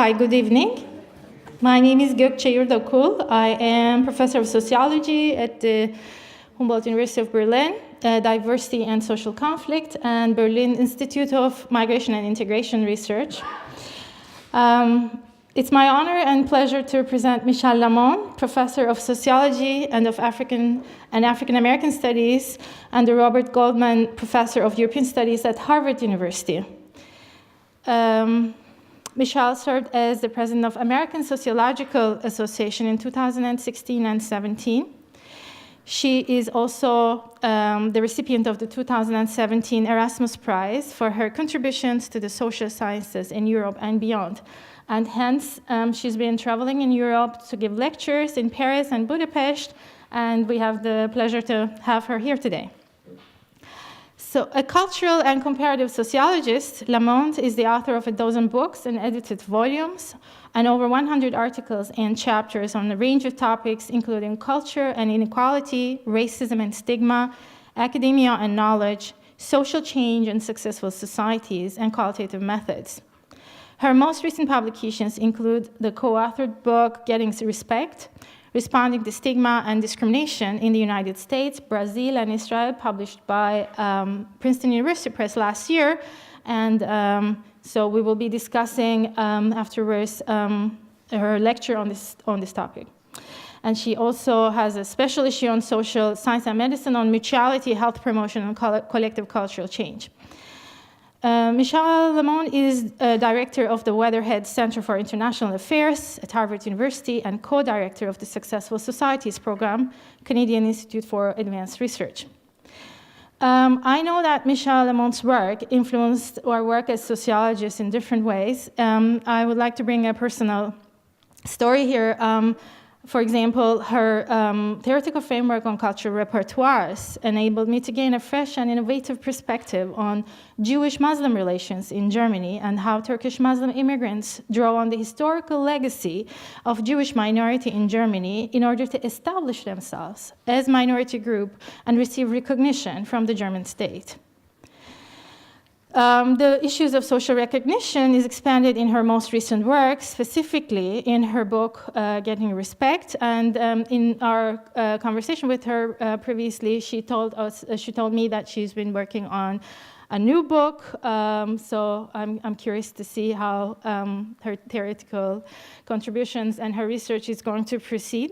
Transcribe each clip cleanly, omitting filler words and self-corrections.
Hi, good evening. My name is Gökce Yurdakul. I am professor of sociology at the Humboldt-Universität of Berlin, Diversity and Social Conflict, and Berlin Institute of Migration and Integration Research. It's my honor and pleasure to present Michele Lamont, professor of sociology and of African American Studies, and the Robert Goldman Professor of European Studies at Harvard University. Michele served as the president of American Sociological Association in 2016 and 17. She is also the recipient of the 2017 Erasmus Prize for her contributions to the social sciences in Europe and beyond. And hence, she's been traveling in Europe to give lectures in Paris and Budapest, and we have the pleasure to have her here today. So, a cultural and comparative sociologist, Lamont is the author of 12 books and edited volumes, and over 100 articles and chapters on a range of topics, including culture and inequality, racism and stigma, academia and knowledge, social change and successful societies, and qualitative methods. Her most recent publications include the co-authored book, Getting Respect, Responding to Stigma and Discrimination in the United States, Brazil, and Israel, published by Princeton University Press last year. And so we will be discussing afterwards her lecture on this topic. And she also has a special issue on social science and medicine on mutuality, health promotion, and collective cultural change. Michele Lamont is director of the Weatherhead Center for International Affairs at Harvard University and co-director of the Successful Societies Program, Canadian Institute for Advanced Research. I know that Michele Lamont's work influenced our work as sociologists in different ways. I would like to bring a personal story here. For example, her theoretical framework on cultural repertoires enabled me to gain a fresh and innovative perspective on Jewish-Muslim relations in Germany and how Turkish Muslim immigrants draw on the historical legacy of Jewish minority in Germany in order to establish themselves as minority group and receive recognition from the German state. The issues of social recognition is expanded in her most recent work, specifically in her book, Getting Respect. And in our conversation with her previously, she told me that she's been working on a new book. So I'm curious to see how her theoretical contributions and her research is going to proceed.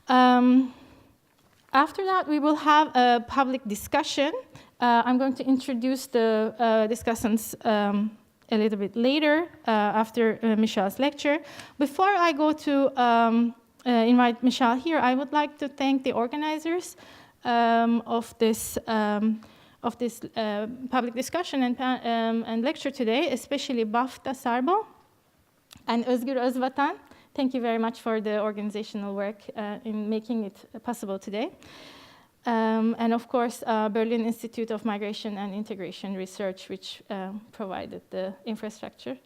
After that, we will have a public discussion. I'm going to introduce the discussants a little bit later after Michele's lecture. Before I go to invite Michele here, I would like to thank the organizers of this public discussion and lecture today, especially Bafta Sarbo and Özgür Özvatan. Thank you very much for the organizational work in making it possible today. And of course, Berlin Institute of Migration and Integration Research, which provided the infrastructure.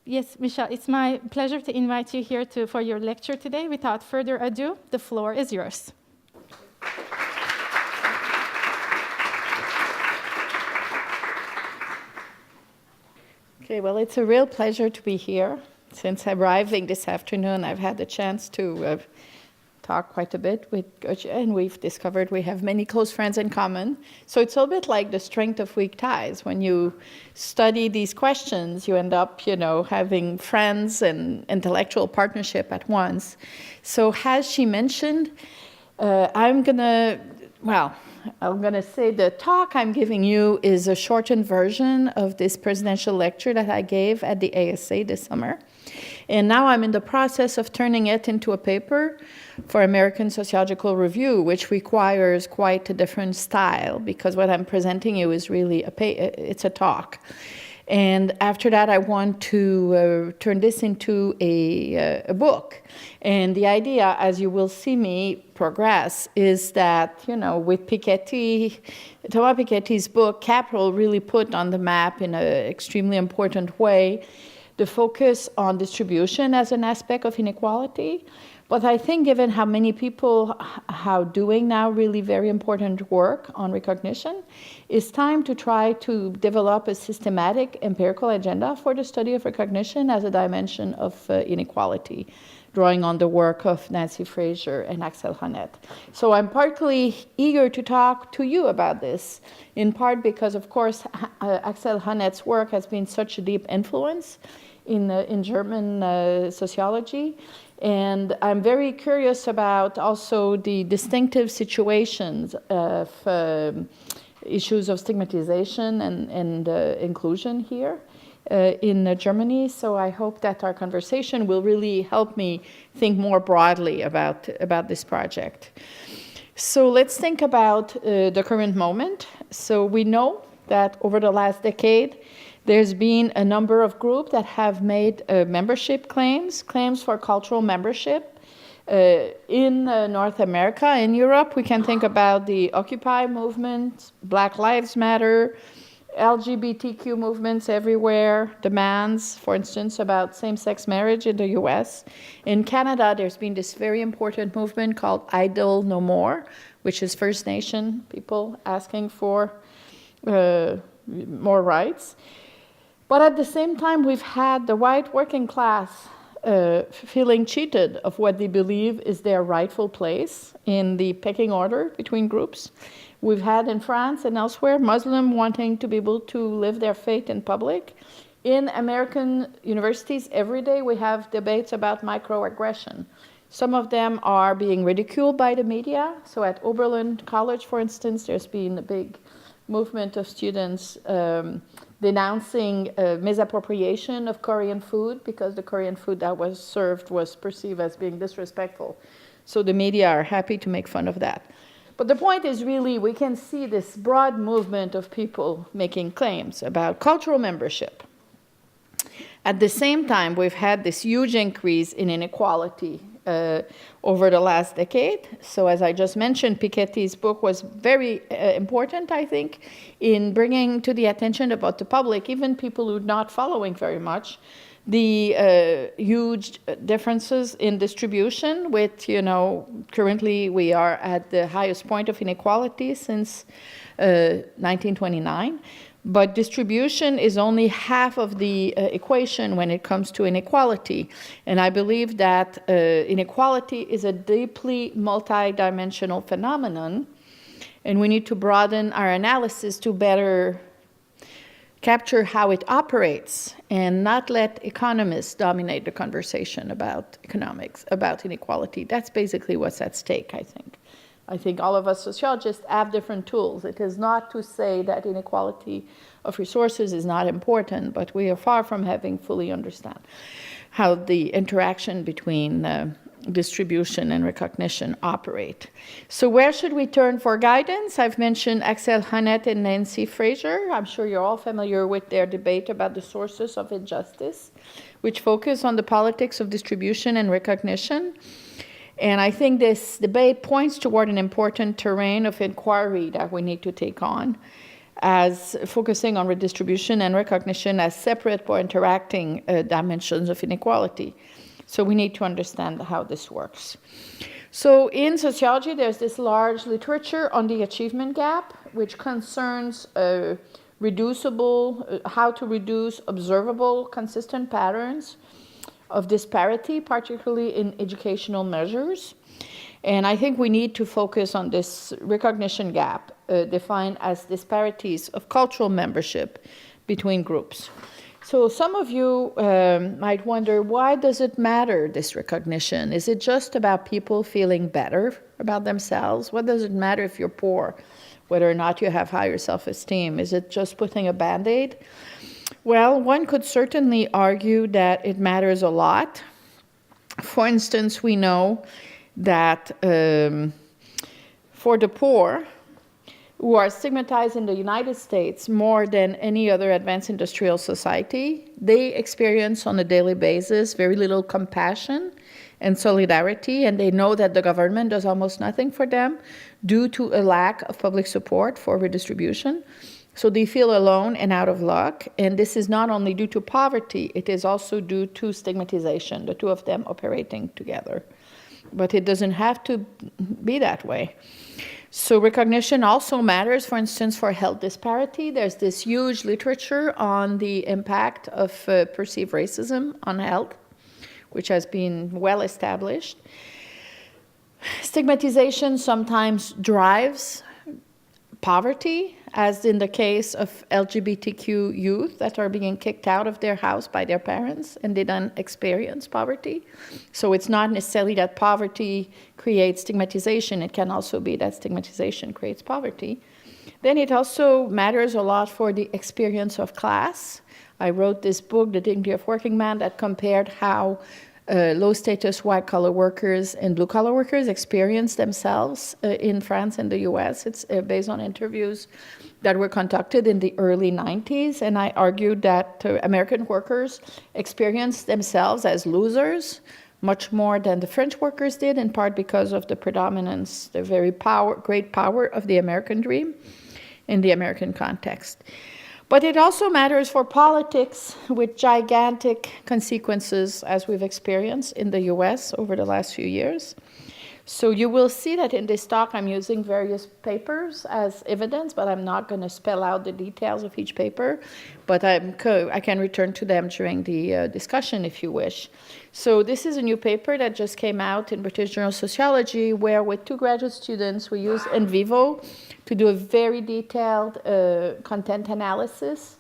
Yes, Michele, it's my pleasure to invite you here for your lecture today. Without further ado, the floor is yours. Okay, well, it's a real pleasure to be here. Since arriving this afternoon, I've had the chance to talk quite a bit with Gökce, and we've discovered we have many close friends in common. So it's a bit like the strength of weak ties. When you study these questions, you end up, having friends and intellectual partnership at once. So as she mentioned, I'm gonna say the talk I'm giving you is a shortened version of this presidential lecture that I gave at the ASA this summer. And now I'm in the process of turning it into a paper for American Sociological Review, which requires quite a different style, because what I'm presenting you is really it's a talk. And after that, I want to turn this into a book. And the idea, as you will see me progress, is that, with Thomas Piketty's book, Capital really put on the map in an extremely important way the focus on distribution as an aspect of inequality, But I think given how many people are doing now really very important work on recognition, it's time to try to develop a systematic empirical agenda for the study of recognition as a dimension of inequality, drawing on the work of Nancy Fraser and Axel Honneth. So I'm partly eager to talk to you about this, in part because, of course, Axel Honneth's work has been such a deep influence in German sociology. And I'm very curious about also the distinctive situations of issues of stigmatization and inclusion here in Germany. So I hope that our conversation will really help me think more broadly about this project. So let's think about the current moment. So we know that over the last decade, there's been a number of groups that have made membership claims for cultural membership in North America. In Europe, we can think about the Occupy movement, Black Lives Matter, LGBTQ movements everywhere, demands, for instance, about same-sex marriage in the US. In Canada, there's been this very important movement called Idle No More, which is First Nation people asking for more rights. But at the same time, we've had the white working class feeling cheated of what they believe is their rightful place in the pecking order between groups. We've had in France and elsewhere Muslims wanting to be able to live their faith in public. In American universities, every day we have debates about microaggression. Some of them are being ridiculed by the media. So at Oberlin College, for instance, there's been a big movement of students denouncing misappropriation of Korean food because the Korean food that was served was perceived as being disrespectful. So the media are happy to make fun of that. But the point is really we can see this broad movement of people making claims about cultural membership. At the same time, we've had this huge increase in inequality over the last decade. So as I just mentioned, Piketty's book was very important, I think, in bringing to the attention about the public, even people who are not following very much, the huge differences in distribution with, currently we are at the highest point of inequality since 1929. But distribution is only half of the equation when it comes to inequality. And I believe that inequality is a deeply multidimensional phenomenon, and we need to broaden our analysis to better capture how it operates and not let economists dominate the conversation about economics, about inequality. That's basically what's at stake, I think. I think all of us sociologists have different tools. It is not to say that inequality of resources is not important, but we are far from having fully understand how the interaction between distribution and recognition operate. So where should we turn for guidance? I've mentioned Axel Honneth and Nancy Fraser. I'm sure you're all familiar with their debate about the sources of injustice, which focus on the politics of distribution and recognition. And I think this debate points toward an important terrain of inquiry that we need to take on, as focusing on redistribution and recognition as separate but interacting dimensions of inequality. So we need to understand how this works. So in sociology, there's this large literature on the achievement gap, which concerns how to reduce observable, consistent patterns of disparity, particularly in educational measures. And I think we need to focus on this recognition gap, defined as disparities of cultural membership between groups. So some of you might wonder, why does it matter, this recognition? Is it just about people feeling better about themselves? What does it matter if you're poor, whether or not you have higher self-esteem? Is it just putting a Band-Aid? Well, one could certainly argue that it matters a lot. For instance, we know that for the poor, who are stigmatized in the United States more than any other advanced industrial society, they experience on a daily basis very little compassion and solidarity, and they know that the government does almost nothing for them due to a lack of public support for redistribution. So they feel alone and out of luck, and this is not only due to poverty, it is also due to stigmatization, the two of them operating together. but it doesn't have to be that way. So recognition also matters, for instance, for health disparity. There's this huge literature on the impact of perceived racism on health, which has been well established. Stigmatization sometimes drives poverty, as in the case of LGBTQ youth that are being kicked out of their house by their parents and they don't experience poverty. So it's not necessarily that poverty creates stigmatization. It can also be that stigmatization creates poverty. Then it also matters a lot for the experience of class. I wrote this book, The Dignity of Working Man, that compared how low-status white-collar workers and blue-collar workers experience themselves in France and the US. It's based on interviews that were conducted in the early 90s, and I argued that American workers experience themselves as losers much more than the French workers did, in part because of the predominance, the very great power of the American dream in the American context. But it also matters for politics with gigantic consequences, as we've experienced in the US over the last few years. So you will see that in this talk I'm using various papers as evidence, but I'm not going to spell out the details of each paper, but I can return to them during the discussion if you wish. So this is a new paper that just came out in British Journal of Sociology, where with 2 graduate students we use in vivo to do a very detailed content analysis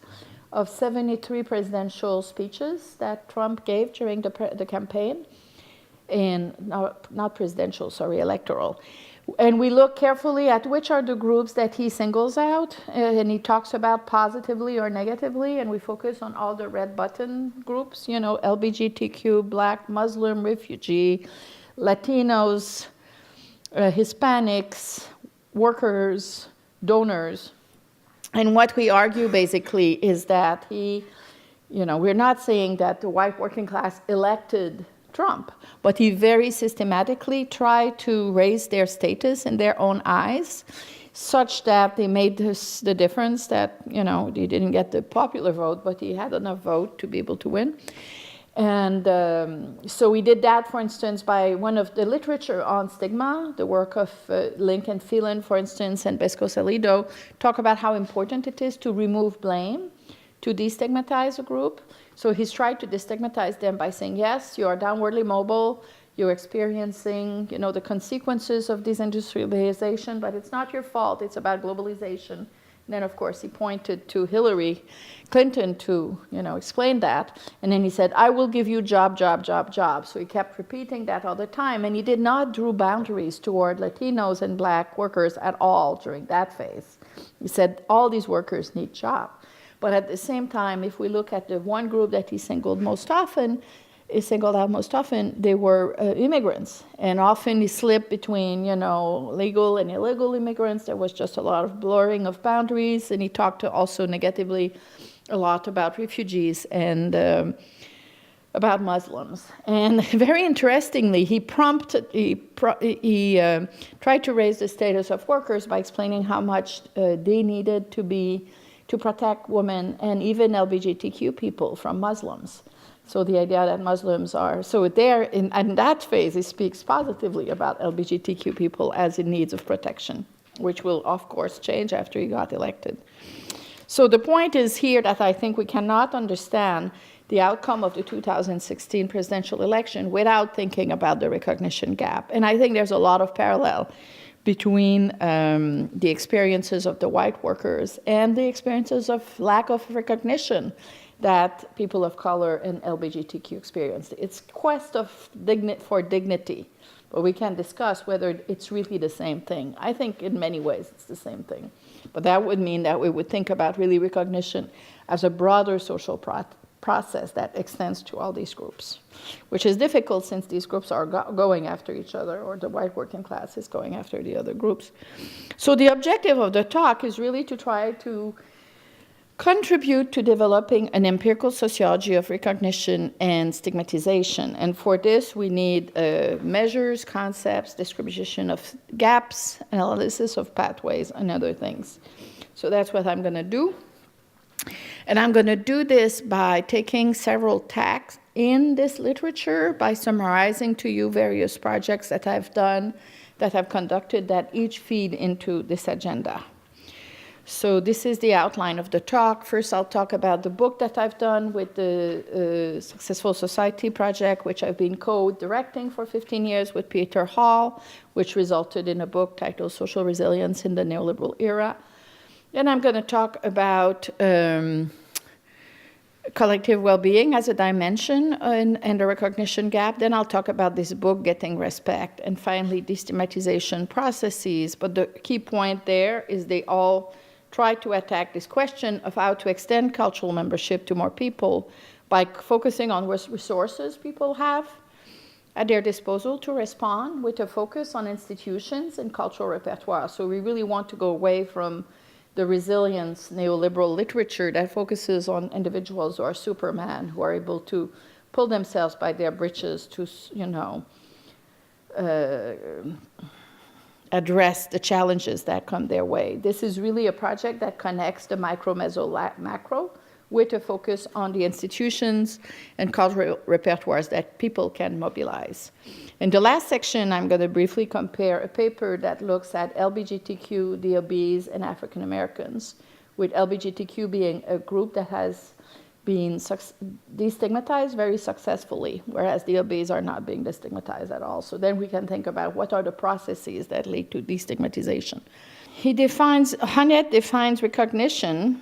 of 73 presidential speeches that Trump gave during the campaign. And not presidential, sorry, electoral. And we look carefully at which are the groups that he singles out, and he talks about positively or negatively, and we focus on all the red button groups, you know, LGBTQ, Black, Muslim, refugee, Latinos, Hispanics, workers, donors. And what we argue basically is that we're not saying that the white working class elected Trump, but he very systematically tried to raise their status in their own eyes, such that they made the difference that, he didn't get the popular vote, but he had enough vote to be able to win. And so we did that, for instance, by one of the literature on stigma, the work of Lincoln Phelan, for instance, and Besco Salido, talk about how important it is to remove blame, to destigmatize a group. So he's tried to destigmatize them by saying, yes, you are downwardly mobile, you're experiencing, the consequences of desindustrialization, but it's not your fault, it's about globalization. And then, of course, he pointed to Hillary Clinton to, explain that. And then he said, I will give you job, job, job, job. So he kept repeating that all the time. And he did not draw boundaries toward Latinos and Black workers at all during that phase. He said, all these workers need jobs. But at the same time, if we look at the one group that he singled out most often, they were immigrants. And often he slipped between, legal and illegal immigrants. There was just a lot of blurring of boundaries. And he talked also negatively a lot about refugees and about Muslims. And very interestingly, he tried to raise the status of workers by explaining how much they needed to protect women and even LGBTQ people from Muslims. So the idea that Muslims are, so there, in that phase, he speaks positively about LGBTQ people as in need of protection, which will, of course, change after he got elected. So the point is here that I think we cannot understand the outcome of the 2016 presidential election without thinking about the recognition gap. And I think there's a lot of parallel between the experiences of the white workers and the experiences of lack of recognition that people of color and LGBTQ experienced. It's quest for dignity, but we can discuss whether it's really the same thing. I think in many ways it's the same thing, but that would mean that we would think about really recognition as a broader social process that extends to all these groups, which is difficult since these groups are going after each other, or the white working class is going after the other groups. So the objective of the talk is really to try to contribute to developing an empirical sociology of recognition and stigmatization. And for this, we need measures, concepts, distribution of gaps, analysis of pathways, and other things. So that's what I'm going to do. And I'm going to do this by taking several tacks in this literature by summarizing to you various projects that I've done, that I've conducted, that each feed into this agenda. So this is the outline of the talk. First, I'll talk about the book that I've done with the Successful Society Project, which I've been co-directing for 15 years with Peter Hall, which resulted in a book titled Social Resilience in the Neoliberal Era. Then I'm going to talk about collective well-being as a dimension and the recognition gap. Then I'll talk about this book, Getting Respect, and finally destigmatization processes. But the key point there is they all try to attack this question of how to extend cultural membership to more people by focusing on what resources people have at their disposal to respond, with a focus on institutions and cultural repertoire. So we really want to go away from the resilience neoliberal literature that focuses on individuals who are Superman, who are able to pull themselves by their breeches to, address the challenges that come their way. This is really a project that connects the micro, meso, macro with a focus on the institutions and cultural repertoires that people can mobilize. In the last section, I'm going to briefly compare a paper that looks at LGBTQ, DLBs, and African Americans, with LGBTQ being a group that has been destigmatized very successfully, whereas DLBs are not being destigmatized at all. So then we can think about what are the processes that lead to destigmatization. Hannett defines recognition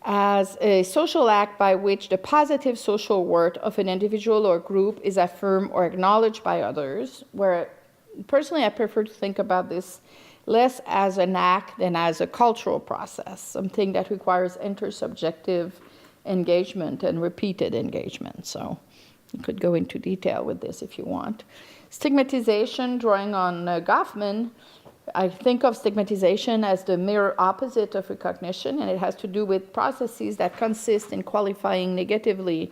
as a social act by which the positive social worth of an individual or group is affirmed or acknowledged by others, where personally I prefer to think about this less as an act than as a cultural process, something that requires intersubjective engagement and repeated engagement. So you could go into detail with this if you want. Stigmatization, drawing on Goffman, I think of stigmatization as the mirror opposite of recognition, and it has to do with processes that consist in qualifying negatively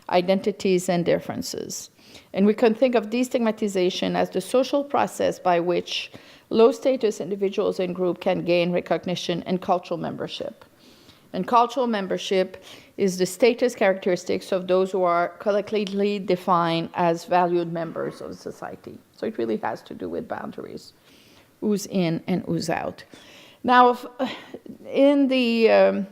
identities and differences. And we can think of destigmatization as the social process by which low-status individuals and groups can gain recognition and cultural membership. And cultural membership is the status characteristics of those who are collectively defined as valued members of society. So it really has to do with boundaries. Who's in and who's out. Now, in the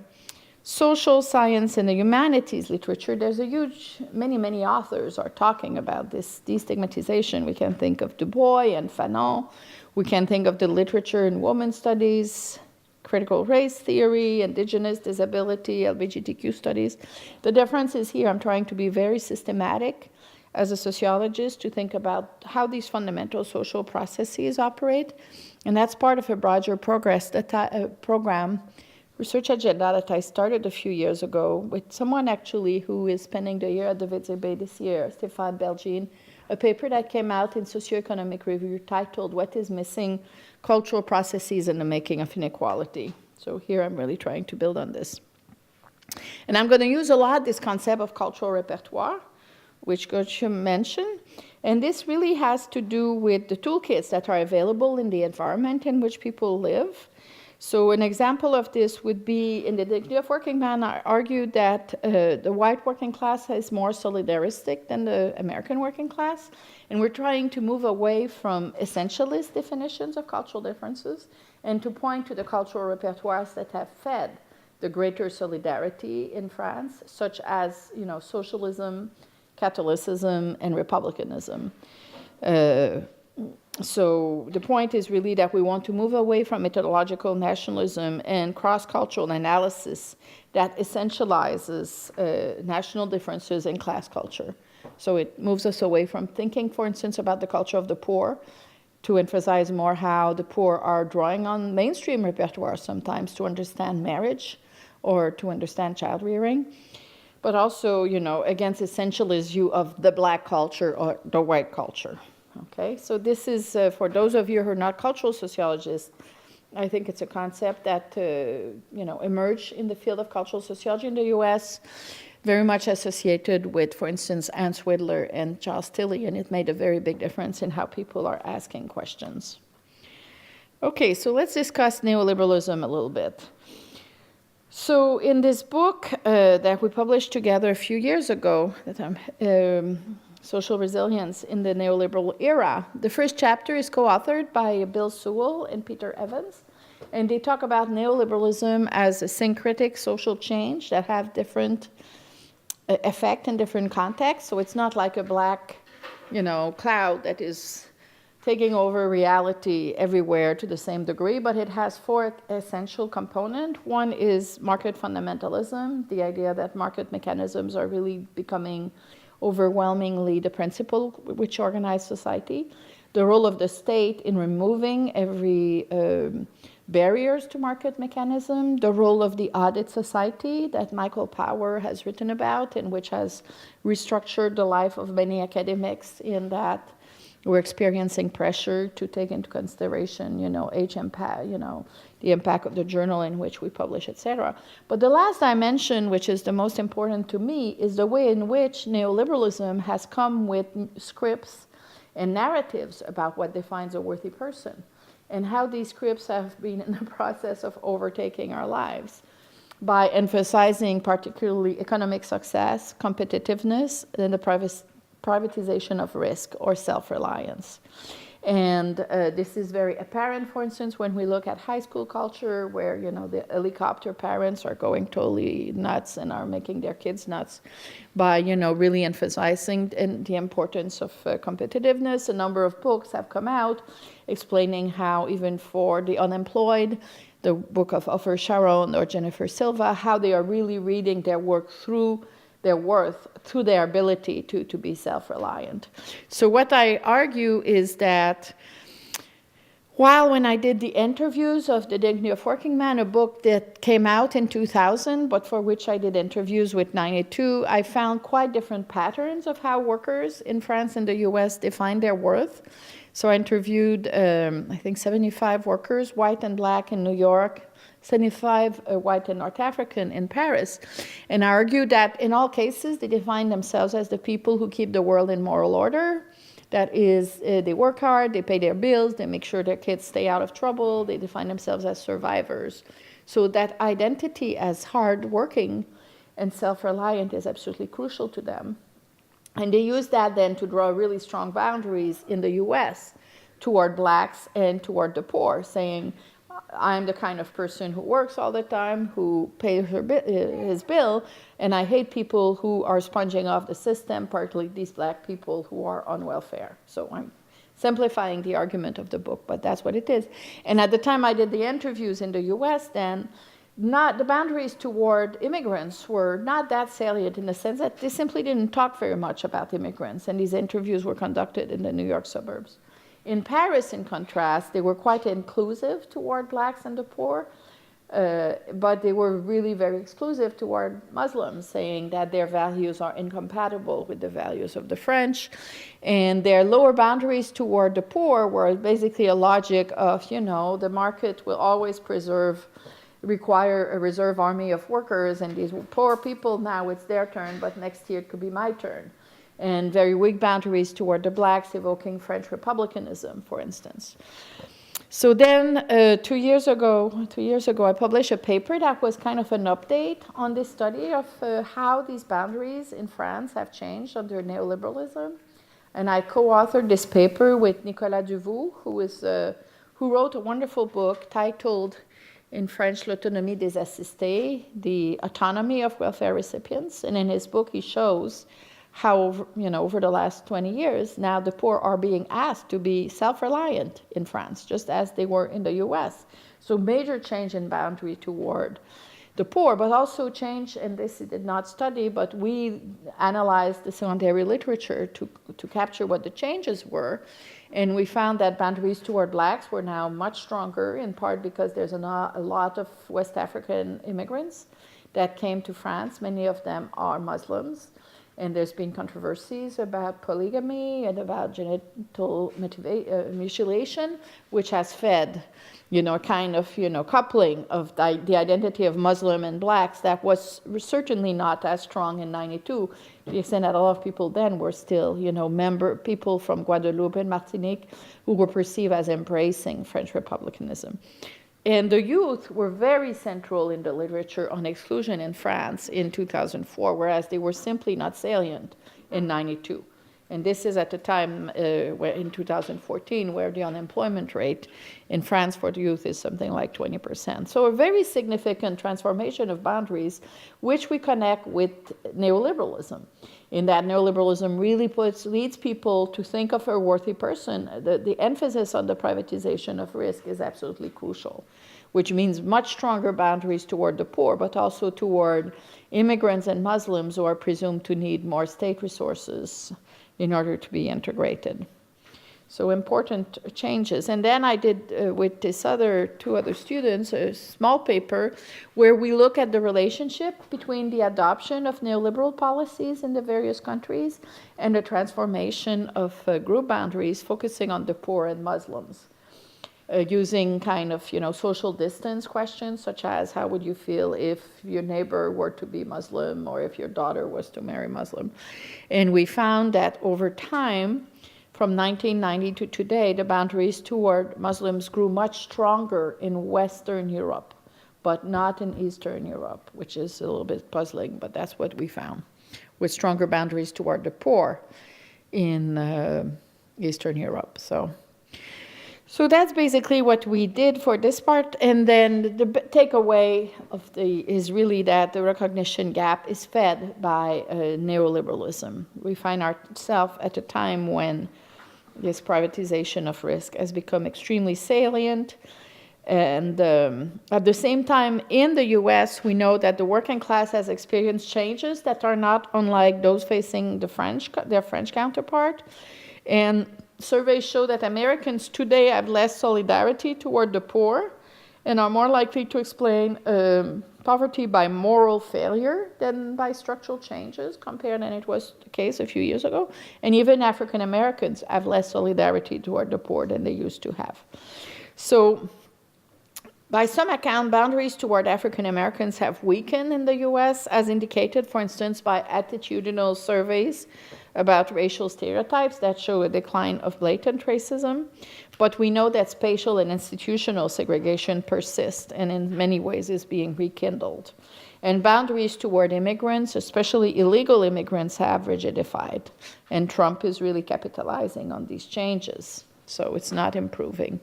social science and the humanities literature, there's a huge, many authors are talking about this destigmatization. We can think of Du Bois and Fanon. We can think of the literature in women's studies, critical race theory, indigenous disability, LGBTQ studies. The difference is here, I'm trying to be very systematic as a sociologist to think about how these fundamental social processes operate. And that's part of a broader program, research agenda that I started a few years ago with someone actually who is spending the year at the VZB this year, Stéphane Belgine, a paper that came out in Socioeconomic Review titled What is Missing? Cultural Processes in the Making of Inequality. So here I'm really trying to build on this. And I'm going to use a lot this concept of cultural repertoire, which Gökce mentioned. And this really has to do with the toolkits that are available in the environment in which people live. So an example of this would be, in the Dignity of Working Man, I argued that the white working class is more solidaristic than the American working class. And we're trying to move away from essentialist definitions of cultural differences and to point to the cultural repertoires that have fed the greater solidarity in France, such as, socialism, Catholicism, and republicanism. So the point is really that we want to move away from methodological nationalism and cross-cultural analysis that essentializes national differences in class culture. So it moves us away from thinking, for instance, about the culture of the poor to emphasize more how the poor are drawing on mainstream repertoire sometimes to understand marriage or to understand child rearing. But also, against essentialist view of the black culture or the white culture. Okay, so this is, for those of you who are not cultural sociologists, I think it's a concept that, emerged in the field of cultural sociology in the US, very much associated with, for instance, Anne Swidler and Charles Tilly, and it made a very big difference in how people are asking questions. Okay, so let's discuss neoliberalism a little bit. So in this book that we published together a few years ago, Social Resilience in the Neoliberal Era, the first chapter is co-authored by Bill Sewell and Peter Evans, and they talk about neoliberalism as a syncretic social change that have different effect in different contexts. So it's not like a black, cloud that is taking over reality everywhere to the same degree, but it has four essential components. One is market fundamentalism, the idea that market mechanisms are really becoming overwhelmingly the principle which organize society. The role of the state in removing every barriers to market mechanism, the role of the audit society that Michael Power has written about and which has restructured the life of many academics in that we're experiencing pressure to take into consideration, age impact, the impact of the journal in which we publish, etc. But the last dimension, which is the most important to me, is the way in which neoliberalism has come with scripts and narratives about what defines a worthy person, and how these scripts have been in the process of overtaking our lives by emphasizing particularly economic success, competitiveness, and the privatization of risk or self-reliance. And this is very apparent, for instance, when we look at high school culture, where the helicopter parents are going totally nuts and are making their kids nuts by really emphasizing the importance of competitiveness. A number of books have come out explaining how even for the unemployed, the book of Ofer Sharon or Jennifer Silva, how they are really reading their work through their worth, through their ability to be self-reliant. So what I argue is that while when I did the interviews of The Dignity of Working Man, a book that came out in 2000, but for which I did interviews with 92, I found quite different patterns of how workers in France and the US define their worth. So I interviewed, I think, 75 workers, white and black in New York, 75 white and North African in Paris, and I argued that in all cases they define themselves as the people who keep the world in moral order. That is, they work hard, they pay their bills, they make sure their kids stay out of trouble, they define themselves as survivors. So that identity as hard-working and self-reliant is absolutely crucial to them. And they use that then to draw really strong boundaries in the US toward blacks and toward the poor, saying, I'm the kind of person who works all the time, who pays his bill, and I hate people who are sponging off the system, partly these black people who are on welfare. So I'm simplifying the argument of the book, but that's what it is. And at the time I did the interviews in the US then, the boundaries toward immigrants were not that salient in the sense that they simply didn't talk very much about immigrants, and these interviews were conducted in the New York suburbs. In Paris, in contrast, they were quite inclusive toward blacks and the poor, but they were really very exclusive toward Muslims, saying that their values are incompatible with the values of the French. And their lower boundaries toward the poor were basically a logic of, the market will always require a reserve army of workers, and these poor people, now it's their turn, but next year it could be my turn. And very weak boundaries toward the blacks, evoking French republicanism, for instance. So then 2 years ago, I published a paper that was kind of an update on this study of how these boundaries in France have changed under neoliberalism. And I co-authored this paper with Nicolas Duvaux, who wrote a wonderful book titled, in French, L'autonomie des assistés, the autonomy of welfare recipients. And in his book, he shows how, over the last 20 years, now the poor are being asked to be self-reliant in France, just as they were in the US. So major change in boundary toward the poor, but also change, and this he did not study, but we analyzed the secondary literature to capture what the changes were. And we found that boundaries toward blacks were now much stronger, in part because there's a lot of West African immigrants that came to France. Many of them are Muslims. And there's been controversies about polygamy and about genital mutilation, which has fed, a kind of, coupling of the identity of Muslim and blacks that was certainly not as strong in 92, to the extent that a lot of people then were still, people from Guadeloupe and Martinique who were perceived as embracing French republicanism. And the youth were very central in the literature on exclusion in France in 2004, whereas they were simply not salient in 92. And this is at the time where in 2014, where the unemployment rate in France for the youth is something like 20%. So a very significant transformation of boundaries, which we connect with neoliberalism. In that neoliberalism really leads people to think of a worthy person. The emphasis on the privatization of risk is absolutely crucial, which means much stronger boundaries toward the poor, but also toward immigrants and Muslims who are presumed to need more state resources in order to be integrated. So important changes. And then I did, with this two other students, a small paper where we look at the relationship between the adoption of neoliberal policies in the various countries and the transformation of group boundaries focusing on the poor and Muslims, using kind of, social distance questions, such as how would you feel if your neighbor were to be Muslim or if your daughter was to marry Muslim. And we found that over time, from 1990 to today, the boundaries toward Muslims grew much stronger in Western Europe, but not in Eastern Europe, which is a little bit puzzling, but that's what we found, with stronger boundaries toward the poor in Eastern Europe. So that's basically what we did for this part. And then the takeaway is really that the recognition gap is fed by neoliberalism. We find ourselves at a time when this privatization of risk has become extremely salient. And at the same time, in the US, we know that the working class has experienced changes that are not unlike those facing their French counterpart. And surveys show that Americans today have less solidarity toward the poor and are more likely to explain poverty by moral failure than by structural changes, compared than it was the case a few years ago. And even African Americans have less solidarity toward the poor than they used to have. So by some account, boundaries toward African Americans have weakened in the US, as indicated, for instance, by attitudinal surveys about racial stereotypes that show a decline of blatant racism. But we know that spatial and institutional segregation persists and in many ways is being rekindled. And boundaries toward immigrants, especially illegal immigrants, have rigidified. And Trump is really capitalizing on these changes. So it's not improving.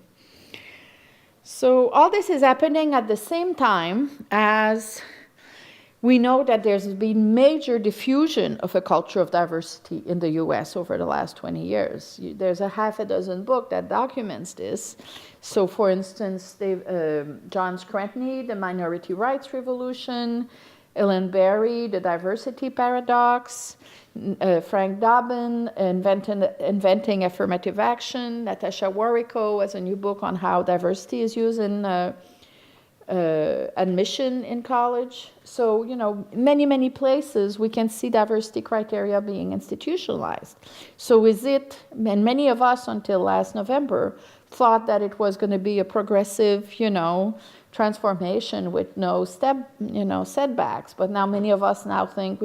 So all this is happening at the same time as we know that there's been major diffusion of a culture of diversity in the US over the last 20 years. There's a half a dozen books that documents this. So for instance, John Scrantney, The Minority Rights Revolution, Ellen Berry, The Diversity Paradox, Frank Dobbin, Inventing Affirmative Action. Natasha Warrico has a new book on how diversity is used in admission in college. So, many, many places we can see diversity criteria being institutionalized. So and many of us until last November thought that it was going to be a progressive, transformation with no setbacks. But now many of us now think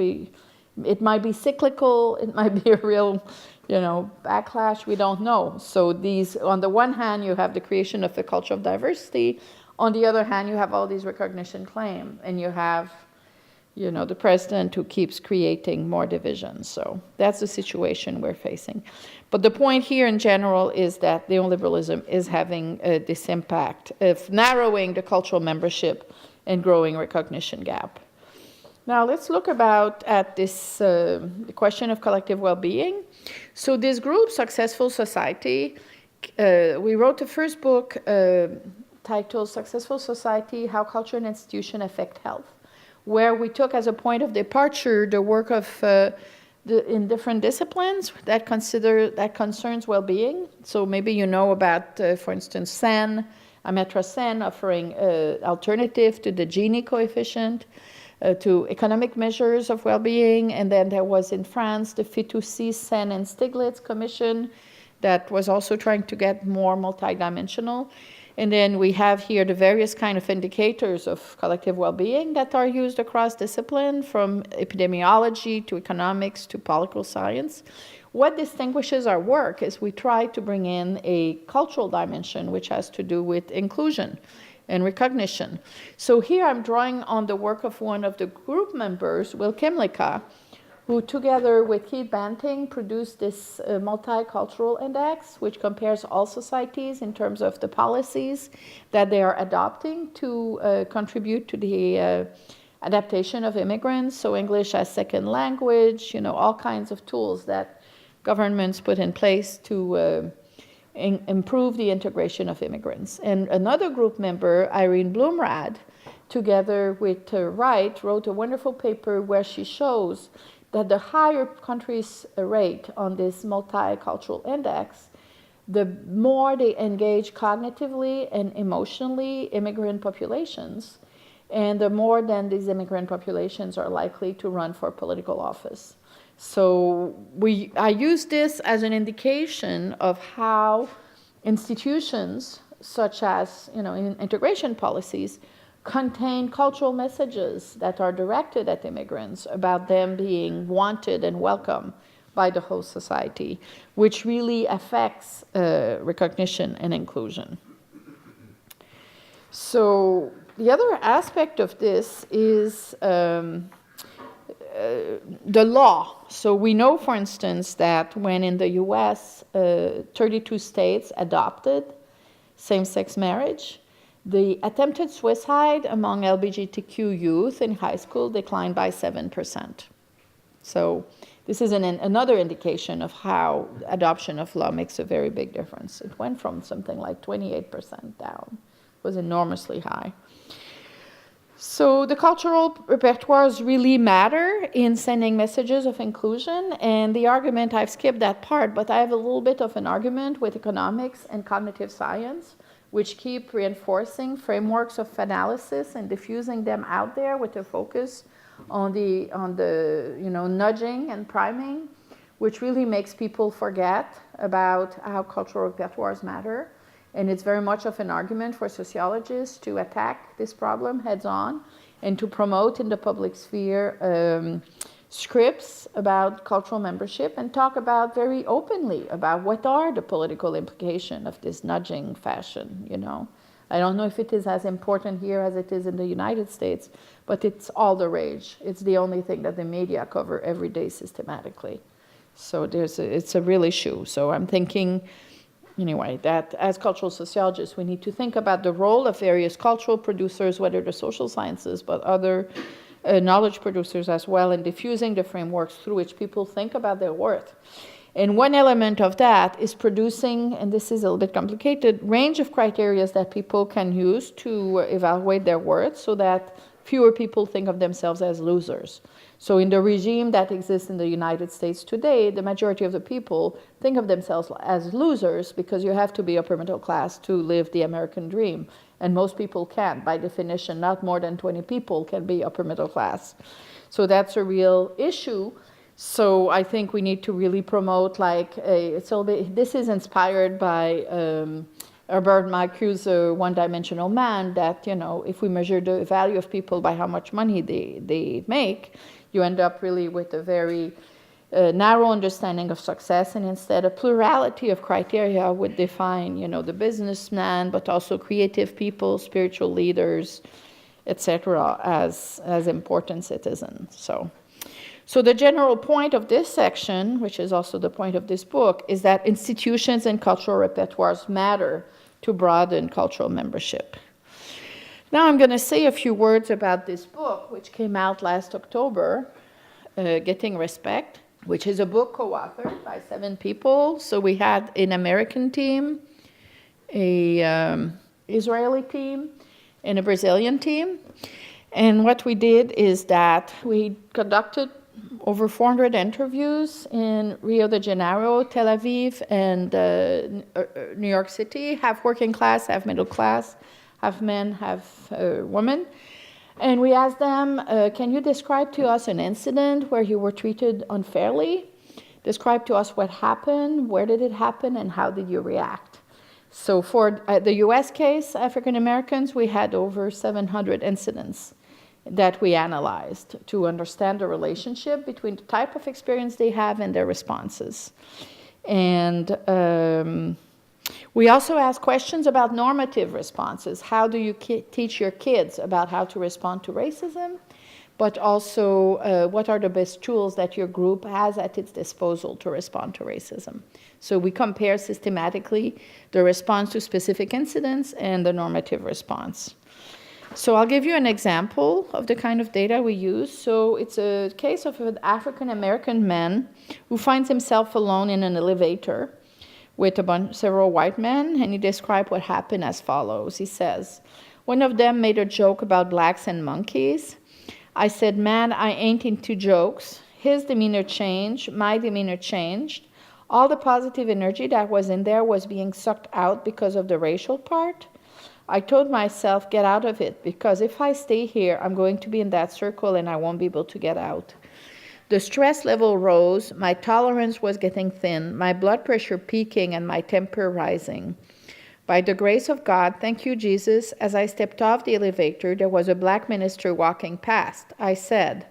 it might be cyclical, it might be a real, backlash, we don't know. So on the one hand, you have the creation of the culture of diversity. On the other hand, you have all these recognition claims, and you have, the president who keeps creating more divisions. So that's the situation we're facing. But the point here in general is that neoliberalism is having this impact of narrowing the cultural membership and growing recognition gap. Now let's look at this the question of collective well-being. So this group, Successful Society, we wrote the first book titled Successful Society, How Culture and Institution Affect Health, where we took as a point of departure the work of in different disciplines that concerns well-being. So maybe you know about, for instance, Sen, Ametra Sen, offering alternative to the Gini coefficient, to economic measures of well-being. And then there was in France the Fitoussi, Sen, and Stiglitz Commission that was also trying to get more multidimensional. And then we have here the various kind of indicators of collective well-being that are used across discipline, from epidemiology to economics to political science. What distinguishes our work is we try to bring in a cultural dimension which has to do with inclusion and recognition. So here I'm drawing on the work of one of the group members, Will Kimlicka, who together with Keith Banting produced this multicultural index, which compares all societies in terms of the policies that they are adopting to contribute to the adaptation of immigrants. So English as second language, all kinds of tools that governments put in place to improve the integration of immigrants. And another group member, Irene Bloomrad, together with Wright, wrote a wonderful paper where she shows that the higher countries rate on this multicultural index, the more they engage cognitively and emotionally immigrant populations, and the more then these immigrant populations are likely to run for political office. So I use this as an indication of how institutions, such as in integration policies, contain cultural messages that are directed at immigrants about them being wanted and welcome by the host society, which really affects recognition and inclusion. So the other aspect of this is the law. So we know, for instance, that when in the US, 32 states adopted same-sex marriage, the attempted suicide among LGBTQ youth in high school declined by 7%. So this is another indication of how adoption of law makes a very big difference. It went from something like 28% down. It was enormously high. So the cultural repertoires really matter in sending messages of inclusion, and the argument, I've skipped that part, but I have a little bit of an argument with economics and cognitive science, which keep reinforcing frameworks of analysis and diffusing them out there with a focus on the nudging and priming, which really makes people forget about how cultural repertoires matter. And it's very much of an argument for sociologists to attack this problem heads on and to promote in the public sphere scripts about cultural membership and talk about very openly about what are the political implications of this nudging fashion, I don't know if it is as important here as it is in the United States, but it's all the rage. It's the only thing that the media cover every day systematically. So it's a real issue. So I'm thinking, anyway, that as cultural sociologists, we need to think about the role of various cultural producers, whether the social sciences, but other knowledge producers as well, in diffusing the frameworks through which people think about their worth. And one element of that is producing, and this is a little bit complicated, range of criteria that people can use to evaluate their worth so that fewer people think of themselves as losers. So in the regime that exists in the United States today, the majority of the people think of themselves as losers because you have to be upper middle class to live the American dream. And most people can't. By definition, not more than 20 people can be upper middle class. So that's a real issue. So I think we need to really promote this is inspired by Herbert Marcuse's One-Dimensional Man, that, if we measure the value of people by how much money they make, you end up really with a very narrow understanding of success, and instead a plurality of criteria would define, the businessman, but also creative people, spiritual leaders, etc., as important citizens. So the general point of this section, which is also the point of this book, is that institutions and cultural repertoires matter to broaden cultural membership. Now I'm going to say a few words about this book, which came out last October, Getting Respect, which is a book co-authored by 7 people. So we had an American team, an Israeli team, and a Brazilian team. And what we did is that we conducted over 400 interviews in Rio de Janeiro, Tel Aviv, and New York City, half working class, half middle class, half men, half women. And we asked them, can you describe to us an incident where you were treated unfairly? Describe to us what happened, where did it happen, and how did you react? So for the US case, African Americans, we had over 700 incidents that we analyzed to understand the relationship between the type of experience they have and their responses. And We also ask questions about normative responses. How do you teach your kids about how to respond to racism? But also, what are the best tools that your group has at its disposal to respond to racism? So we compare systematically the response to specific incidents and the normative response. So I'll give you an example of the kind of data we use. So it's a case of an African-American man who finds himself alone in an elevator with several white men, and he described what happened as follows. He says, one of them made a joke about blacks and monkeys. I said, man, I ain't into jokes. His demeanor changed, my demeanor changed. All the positive energy that was in there was being sucked out because of the racial part. I told myself, get out of it, because if I stay here, I'm going to be in that circle and I won't be able to get out. The stress level rose, my tolerance was getting thin, my blood pressure peaking, and my temper rising. By the grace of God, thank you, Jesus, as I stepped off the elevator, there was a black minister walking past. I said,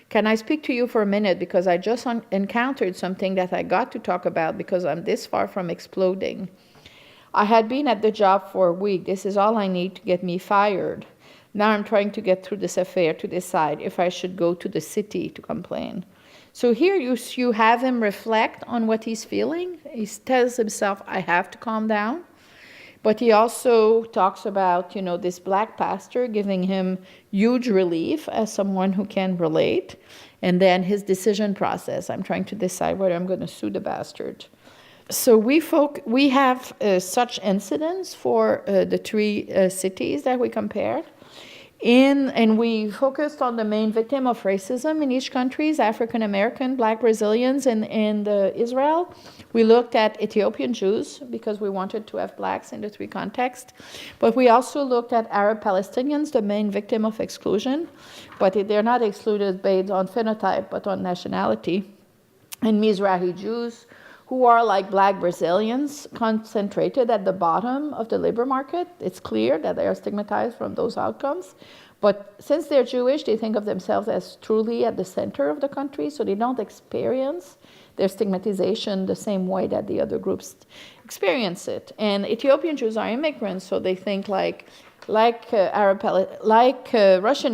can I speak to you for a minute, because I just encountered something that I got to talk about because I'm this far from exploding. I had been at the job for a week. This is all I need to get me fired. Now I'm trying to get through this affair to decide if I should go to the city to complain. So here you have him reflect on what he's feeling. He tells himself, I have to calm down. But he also talks about, this black pastor giving him huge relief as someone who can relate. And then his decision process. I'm trying to decide whether I'm going to sue the bastard. So we have such incidents for the three cities that we compared. And we focused on the main victim of racism in each country, African American, Black Brazilians, and Israel. We looked at Ethiopian Jews because we wanted to have blacks in the three contexts. But we also looked at Arab Palestinians, the main victim of exclusion. But they're not excluded based on phenotype, but on nationality. And Mizrahi Jews, who are like Black Brazilians, concentrated at the bottom of the labor market. It's clear that they are stigmatized from those outcomes. But since they're Jewish, they think of themselves as truly at the center of the country, so they don't experience their stigmatization the same way that the other groups experience it. And Ethiopian Jews are immigrants, so they think like Russian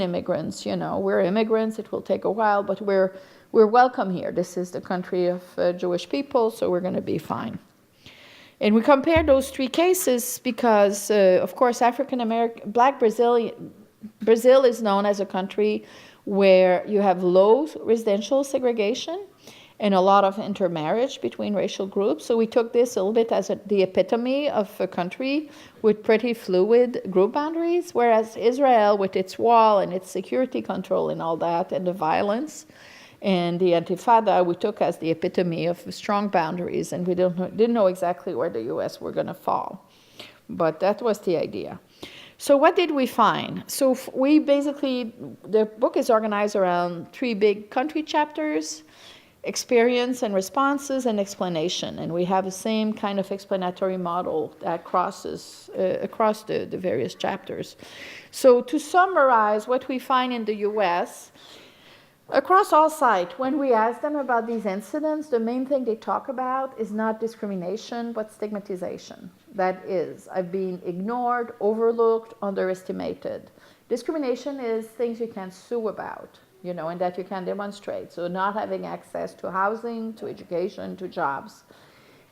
immigrants. We're immigrants, it will take a while, but we're welcome here. This is the country of Jewish people, so we're going to be fine. And we compare those three cases because, of course, Brazil is known as a country where you have low residential segregation and a lot of intermarriage between racial groups. So we took this a little bit as the epitome of a country with pretty fluid group boundaries, whereas Israel, with its wall and its security control and all that, and the violence, and the Intifada we took as the epitome of strong boundaries, and we didn't know exactly where the U.S. were going to fall. But that was the idea. So what did we find? So the book is organized around three big country chapters: experience and responses and explanation. And we have the same kind of explanatory model that crosses across the various chapters. So to summarize what we find in the U.S., across all sites, when we ask them about these incidents, the main thing they talk about is not discrimination, but stigmatization. That is, I've been ignored, overlooked, underestimated. Discrimination is things you can sue about, and that you can demonstrate. So not having access to housing, to education, to jobs.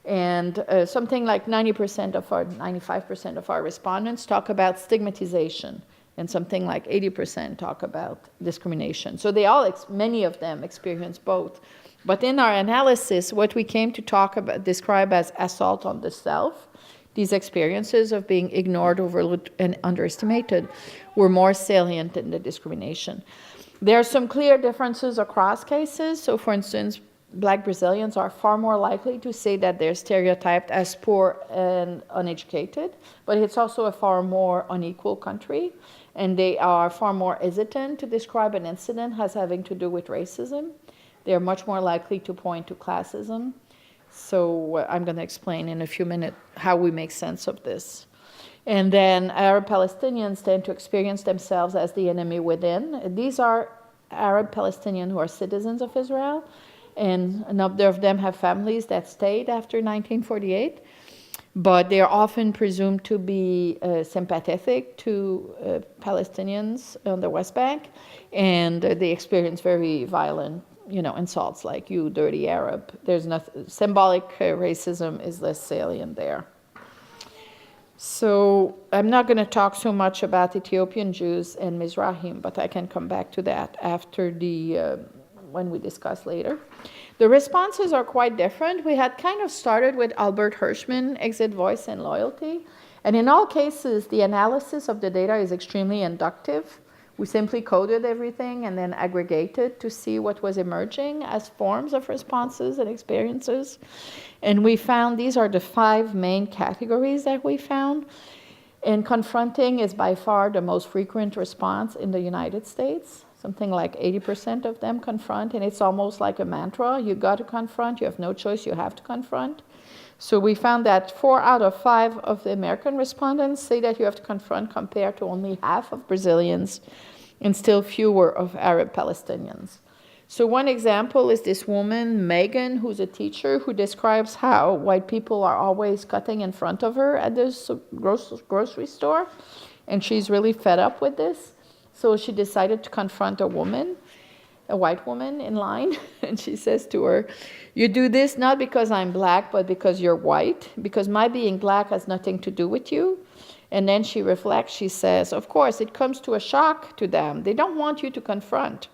And something like 95% of our respondents talk about stigmatization. And something like 80% talk about discrimination. So many of them experience both. But in our analysis, what we came to describe as assault on the self, these experiences of being ignored, overlooked, and underestimated were more salient than the discrimination. There are some clear differences across cases. So for instance, Black Brazilians are far more likely to say that they're stereotyped as poor and uneducated, but it's also a far more unequal country. And they are far more hesitant to describe an incident as having to do with racism. They're much more likely to point to classism. So I'm going to explain in a few minutes how we make sense of this. And then Arab Palestinians tend to experience themselves as the enemy within. These are Arab Palestinians who are citizens of Israel, and a number of them have families that stayed after 1948. but they are often presumed to be sympathetic to Palestinians on the West Bank, and they experience very violent, insults like "you dirty Arab." There's nothing symbolic racism is less salient there. So I'm not going to talk so much about Ethiopian Jews and Mizrahim, but I can come back to that after when we discuss later. The responses are quite different. We had kind of started with Albert Hirschman, exit, voice, and loyalty. And in all cases, the analysis of the data is extremely inductive. We simply coded everything and then aggregated to see what was emerging as forms of responses and experiences. And we found these are the 5 main categories that we found. And confronting is by far the most frequent response in the United States. Something like 80% of them confront, and it's almost like a mantra. You got to confront, you have no choice, you have to confront. So we found that 4 out of 5 of the American respondents say that you have to confront, compared to only half of Brazilians and still fewer of Arab Palestinians. So one example is this woman, Megan, who's a teacher, who describes how white people are always cutting in front of her at this grocery store, and she's really fed up with this. So she decided to confront a white woman in line, and she says to her, "You do this not because I'm black, but because you're white, because my being black has nothing to do with you." And then she reflects, she says, "Of course, it comes to a shock to them. They don't want you to confront.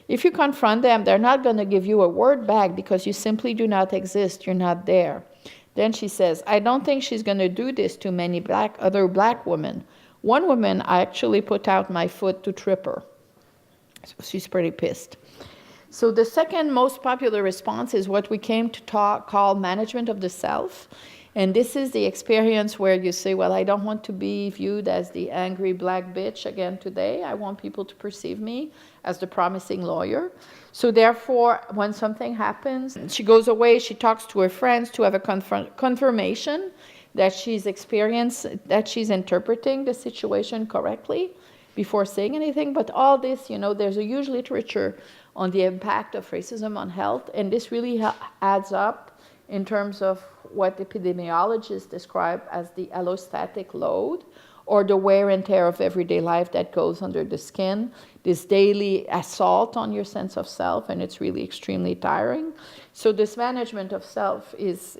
If you confront them, they're not going to give you a word back because you simply do not exist, you're not there." Then she says, "I don't think she's going to do this to many other black women. One woman, I actually put out my foot to trip her." So she's pretty pissed. So the second most popular response is what we came to call management of the self. And this is the experience where you say, well, I don't want to be viewed as the angry black bitch again today. I want people to perceive me as the promising lawyer. So therefore, when something happens, she goes away, she talks to her friends to have a confirmation that she's interpreting the situation correctly before saying anything. But all this, there's a huge literature on the impact of racism on health, and this really adds up in terms of what epidemiologists describe as the allostatic load, or the wear and tear of everyday life that goes under the skin, this daily assault on your sense of self, and it's really extremely tiring. So this management of self is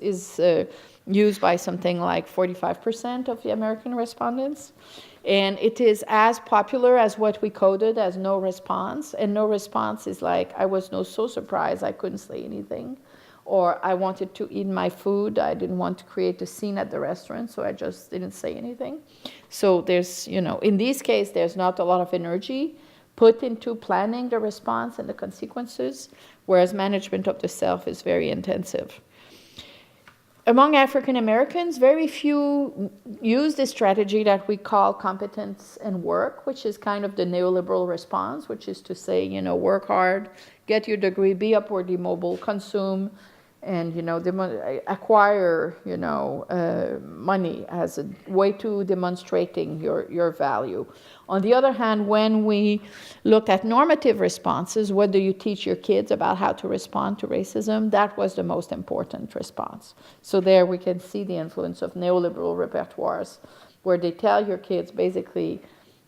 used by something like 45% of the American respondents. And it is as popular as what we coded as no response. And no response is like, I was so surprised I couldn't say anything. Or I wanted to eat my food. I didn't want to create a scene at the restaurant, so I just didn't say anything. So there's, in this case, there's not a lot of energy put into planning the response and the consequences, whereas management of the self is very intensive. Among African Americans, very few use this strategy that we call competence and work, which is kind of the neoliberal response, which is to say, work hard, get your degree, be upwardly mobile, consume, and acquire money as a way to demonstrating your value. On the other hand, when we look at normative responses, what do you teach your kids about how to respond to racism? That was the most important response. So there we can see the influence of neoliberal repertoires, where they tell your kids basically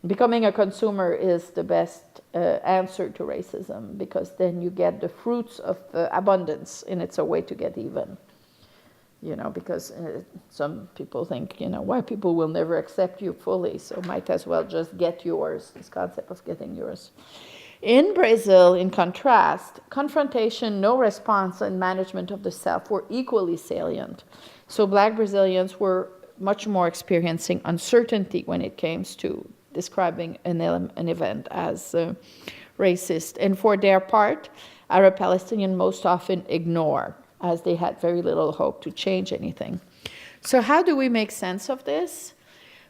becoming a consumer is the best answer to racism, because then you get the fruits of abundance, and it's a way to get even. Because some people think, white people will never accept you fully, so might as well just get yours, this concept of getting yours. In Brazil, in contrast, confrontation, no response, and management of the self were equally salient. So black Brazilians were much more experiencing uncertainty when it came to describing an event as racist. And for their part, Arab Palestinians most often ignore, as they had very little hope to change anything. So how do we make sense of this?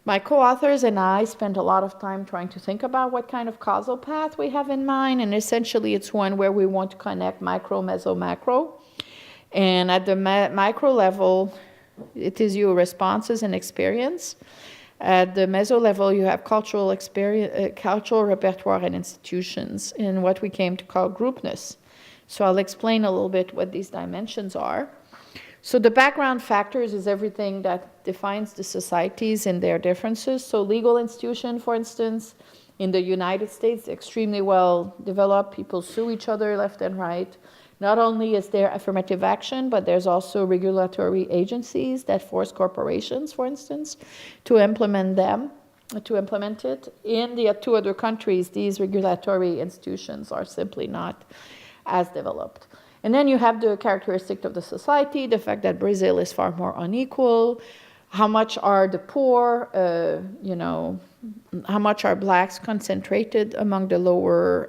My co-authors and I spent a lot of time trying to think about what kind of causal path we have in mind, and essentially it's one where we want to connect micro, meso, macro. And at the micro level, it is your responses and experience. At the meso level, you have cultural repertoire and institutions, and what we came to call groupness. So I'll explain a little bit what these dimensions are. So the background factors is everything that defines the societies and their differences. So legal institution, for instance, in the United States, extremely well developed. People sue each other left and right. Not only is there affirmative action, but there's also regulatory agencies that force corporations, for instance, to implement it. In the two other countries, these regulatory institutions are simply not as developed. And then you have the characteristic of the society, the fact that Brazil is far more unequal. How much are the poor, how much are blacks concentrated among the lower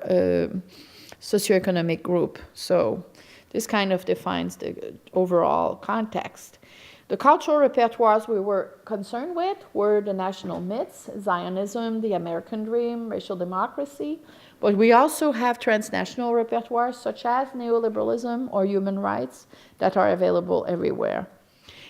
socioeconomic group? So this kind of defines the overall context. The cultural repertoires we were concerned with were the national myths, Zionism, the American dream, racial democracy. But we also have transnational repertoires such as neoliberalism or human rights that are available everywhere.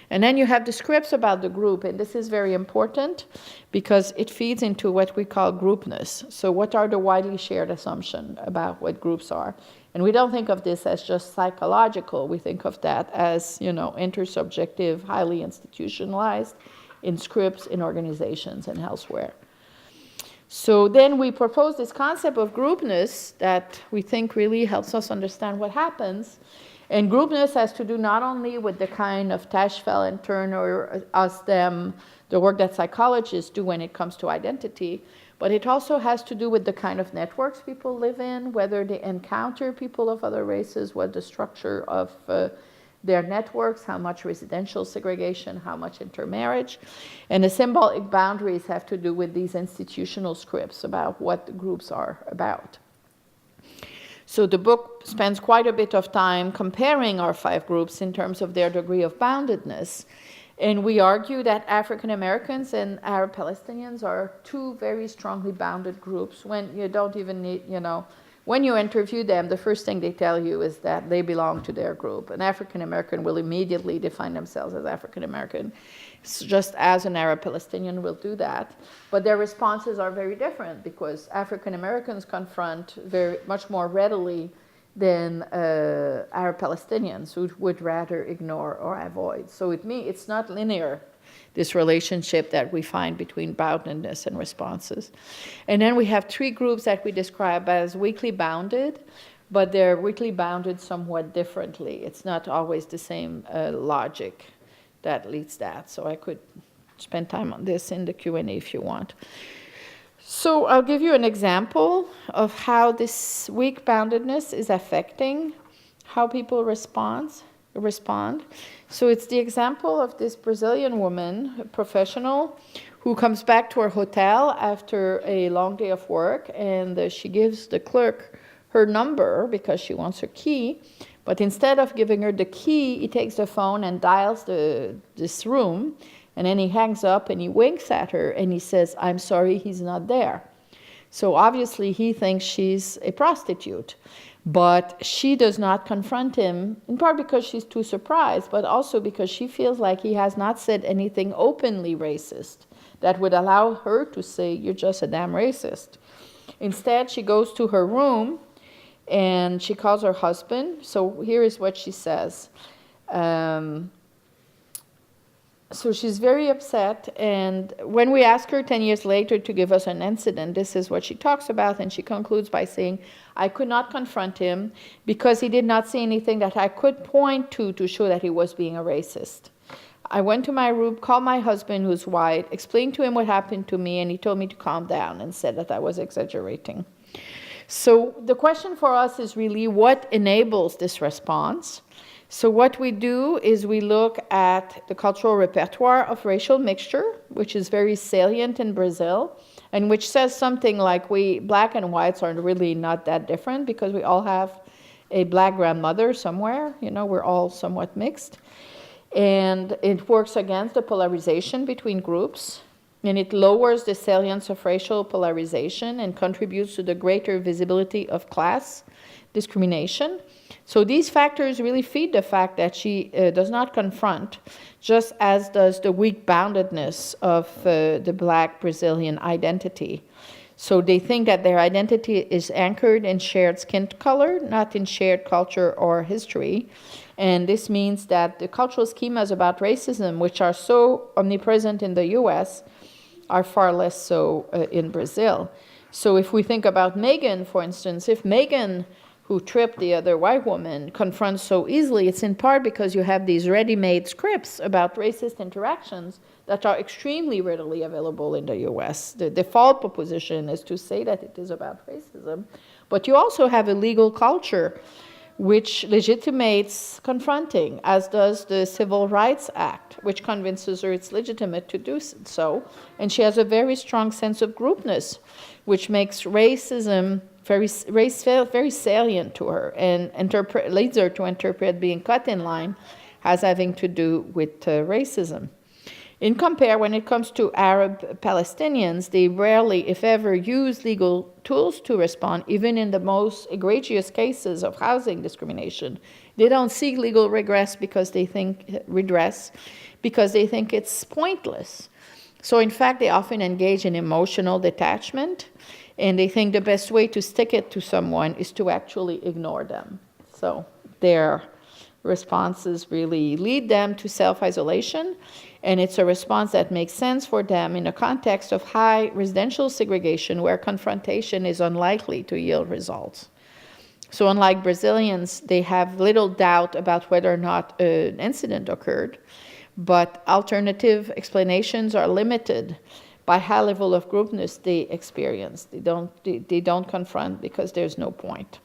And then you have the scripts about the group, and this is very important because it feeds into what we call groupness. So what are the widely shared assumptions about what groups are? And we don't think of this as just psychological. We think of that as, intersubjective, highly institutionalized in scripts, in organizations, and elsewhere. So then we propose this concept of groupness that we think really helps us understand what happens. And groupness has to do not only with the kind of Tashfel and Turner, us, them, the work that psychologists do when it comes to identity, but it also has to do with the kind of networks people live in, whether they encounter people of other races, what the structure of their networks, how much residential segregation, how much intermarriage. And the symbolic boundaries have to do with these institutional scripts about what the groups are about. So the book spends quite a bit of time comparing our 5 groups in terms of their degree of boundedness. And we argue that African Americans and Arab Palestinians are 2 very strongly bounded groups when you don't even need, when you interview them, the first thing they tell you is that they belong to their group. An African American will immediately define themselves as African American, just as an Arab Palestinian will do that. But their responses are very different because African Americans confront very much more readily than Arab Palestinians who would rather ignore or avoid. So it's not linear, this relationship that we find between boundedness and responses. And then we have 3 groups that we describe as weakly bounded, but they're weakly bounded somewhat differently. It's not always the same logic that leads that. So I could spend time on this in the Q&A if you want. So I'll give you an example of how this weak boundedness is affecting how people respond. So it's the example of this Brazilian woman, a professional, who comes back to her hotel after a long day of work, and she gives the clerk her number because she wants her key. But instead of giving her the key, he takes the phone and dials this room. And then he hangs up and he winks at her and he says, "I'm sorry, he's not there." So obviously he thinks she's a prostitute. But she does not confront him, in part because she's too surprised, but also because she feels like he has not said anything openly racist that would allow her to say, "You're just a damn racist." Instead, she goes to her room and she calls her husband. So here is what she says. So she's very upset, and when we ask her 10 years later to give us an incident, this is what she talks about, and she concludes by saying, "I could not confront him because he did not say anything that I could point to show that he was being a racist. I went to my room, called my husband, who's white, explained to him what happened to me, and he told me to calm down and said that I was exaggerating." So the question for us is really what enables this response. So what we do is we look at the cultural repertoire of racial mixture, which is very salient in Brazil, and which says something like black and whites are really not that different because we all have a black grandmother somewhere. We're all somewhat mixed. And it works against the polarization between groups, and it lowers the salience of racial polarization and contributes to the greater visibility of class discrimination. So these factors really feed the fact that she does not confront, just as does the weak boundedness of the black Brazilian identity. So they think that their identity is anchored in shared skin color, not in shared culture or history. And this means that the cultural schemas about racism, which are so omnipresent in the US, are far less so in Brazil. So if we think about Megan, for instance, if Megan, who tripped the other white woman, confronts so easily, it's in part because you have these ready-made scripts about racist interactions that are extremely readily available in the US. The default proposition is to say that it is about racism, but you also have a legal culture which legitimates confronting, as does the Civil Rights Act, which convinces her it's legitimate to do so. And she has a very strong sense of groupness, which makes racism very salient to her and leads her to interpret being cut in line as having to do with racism. In compare, when it comes to Arab Palestinians, they rarely, if ever, use legal tools to respond, even in the most egregious cases of housing discrimination. They don't seek legal redress because they think it's pointless. So in fact, they often engage in emotional detachment, and they think the best way to stick it to someone is to actually ignore them. So their responses really lead them to self-isolation, and it's a response that makes sense for them in a context of high residential segregation where confrontation is unlikely to yield results. So unlike Brazilians, they have little doubt about whether or not an incident occurred, but alternative explanations are limited by high level of groupness they experience. They don't confront because there's no point.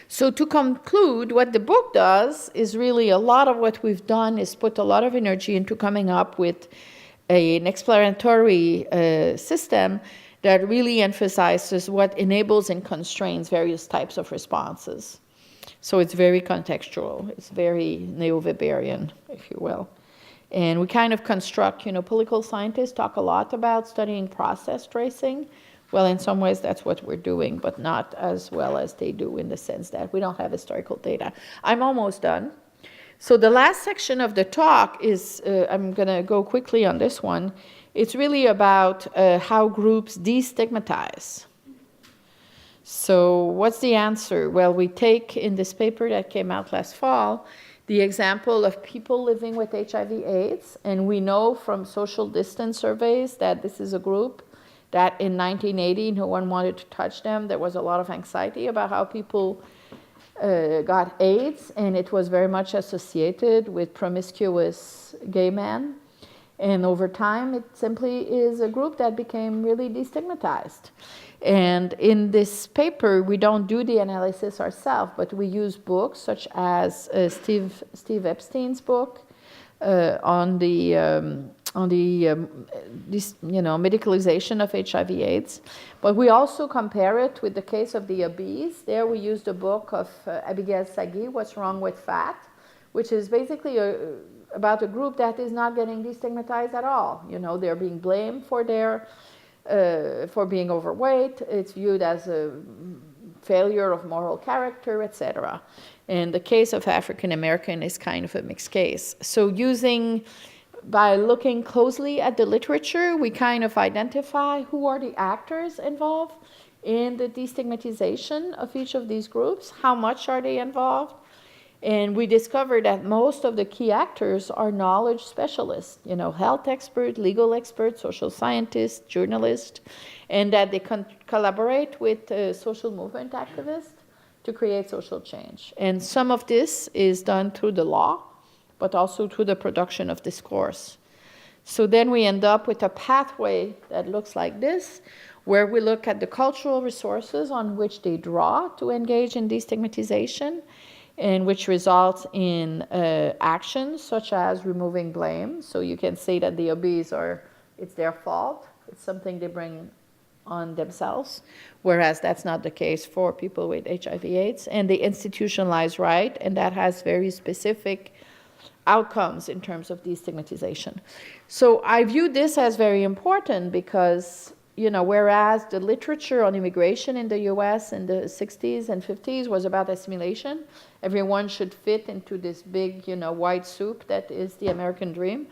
So to conclude, what the book does is really a lot of what we've done is put a lot of energy into coming up with an exploratory system that really emphasizes what enables and constrains various types of responses. So it's very contextual. It's very neo-Weberian, if you will. And we kind of construct, political scientists talk a lot about studying process tracing. Well, in some ways, that's what we're doing, but not as well as they do in the sense that we don't have historical data. I'm almost done. So the last section of the talk is, I'm going to go quickly on this one. It's really about how groups destigmatize. So what's the answer? Well, we take in this paper that came out last fall the example of people living with HIV/AIDS, and we know from social distance surveys that this is a group that in 1980, no one wanted to touch them. There was a lot of anxiety about how people got AIDS, and it was very much associated with promiscuous gay men. And over time, it simply is a group that became really destigmatized. And in this paper, we don't do the analysis ourselves, but we use books such as Steve Epstein's book on the medicalization of HIV/AIDS. But we also compare it with the case of the obese. There we used a book of Abigail Sagi, What's Wrong with Fat, which is basically about a group that is not getting destigmatized at all. They're being blamed for being overweight. It's viewed as a failure of moral character, etc. And the case of African American is kind of a mixed case. So by looking closely at the literature, we kind of identify who are the actors involved in the destigmatization of each of these groups, how much are they involved, and we discovered that most of the key actors are knowledge specialists, health experts, legal experts, social scientists, journalists, and that they collaborate with social movement activists to create social change. And some of this is done through the law, but also through the production of discourse. So then we end up with a pathway that looks like this, where we look at the cultural resources on which they draw to engage in destigmatization, and which results in actions such as removing blame. So you can say that the obese it's their fault. It's something they bring on themselves, whereas that's not the case for people with HIV/AIDS. And they institutionalize right, and that has very specific outcomes in terms of destigmatization. So I view this as very important because, whereas the literature on immigration in the US in the 60s and 50s was about assimilation, everyone should fit into this big, white soup that is the American dream.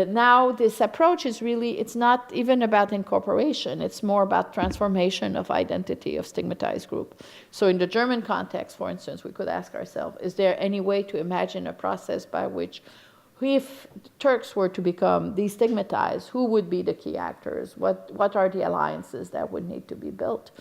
Now this approach is really, it's not even about incorporation, it's more about transformation of identity of stigmatized group. So in the German context, for instance, we could ask ourselves, is there any way to imagine a process by which, if Turks were to become destigmatized, who would be the key actors? What are the alliances that would need to be built?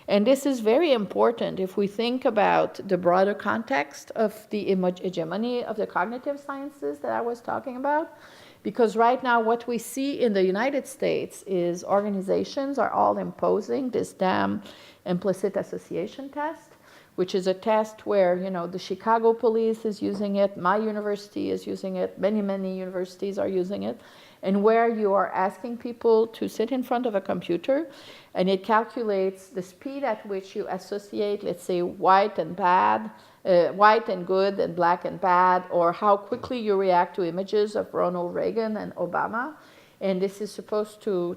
And this is very important if we think about the broader context of the hegemony of the cognitive sciences that I was talking about. Because right now what we see in the United States is organizations are all imposing this damn implicit association test, which is a test where, the Chicago police is using it, my university is using it, many universities are using it, and where you are asking people to sit in front of a computer, and it calculates the speed at which you associate, let's say, white and good and black and bad, or how quickly you react to images of Ronald Reagan and Obama. And this is supposed to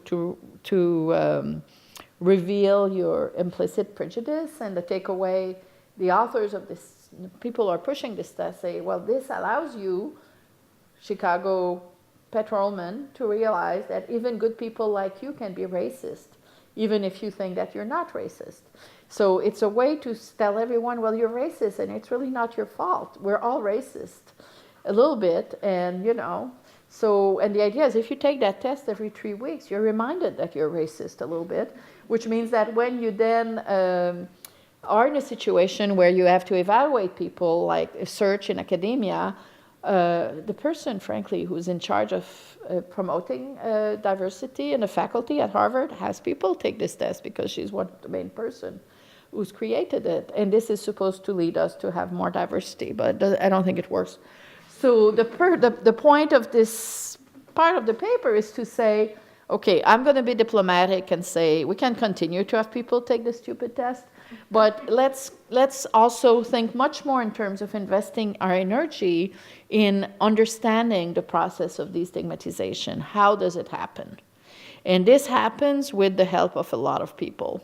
reveal your implicit prejudice. And the takeaway, the authors of this, people are pushing this test, say, well, this allows you, Chicago patrolmen, to realize that even good people like you can be racist, even if you think that you're not racist. So it's a way to tell everyone, well, you're racist, and it's really not your fault. We're all racist, a little bit, and so, and the idea is if you take that test every 3 weeks, you're reminded that you're racist a little bit, which means that when you then are in a situation where you have to evaluate people, like a search in academia, the person, frankly, who's in charge of promoting diversity in the faculty at Harvard has people take this test because she's the main person who's created it. And this is supposed to lead us to have more diversity, but I don't think it works. So the point of this part of the paper is to say, okay, I'm going to be diplomatic and say we can continue to have people take the stupid test, but let's also think much more in terms of investing our energy in understanding the process of destigmatization. How does it happen? And this happens with the help of a lot of people.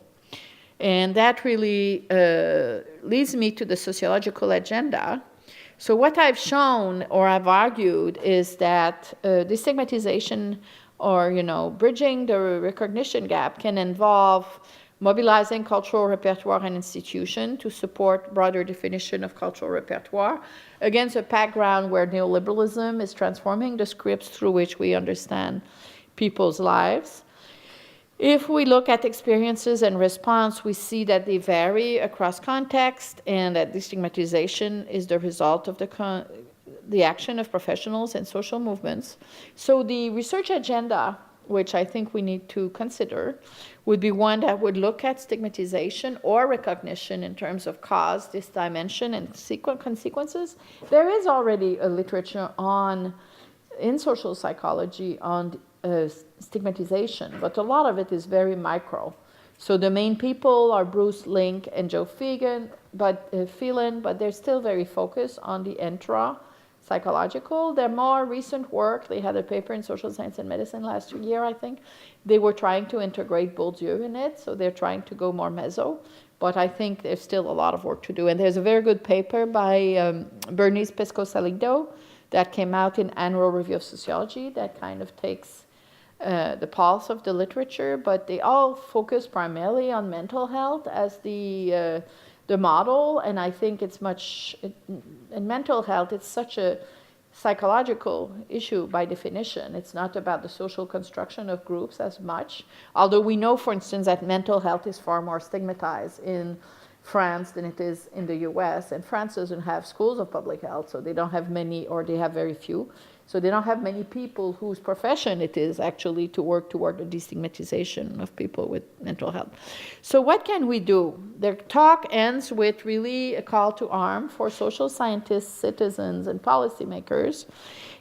And that really leads me to the sociological agenda. So what I've shown or I've argued is that destigmatization or, bridging the recognition gap can involve mobilizing cultural repertoire and institution to support broader definition of cultural repertoire against a background where neoliberalism is transforming the scripts through which we understand people's lives. If we look at experiences and response, we see that they vary across context and that destigmatization is the result of the action of professionals and social movements. So the research agenda, which I think we need to consider, would be one that would look at stigmatization or recognition in terms of cause, this dimension, and consequences. There is already a literature in social psychology on stigmatization, but a lot of it is very micro. So the main people are Bruce Link and Joe Phelan, but they're still very focused on the intra-psychological. Their more recent work, they had a paper in Social Science and Medicine last year, I think. They were trying to integrate Bourdieu in it, so they're trying to go more meso. But I think there's still a lot of work to do. And there's a very good paper by Bernice Pesco-Salido that came out in Annual Review of Sociology that kind of takes the pulse of the literature, but they all focus primarily on mental health as the model, and I think it's in mental health, it's such a psychological issue by definition. It's not about the social construction of groups as much, although we know, for instance, that mental health is far more stigmatized in France than it is in the US, and France doesn't have schools of public health, so they don't have many, or they have very few. So they don't have many people whose profession it is actually to work toward the destigmatization of people with mental health. So what can we do? Their talk ends with really a call to arm for social scientists, citizens, and policymakers.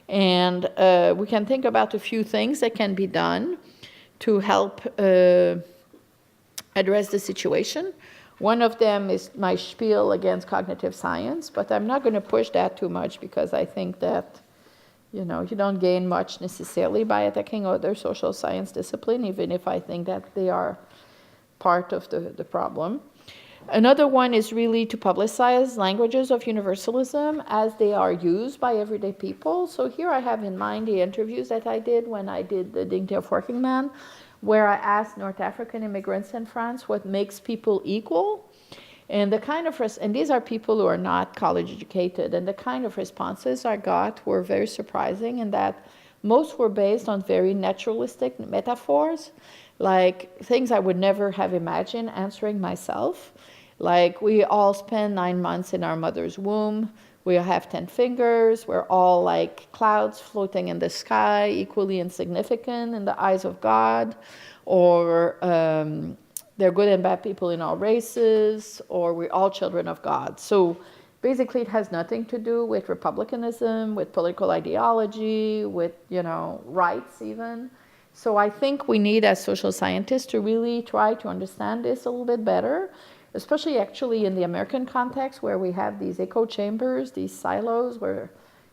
And we can think about a few things that can be done to help address the situation. One of them is my spiel against cognitive science, but I'm not going to push that too much because I think that you don't gain much necessarily by attacking other social science discipline, even if I think that they are part of the problem. Another one is really to publicize languages of universalism as they are used by everyday people. So here I have in mind the interviews that I did when I did the Dignity of Working Man, where I asked North African immigrants in France what makes people equal. And the kind of, and these are people who are not college educated, and the kind of responses I got were very surprising in that most were based on very naturalistic metaphors, like things I would never have imagined answering myself. Like, we all spend 9 months in our mother's womb. We have 10 fingers. We're all like clouds floating in the sky, equally insignificant in the eyes of God. Or there are good and bad people in all races, or we're all children of God. So basically it has nothing to do with republicanism, with political ideology, with, rights even. So I think we need, as social scientists, to really try to understand this a little bit better, especially actually in the American context, where we have these echo chambers, these silos, where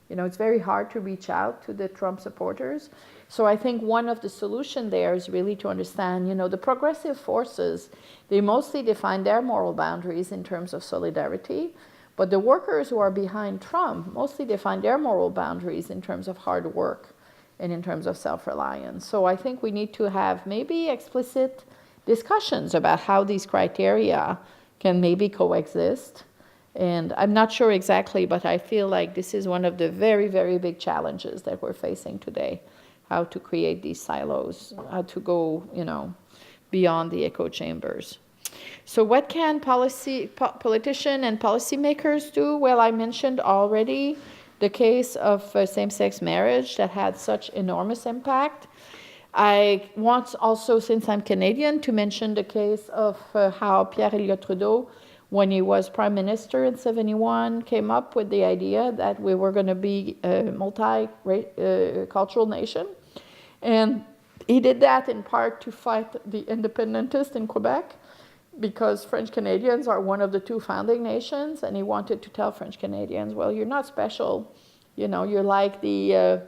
it's very hard to reach out to the Trump supporters. So I think one of the solutions there is really to understand, the progressive forces, they mostly define their moral boundaries in terms of solidarity, but the workers who are behind Trump mostly define their moral boundaries in terms of hard work and in terms of self-reliance. So I think we need to have maybe explicit discussions about how these criteria can maybe coexist. And I'm not sure exactly, but I feel like this is one of the very, very big challenges that we're facing today, how to create these silos, how to go, beyond the echo chambers. So what can politicians and policymakers do? Well, I mentioned already the case of same-sex marriage that had such enormous impact. I want also, since I'm Canadian, to mention the case of how Pierre-Elliott Trudeau, when he was Prime Minister in 1971, came up with the idea that we were going to be a multicultural nation. And he did that in part to fight the independentists in Quebec, because French Canadians are one of the 2 founding nations, and he wanted to tell French Canadians, well, you're not special. You're like the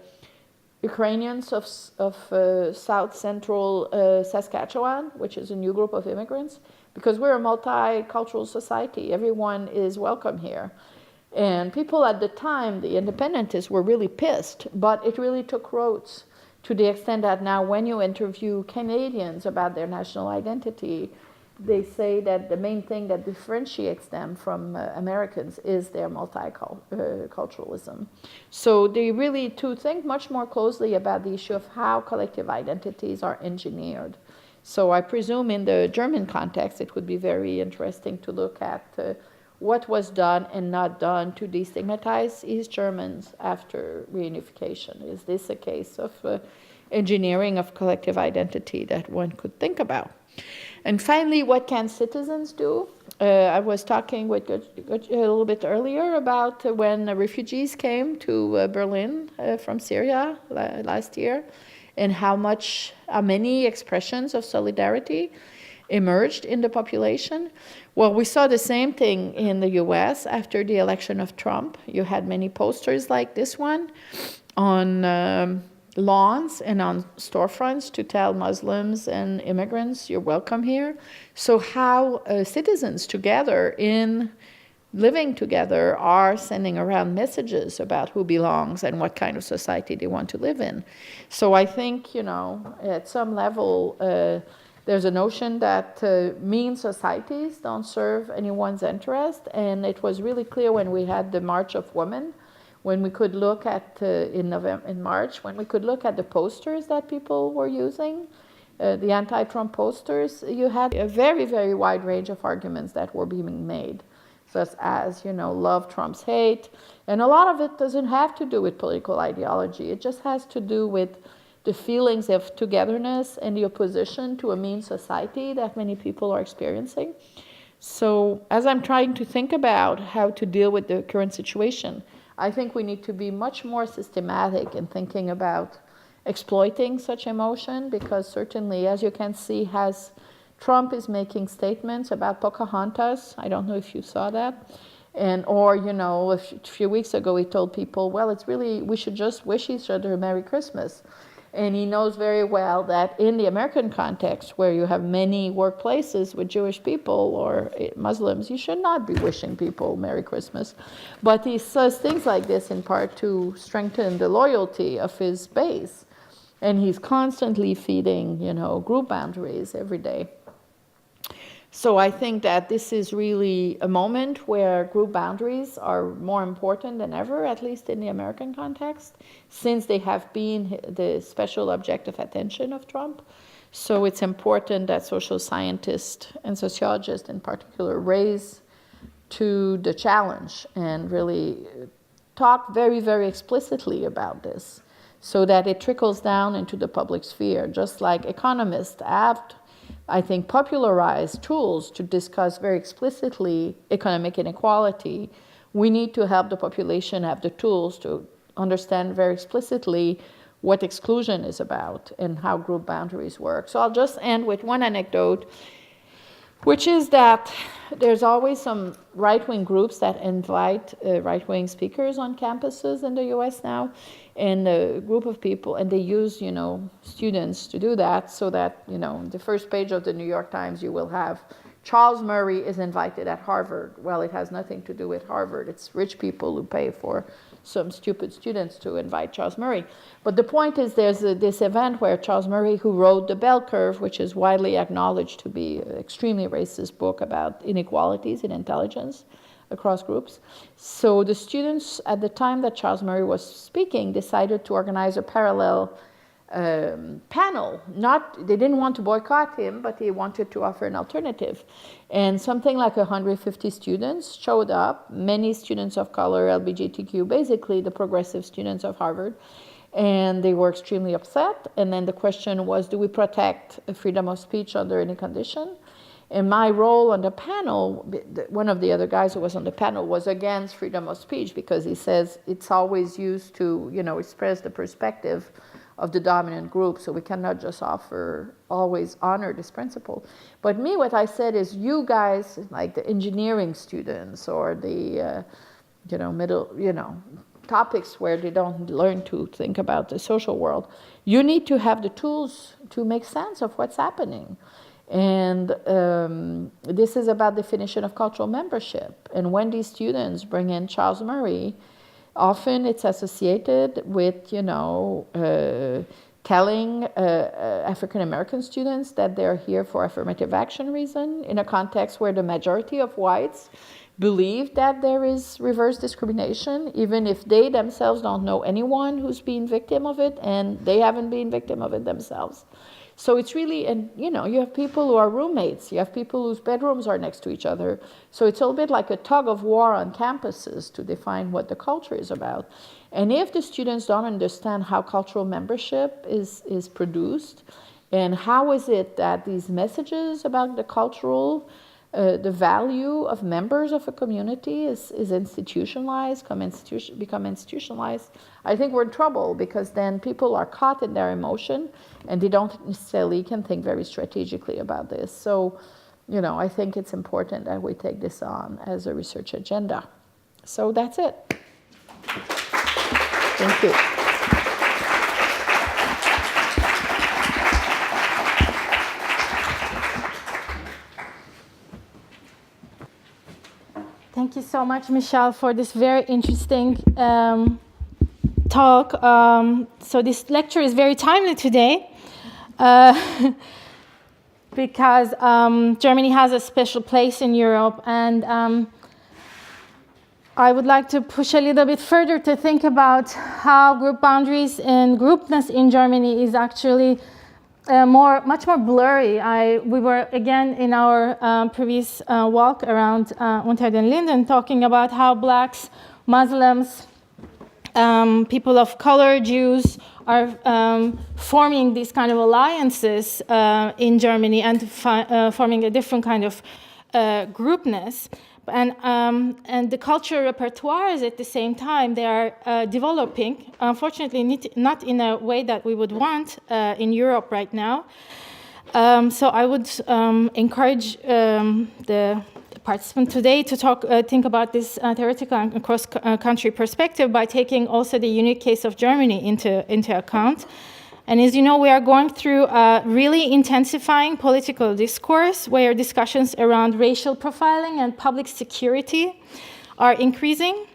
Ukrainians of South Central Saskatchewan, which is a new group of immigrants, because we're a multicultural society. Everyone is welcome here. And people at the time, the independentists, were really pissed, but it really took roots to the extent that now when you interview Canadians about their national identity, they say that the main thing that differentiates them from Americans is their multiculturalism. So they really to think much more closely about the issue of how collective identities are engineered. So I presume in the German context, it would be very interesting to look at what was done and not done to destigmatize East Germans after reunification. Is this a case of engineering of collective identity that one could think about? And finally, what can citizens do? I was talking with Gökce a little bit earlier about when refugees came to Berlin from Syria last year, and how many expressions of solidarity emerged in the population. Well, we saw the same thing in the US after the election of Trump. You had many posters like this one on lawns and on storefronts to tell Muslims and immigrants, you're welcome here. So how citizens together in living together are sending around messages about who belongs and what kind of society they want to live in. So I think, at some level, there's a notion that mean societies don't serve anyone's interest. And it was really clear when we had the March of Women, when we could look at, in March, when we could look at the posters that people were using, the anti-Trump posters, you had a very, very wide range of arguments that were being made, such as, love trumps hate. And a lot of it doesn't have to do with political ideology. It just has to do with the feelings of togetherness and the opposition to a mean society that many people are experiencing. So as I'm trying to think about how to deal with the current situation, I think we need to be much more systematic in thinking about exploiting such emotion, because certainly, as you can see, Trump is making statements about Pocahontas. I don't know if you saw that. Or a few weeks ago he told people, well, we should just wish each other a Merry Christmas. And he knows very well that in the American context, where you have many workplaces with Jewish people or Muslims, you should not be wishing people Merry Christmas. But he says things like this in part to strengthen the loyalty of his base. And he's constantly feeding, group boundaries every day. So I think that this is really a moment where group boundaries are more important than ever, at least in the American context, since they have been the special object of attention of Trump. So it's important that social scientists and sociologists in particular raise to the challenge and really talk very, very explicitly about this so that it trickles down into the public sphere, just like economists have, I think, popularized tools to discuss very explicitly economic inequality. We need to help the population have the tools to understand very explicitly what exclusion is about and how group boundaries work. So I'll just end with one anecdote, which is that there's always some right-wing groups that invite right-wing speakers on campuses in the US now, and a group of people, and they use, students to do that, so that, the first page of the New York Times you will have Charles Murray is invited at Harvard. Well, it has nothing to do with Harvard. It's rich people who pay for some stupid students to invite Charles Murray. But the point is there's this event where Charles Murray, who wrote The Bell Curve, which is widely acknowledged to be an extremely racist book about inequalities in intelligence across groups. So the students, at the time that Charles Murray was speaking, decided to organize a parallel panel. They didn't want to boycott him, but they wanted to offer an alternative. And something like 150 students showed up, many students of color, LGBTQ, basically the progressive students of Harvard. And they were extremely upset. And then the question was, do we protect freedom of speech under any condition? And my role on the panel, one of the other guys who was on the panel was against freedom of speech, because he says it's always used to, express the perspective of the dominant group, so we cannot just always honor this principle. But me, what I said is, you guys, like the engineering students or the, topics where they don't learn to think about the social world, you need to have the tools to make sense of what's happening. And this is about definition of cultural membership. And when these students bring in Charles Murray, often it's associated with, telling African American students that they're here for affirmative action reason in a context where the majority of whites believe that there is reverse discrimination, even if they themselves don't know anyone who's been victim of it and they haven't been victim of it themselves. So it's really, and you have people who are roommates, you have people whose bedrooms are next to each other. So it's a little bit like a tug of war on campuses to define what the culture is about. And if the students don't understand how cultural membership is produced, and how is it that these messages about the cultural, the value of members of a community is institutionalized, become institutionalized, I think we're in trouble, because then people are caught in their emotion and they don't necessarily can think very strategically about this. So, I think it's important that we take this on as a research agenda. So that's it. Thank you. Thank you so much, Michele, for this very interesting talk. So this lecture is very timely today because Germany has a special place in Europe, and I would like to push a little bit further to think about how group boundaries and groupness in Germany is actually much more blurry. We were again in our previous walk around Unter den Linden talking about how blacks, Muslims, people of color, Jews are forming these kind of alliances in Germany and forming a different kind of groupness. And the cultural repertoires at the same time, they are developing, unfortunately not in a way that we would want in Europe right now. So I would encourage the participant today to think about this theoretical and cross-country perspective by taking also the unique case of Germany into account. And as you know, we are going through a really intensifying political discourse where discussions around racial profiling and public security are increasing,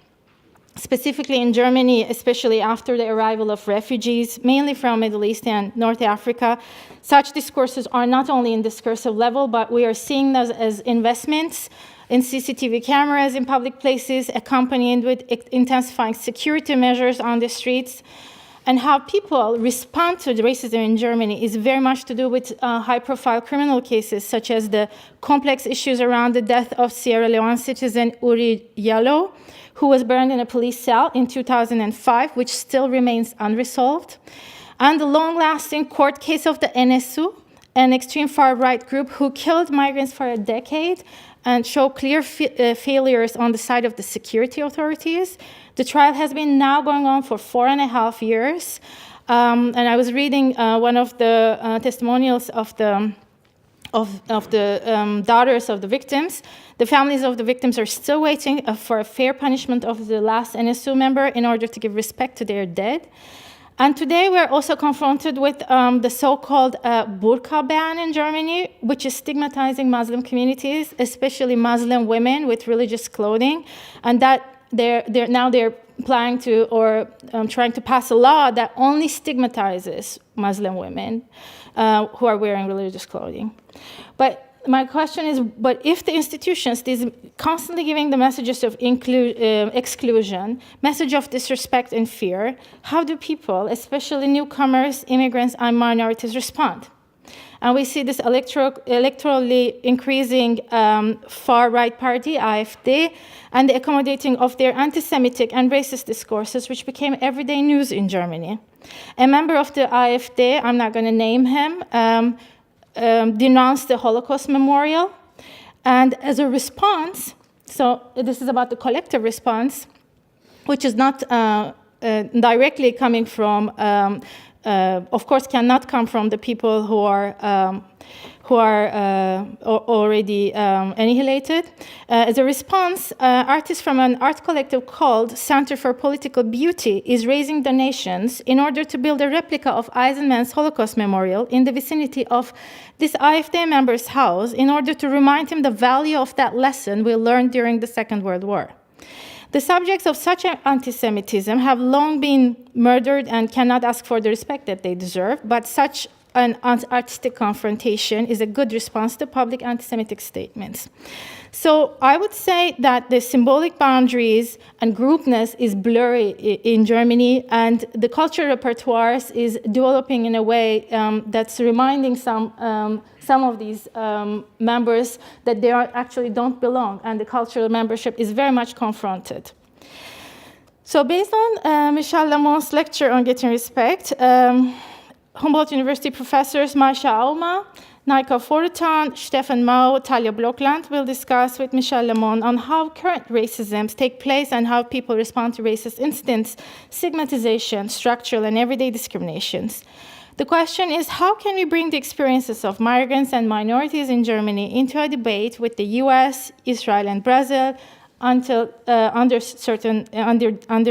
specifically in Germany, especially after the arrival of refugees, mainly from Middle East and North Africa. Such discourses are not only in discursive level, but we are seeing those as investments in CCTV cameras in public places, accompanied with intensifying security measures on the streets. And how people respond to the racism in Germany is very much to do with high-profile criminal cases, such as the complex issues around the death of Sierra Leone citizen Uri Yalo, who was burned in a police cell in 2005, which still remains unresolved, and the long-lasting court case of the NSU, an extreme far-right group who killed migrants for a decade and show clear failures on the side of the security authorities. The trial has been now going on for 4.5 years. And I was reading one of the testimonials of the daughters of the victims. The families of the victims are still waiting for a fair punishment of the last NSU member in order to give respect to their dead. And today we're also confronted with the so-called burqa ban in Germany, which is stigmatizing Muslim communities, especially Muslim women with religious clothing, and that they're planning to or trying to pass a law that only stigmatizes Muslim women who are wearing religious clothing. But my question is, but if the institutions is constantly giving the messages of exclusion, message of disrespect and fear, how do people, especially newcomers, immigrants, and minorities respond? And we see this electorally increasing far-right party, AfD, and the accommodating of their anti-Semitic and racist discourses, which became everyday news in Germany. A member of the AfD, I'm not going to name him, denounced the Holocaust memorial. And as a response, so this is about the collective response, which is not directly coming from, of course, cannot come from the people who are already annihilated. As a response, artists from an art collective called Center for Political Beauty is raising donations in order to build a replica of Eisenman's Holocaust memorial in the vicinity of this AfD member's house in order to remind him the value of that lesson we learned during the Second World War. The subjects of such anti-Semitism have long been murdered and cannot ask for the respect that they deserve, but such an artistic confrontation is a good response to public anti-Semitic statements. So I would say that the symbolic boundaries and groupness is blurry in Germany, and the cultural repertoires is developing in a way that's reminding some of these members that they actually don't belong, and the cultural membership is very much confronted. So based on Michele Lamont's lecture on Getting Respect, Humboldt-University professors Maisha, Naika Foroutan, Steffen, Talja Blokland will discuss with Michele Lamont on how current racisms take place and how people respond to racist incidents, stigmatization, structural and everyday discriminations. The question is, how can we bring the experiences of migrants and minorities in Germany into a debate with the US, Israel, and Brazil under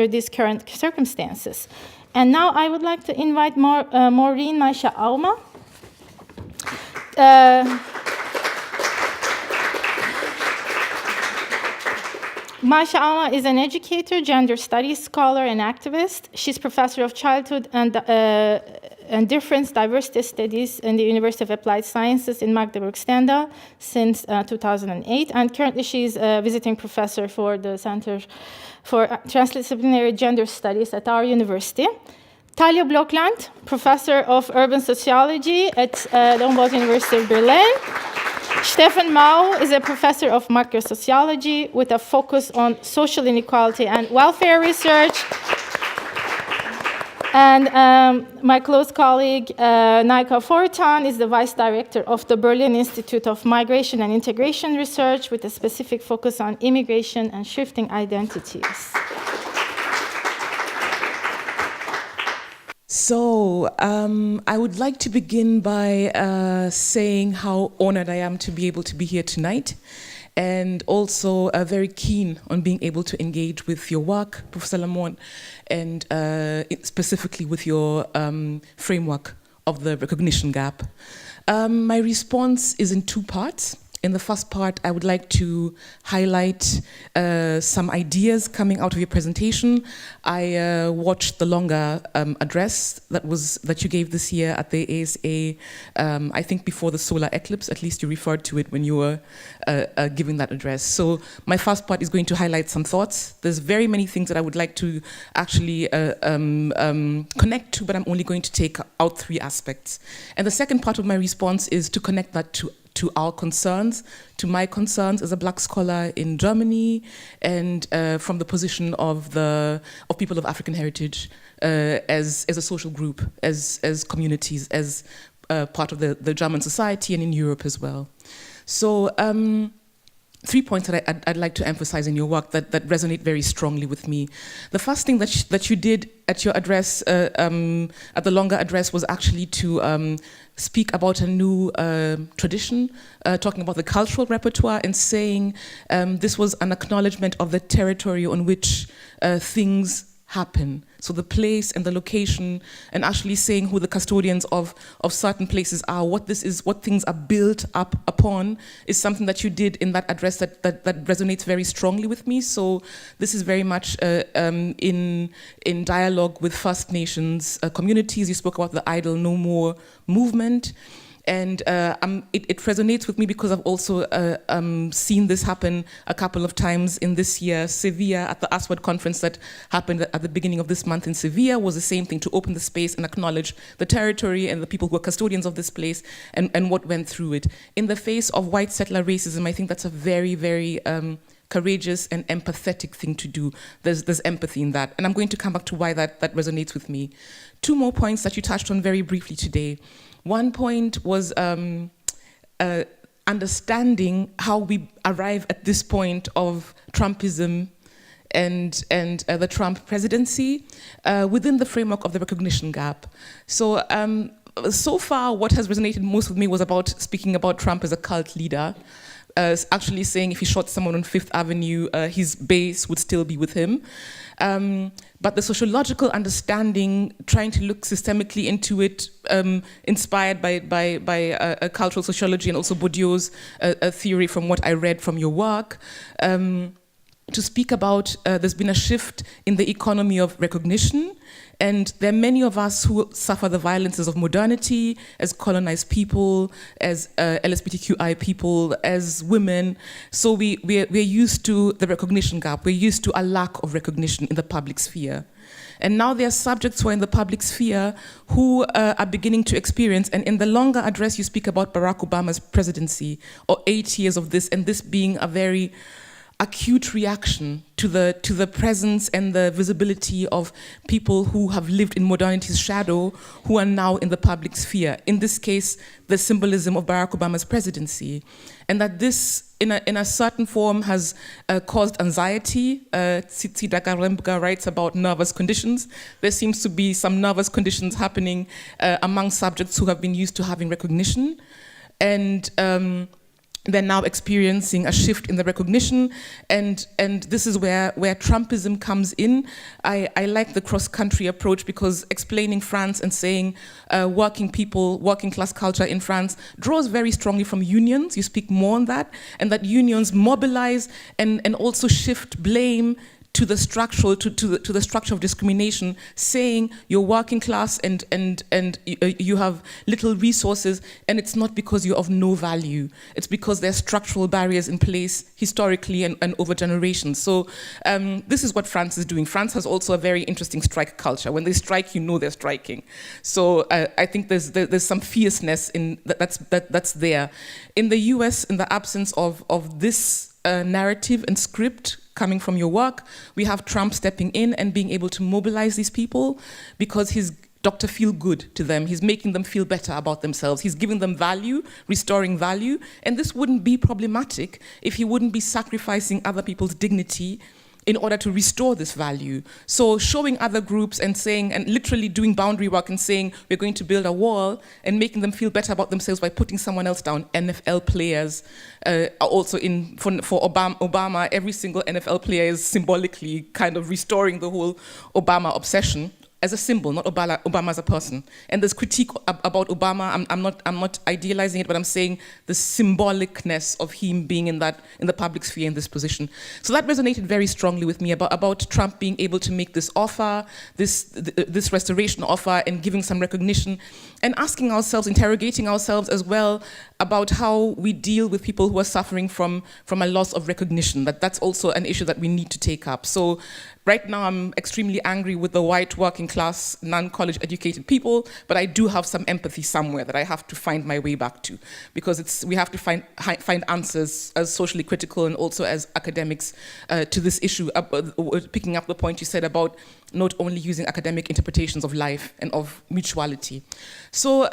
these current circumstances? And now I would like to invite Maureen Maisha Auma. Maisha Auma is an educator, gender studies scholar, and activist. She's professor of childhood and difference diversity studies in the University of Applied Sciences in Magdeburg, Stendal since 2008. And currently she's a visiting professor for the Center for Transdisciplinary Gender Studies at our university. Talja Blokland, professor of urban sociology at the Humboldt-University of Berlin. Steffen is a professor of macro-sociology with a focus on social inequality and welfare research. And my close colleague, Naika Foroutan, is the vice director of the Berlin Institute of Migration and Integration Research with a specific focus on immigration and shifting identities. So I would like to begin by saying how honored I am to be able to be here tonight and also very keen on being able to engage with your work, Professor Lamont, and specifically with your framework of the recognition gap. My response is in two parts. In the first part, I would like to highlight some ideas coming out of your presentation. I watched the longer address that you gave this year at the ASA, I think before the solar eclipse, at least you referred to it when you were giving that address. So my first part is going to highlight some thoughts. There's very many things that I would like to actually connect to, but I'm only going to take out three aspects. And the second part of my response is to connect that to our concerns, to my concerns as a Black scholar in Germany, and from the position of people of African heritage as a social group, as communities, as part of the German society and in Europe as well. So 3 points that I'd like to emphasize in your work that resonate very strongly with me. The first thing that you did at your address, at the longer address, was actually to speak about a new tradition, talking about the cultural repertoire and saying this was an acknowledgement of the territory on which things happen. So the place and the location, and actually saying who the custodians of certain places are, what things are built up upon, is something that you did in that address that resonates very strongly with me. So this is very much in dialogue with First Nations communities. You spoke about the Idle No More movement. And it resonates with me because I've also seen this happen a couple of times in this year. Sevilla, at the ASWAD conference that happened at the beginning of this month in Sevilla, was the same thing, to open the space and acknowledge the territory and the people who are custodians of this place and what went through it. In the face of white settler racism, I think that's a very, very courageous and empathetic thing to do. There's empathy in that. And I'm going to come back to why that resonates with me. Two more points that you touched on very briefly today. One point was understanding how we arrive at this point of Trumpism and the Trump presidency within the framework of the recognition gap. So, so far, what has resonated most with me was speaking about Trump as a cult leader, actually saying if he shot someone on Fifth Avenue, his base would still be with him. But the sociological understanding, trying to look systemically into it, inspired by cultural sociology and also Bourdieu's theory from what I read from your work, to speak about there's been a shift in the economy of recognition, and there are many of us who suffer the violences of modernity as colonized people, as LGBTQI people, as women. So we're used to the recognition gap. We're used to a lack of recognition in the public sphere. And now there are subjects who are in the public sphere who are beginning to experience, and in the longer address you speak about Barack Obama's presidency, or 8 years of this, and this being a very acute reaction to the presence and the visibility of people who have lived in modernity's shadow, who are now in the public sphere. In this case, the symbolism of Barack Obama's presidency. And that this, in a certain form, has caused anxiety. Tsitsi Dakarembuga writes about nervous conditions. There seems to be some nervous conditions happening among subjects who have been used to having recognition. And they're now experiencing a shift in the recognition, and this is where Trumpism comes in. I like the cross-country approach, because explaining France and saying working people, working class culture in France draws very strongly from unions. You speak more on that, and that unions mobilize and also shift blame to the structural, to the structure of discrimination, saying you're working class and you have little resources, and it's not because you're of no value. It's because there are structural barriers in place historically and over generations. So this is what France is doing. France has also a very interesting strike culture. When they strike, you know they're striking. So I think there's some fierceness in that's there. In the US, in the absence of this narrative and script coming from your work, we have Trump stepping in and being able to mobilize these people because he's Dr. Feel Good to them. He's making them feel better about themselves. He's giving them value, restoring value. And this wouldn't be problematic if he wouldn't be sacrificing other people's dignity in order to restore this value. So showing other groups and saying, and literally doing boundary work and saying, we're going to build a wall and making them feel better about themselves by putting someone else down. NFL players are also for Obama, every single NFL player is symbolically kind of restoring the whole Obama obsession as a symbol, not Obama as a person. And there's critique about Obama. I'm not idealizing it, but I'm saying the symbolicness of him being in the public sphere in this position. So that resonated very strongly with me about Trump being able to make this offer, this restoration offer, and giving some recognition, and asking ourselves, interrogating ourselves as well about how we deal with people who are suffering from a loss of recognition. That's also an issue that we need to take up. So right now, I'm extremely angry with the white working class, non-college educated people, but I do have some empathy somewhere that I have to find my way back to, because we have to find answers as socially critical and also as academics to this issue, picking up the point you said about not only using academic interpretations of life and of mutuality. So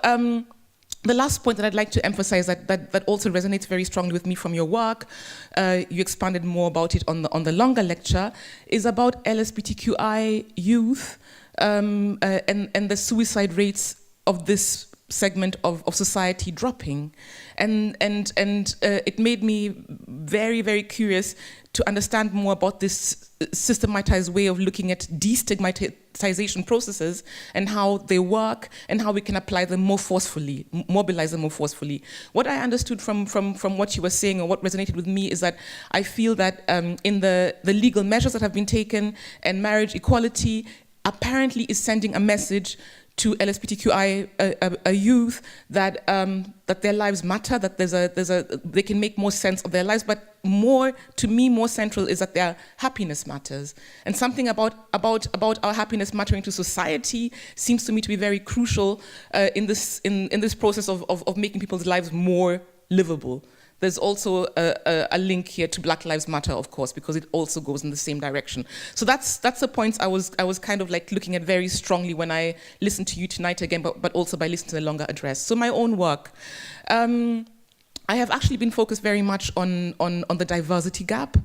the last point that I'd like to emphasize that also resonates very strongly with me from your work, you expanded more about it on the longer lecture, is about LGBTQI youth and the suicide rates of this segment of society dropping. And it made me very, very curious to understand more about this systematized way of looking at destigmatization processes and how they work and how we can apply them more forcefully, mobilize them more forcefully. What I understood from what you were saying, or what resonated with me, is that I feel that in the legal measures that have been taken, and marriage equality apparently is sending a message to LGBTQI youth that their lives matter, that they can make more sense of their lives, but more central is that their happiness matters. And something about our happiness mattering to society seems to me to be very crucial in this process of making people's lives more livable. There's also a link here to Black Lives Matter, of course, because it also goes in the same direction. So that's the points I was kind of like looking at very strongly when I listened to you tonight again, but also by listening to the longer address. So my own work. I have actually been focused very much on the diversity gap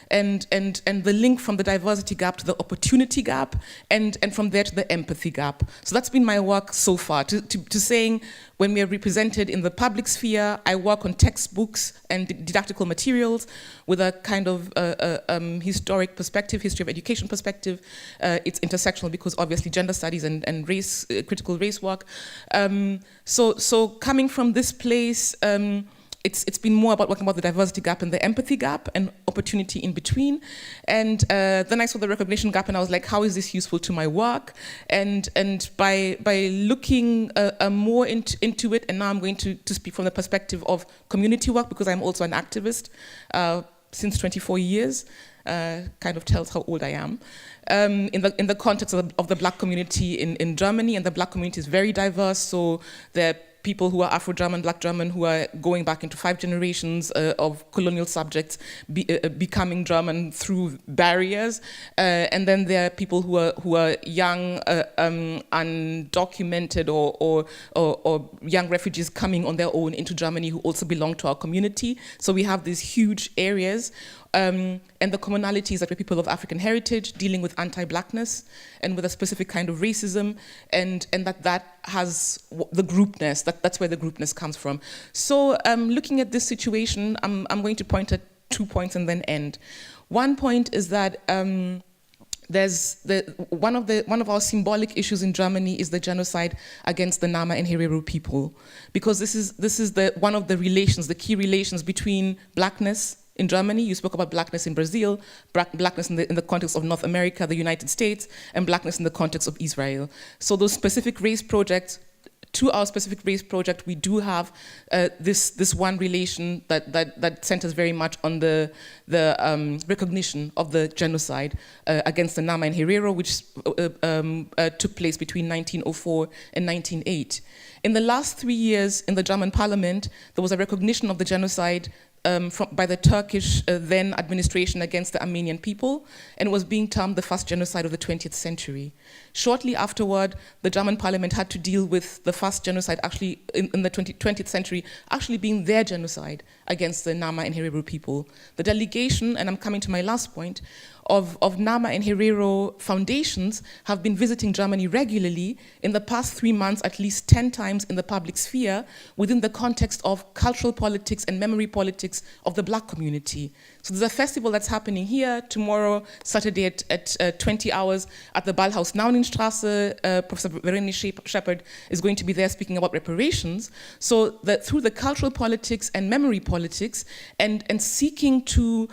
and the link from the diversity gap to the opportunity gap and from there to the empathy gap. So that's been my work so far, to saying when we are represented in the public sphere, I work on textbooks and didactical materials with a kind of historic perspective, history of education perspective. It's intersectional because obviously gender studies and race, critical race work. So coming from this place, it's been more about working about the diversity gap and the empathy gap and opportunity in between. And then I saw the recognition gap and I was like, how is this useful to my work? And by looking more into it, and now I'm going to speak from the perspective of community work, because I'm also an activist since 24 years, kind of tells how old I am. In the context of the Black community in Germany, and the Black community is very diverse, so there are people who are Afro-German, Black German, who are going back into 5 generations of colonial subjects, becoming German through barriers, and then there are people who are young, undocumented, or young refugees coming on their own into Germany who also belong to our community. So we have these huge areas. And the commonalities that we're people of African heritage, dealing with anti-Blackness and with a specific kind of racism, and that has the groupness, that's where the groupness comes from. So looking at this situation, I'm going to point at 2 points and then end. One point is that there's one of our symbolic issues in Germany is the genocide against the Nama and Herero people, because this is one of the relations, the key relations between Blackness in Germany. You spoke about Blackness in Brazil, Blackness in the context of North America, the United States, and Blackness in the context of Israel. So those specific race projects, to our specific race project, we do have this one relation that centers very much on the recognition of the genocide against the Nama and Herero, which took place between 1904 and 1908. In the last 3 years in the German parliament, there was a recognition of the genocide by the Turkish then administration against the Armenian people, and it was being termed the first genocide of the 20th century. Shortly afterward, the German parliament had to deal with the first genocide actually in the 20th century actually being their genocide against the Nama and Herero people. The delegation, and I'm coming to my last point, of Nama and Herero foundations have been visiting Germany regularly in the past 3 months, at least 10 times in the public sphere, within the context of cultural politics and memory politics of the Black community. So there's a festival that's happening here tomorrow, Saturday at 20 hours at the Ballhaus Naunenstraße. Professor Verena Shepherd is going to be there speaking about reparations. So that through the cultural politics and memory politics and seeking to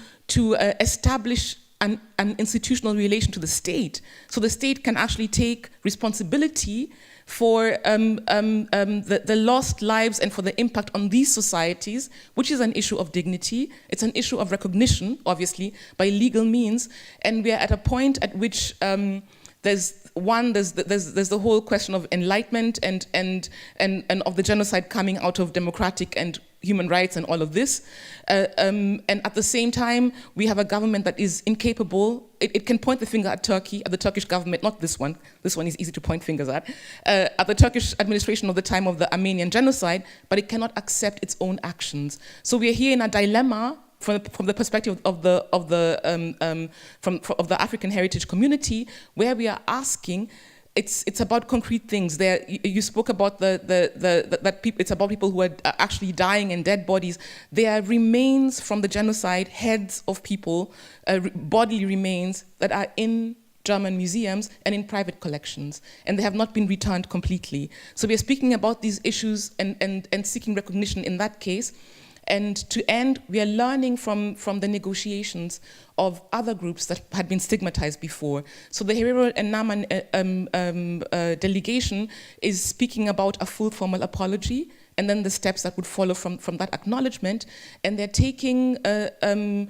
establish an institutional relation to the state, so the state can actually take responsibility for the lost lives and for the impact on these societies, which is an issue of dignity. It's an issue of recognition, obviously, by legal means. And we are at a point at which there's the whole question of enlightenment and of the genocide coming out of democratic and human rights and all of this. And at the same time, we have a government that is incapable. It can point the finger at Turkey, at the Turkish government, not this one. This one is easy to point fingers at the Turkish administration of the time of the Armenian genocide, but it cannot accept its own actions. So we are here in a dilemma from the perspective of the African heritage community, where we are asking. It's about concrete things. There, you spoke about it's about people who are actually dying and dead bodies. There are remains from the genocide, heads of people, bodily remains that are in German museums and in private collections, and they have not been returned completely. So we are speaking about these issues and seeking recognition in that case. And to end, we are learning from the negotiations of other groups that had been stigmatized before. So the Herero and Nama delegation is speaking about a full formal apology, and then the steps that would follow from that acknowledgement. And they're taking, they're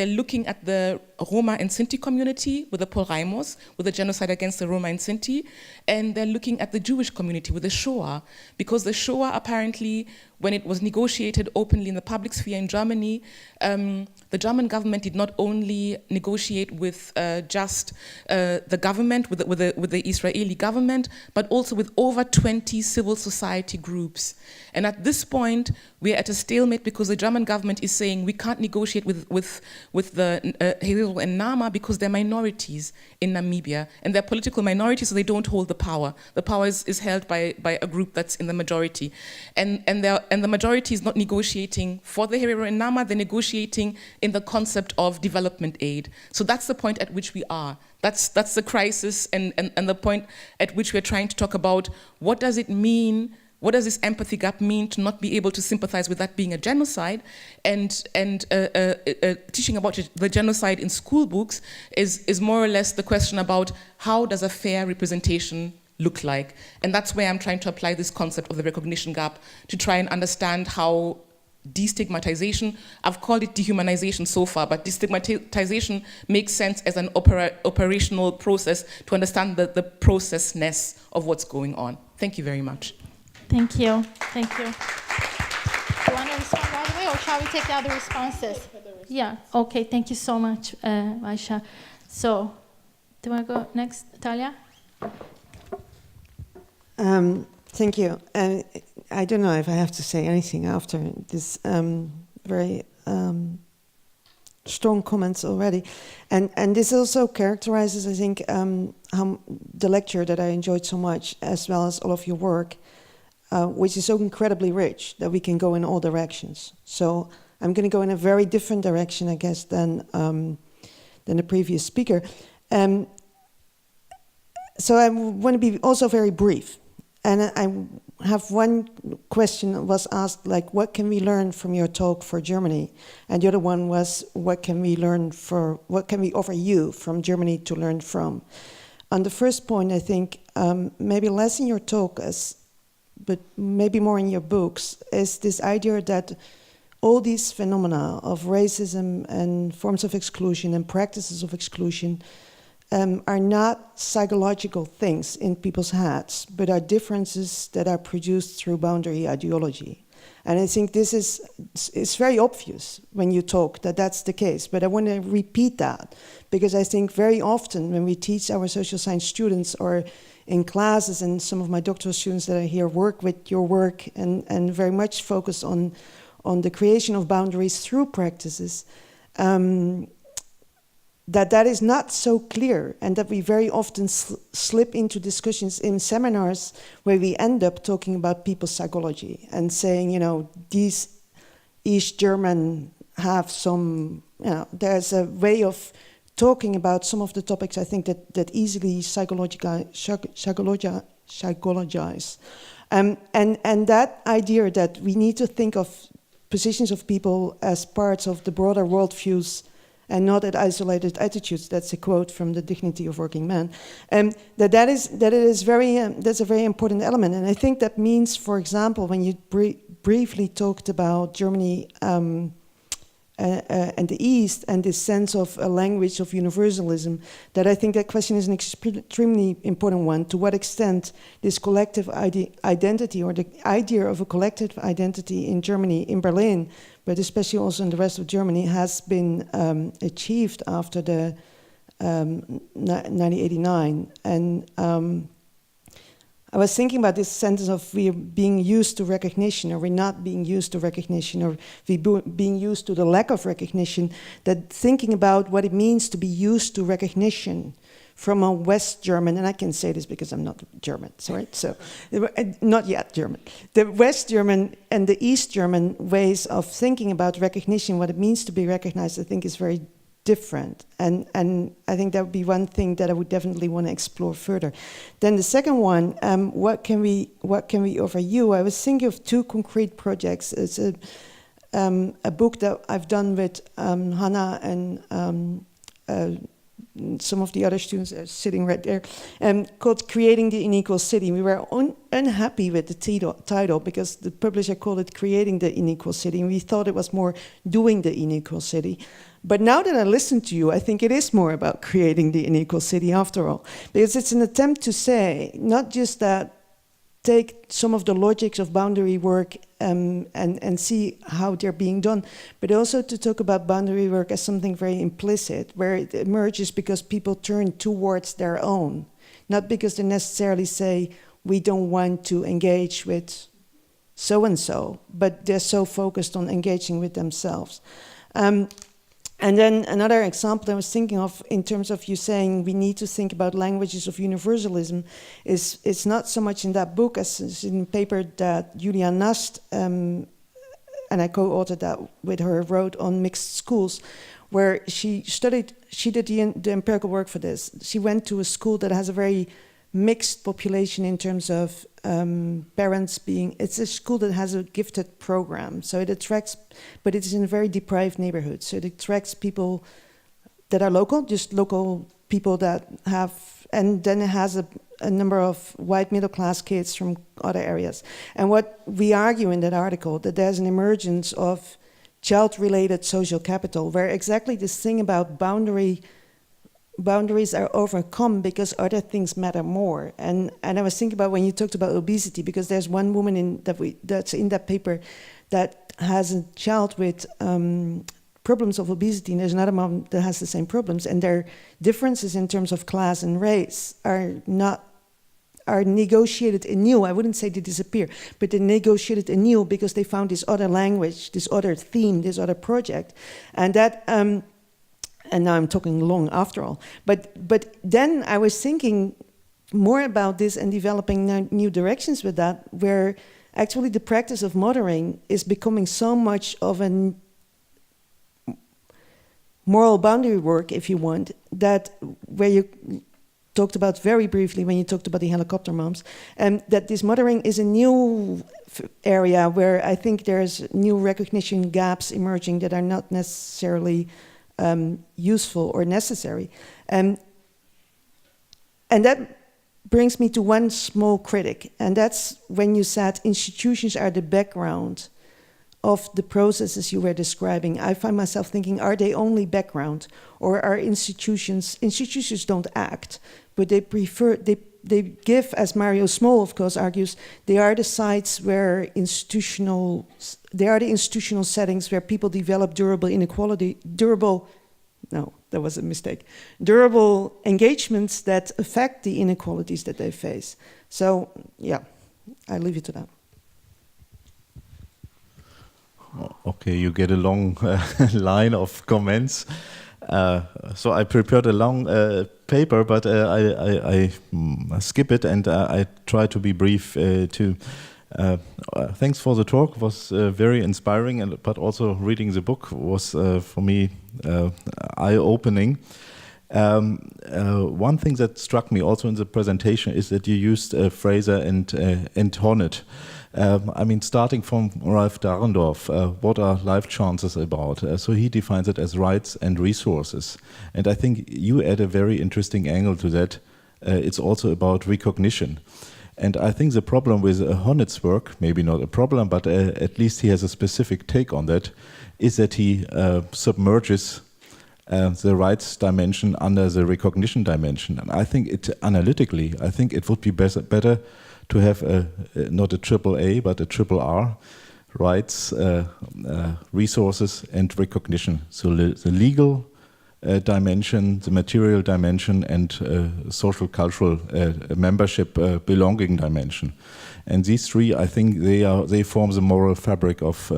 looking at the Roma and Sinti community with the Polraimos, with the genocide against the Roma and Sinti, and they're looking at the Jewish community with the Shoah, because the Shoah apparently, when it was negotiated openly in the public sphere in Germany, the German government did not only negotiate with just the government, with the Israeli government, but also with over 20 civil society groups. And at this point, we're at a stalemate because the German government is saying we can't negotiate with the Herero and Nama because they're minorities in Namibia, and they're political minorities, so they don't hold the power. The power is held by a group that's in the majority, and the majority is not negotiating for the Herero and Nama. They're negotiating in the concept of development aid. So that's the point at which we are. That's the crisis and the point at which we're trying to talk about what does it mean. What does this empathy gap mean to not be able to sympathize with that being a genocide? And teaching about the genocide in school books is more or less the question about how does a fair representation look like? And that's where I'm trying to apply this concept of the recognition gap to try and understand how destigmatization, I've called it dehumanization so far, but destigmatization makes sense as an operational process to understand the processness of what's going on. Thank you very much. Thank you. Thank you. Do you want to respond right away, or shall we take the other responses? Yeah. Okay. Thank you so much, Maisha. So, do you want to go next, Talja? Thank you. I don't know if I have to say anything after this very strong comments already. And this also characterizes, I think, how the lecture that I enjoyed so much, as well as all of your work, which is so incredibly rich that we can go in all directions. So I'm going to go in a very different direction, I guess, than the previous speaker. So I want to be also very brief. And I have one question that was asked, like, what can we learn from your talk for Germany? And the other one was, what can we offer you from Germany to learn from? On the first point, I think maybe less in your talk, but maybe more in your books, is this idea that all these phenomena of racism and forms of exclusion and practices of exclusion are not psychological things in people's heads, but are differences that are produced through boundary ideology. And I think this is very obvious when you talk that that's the case, but I want to repeat that, because I think very often when we teach our social science students or in classes, and some of my doctoral students that are here work with your work and very much focus on the creation of boundaries through practices, that is not so clear, and that we very often slip into discussions in seminars where we end up talking about people's psychology and saying, these East German have some, there's a way of talking about some of the topics I think that easily psychologize. And that idea that we need to think of positions of people as parts of the broader worldviews and not as isolated attitudes. That's a quote from The Dignity of Working Man. That's a very important element. And I think that means, for example, when you briefly talked about Germany and the East and this sense of a language of universalism, that I think that question is an extremely important one. To what extent this collective identity, or the idea of a collective identity in Germany, in Berlin, but especially also in the rest of Germany, has been achieved after the 1989. And I was thinking about this sentence of we being used to recognition, or we're not being used to recognition, or we being used to the lack of recognition, that thinking about what it means to be used to recognition from a West German, and I can say this because I'm not German, sorry, so not yet German. The West German and the East German ways of thinking about recognition, what it means to be recognized, I think is very different. And I think that would be one thing that I would definitely want to explore further. Then the second one, what can we offer you? I was thinking of two concrete projects. It's a book that I've done with Hannah and some of the other students are sitting right there, called Creating the Unequal City. We were unhappy with the title because the publisher called it Creating the Unequal City, and we thought it was more Doing the Unequal City. But now that I listen to you, I think it is more about creating the unequal city after all, because it's an attempt to say, not just that take some of the logics of boundary work and see how they're being done, but also to talk about boundary work as something very implicit, where it emerges because people turn towards their own, not because they necessarily say, we don't want to engage with so-and-so, but they're so focused on engaging with themselves. And then another example I was thinking of in terms of you saying we need to think about languages of universalism is it's not so much in that book as in a paper that Julia Nast, and I co-authored that with her, wrote on mixed schools, where she did the empirical work for this. She went to a school that has a very mixed population in terms of parents being, it's a school that has a gifted program, so it attracts, but it is in a very deprived neighborhood, so it attracts people that are local, just local people that have, and then it has a number of white middle class kids from other areas. And what we argue in that article, that there's an emergence of child-related social capital, where exactly this thing about boundaries are overcome because other things matter more. And I was thinking about when you talked about obesity, because there's one woman that's in that paper that has a child with problems of obesity, and there's another mom that has the same problems, and their differences in terms of class and race are negotiated anew. I wouldn't say they disappear, but they negotiated anew because they found this other language, this other theme, this other project, and that. And now I'm talking long after all. But then I was thinking more about this and developing new directions with that, where actually the practice of mothering is becoming so much of a moral boundary work, if you want, that where you talked about very briefly when you talked about the helicopter moms, that this mothering is a new area where I think there's new recognition gaps emerging that are not necessarily useful or necessary. And that brings me to one small critic, and that's when you said institutions are the background of the processes you were describing. I find myself thinking, are they only background, or are institutions don't act, but they give, as Mario Small of course argues, they are the sites where they are the institutional settings where people develop durable engagements that affect the inequalities that they face. So, yeah, I leave it to that. Okay, you get a long line of comments. So I prepared a long paper, but I skip it, and I try to be brief too. Thanks for the talk. It was very inspiring, but also reading the book was for me eye-opening. One thing that struck me also in the presentation is that you used Fraser and Hornet. I mean, starting from Ralph Dahrendorf, what are life chances about? So he defines it as rights and resources. And I think you add a very interesting angle to that. It's also about recognition. And I think the problem with Hornet's work, maybe not a problem, but at least he has a specific take on that, is that he submerges the rights dimension under the recognition dimension. And I think analytically, I think it would be better to have not a triple A, but a triple R, rights, resources, and recognition. So the legal dimension, the material dimension, and social cultural membership belonging dimension. And these three, I think they form the moral fabric of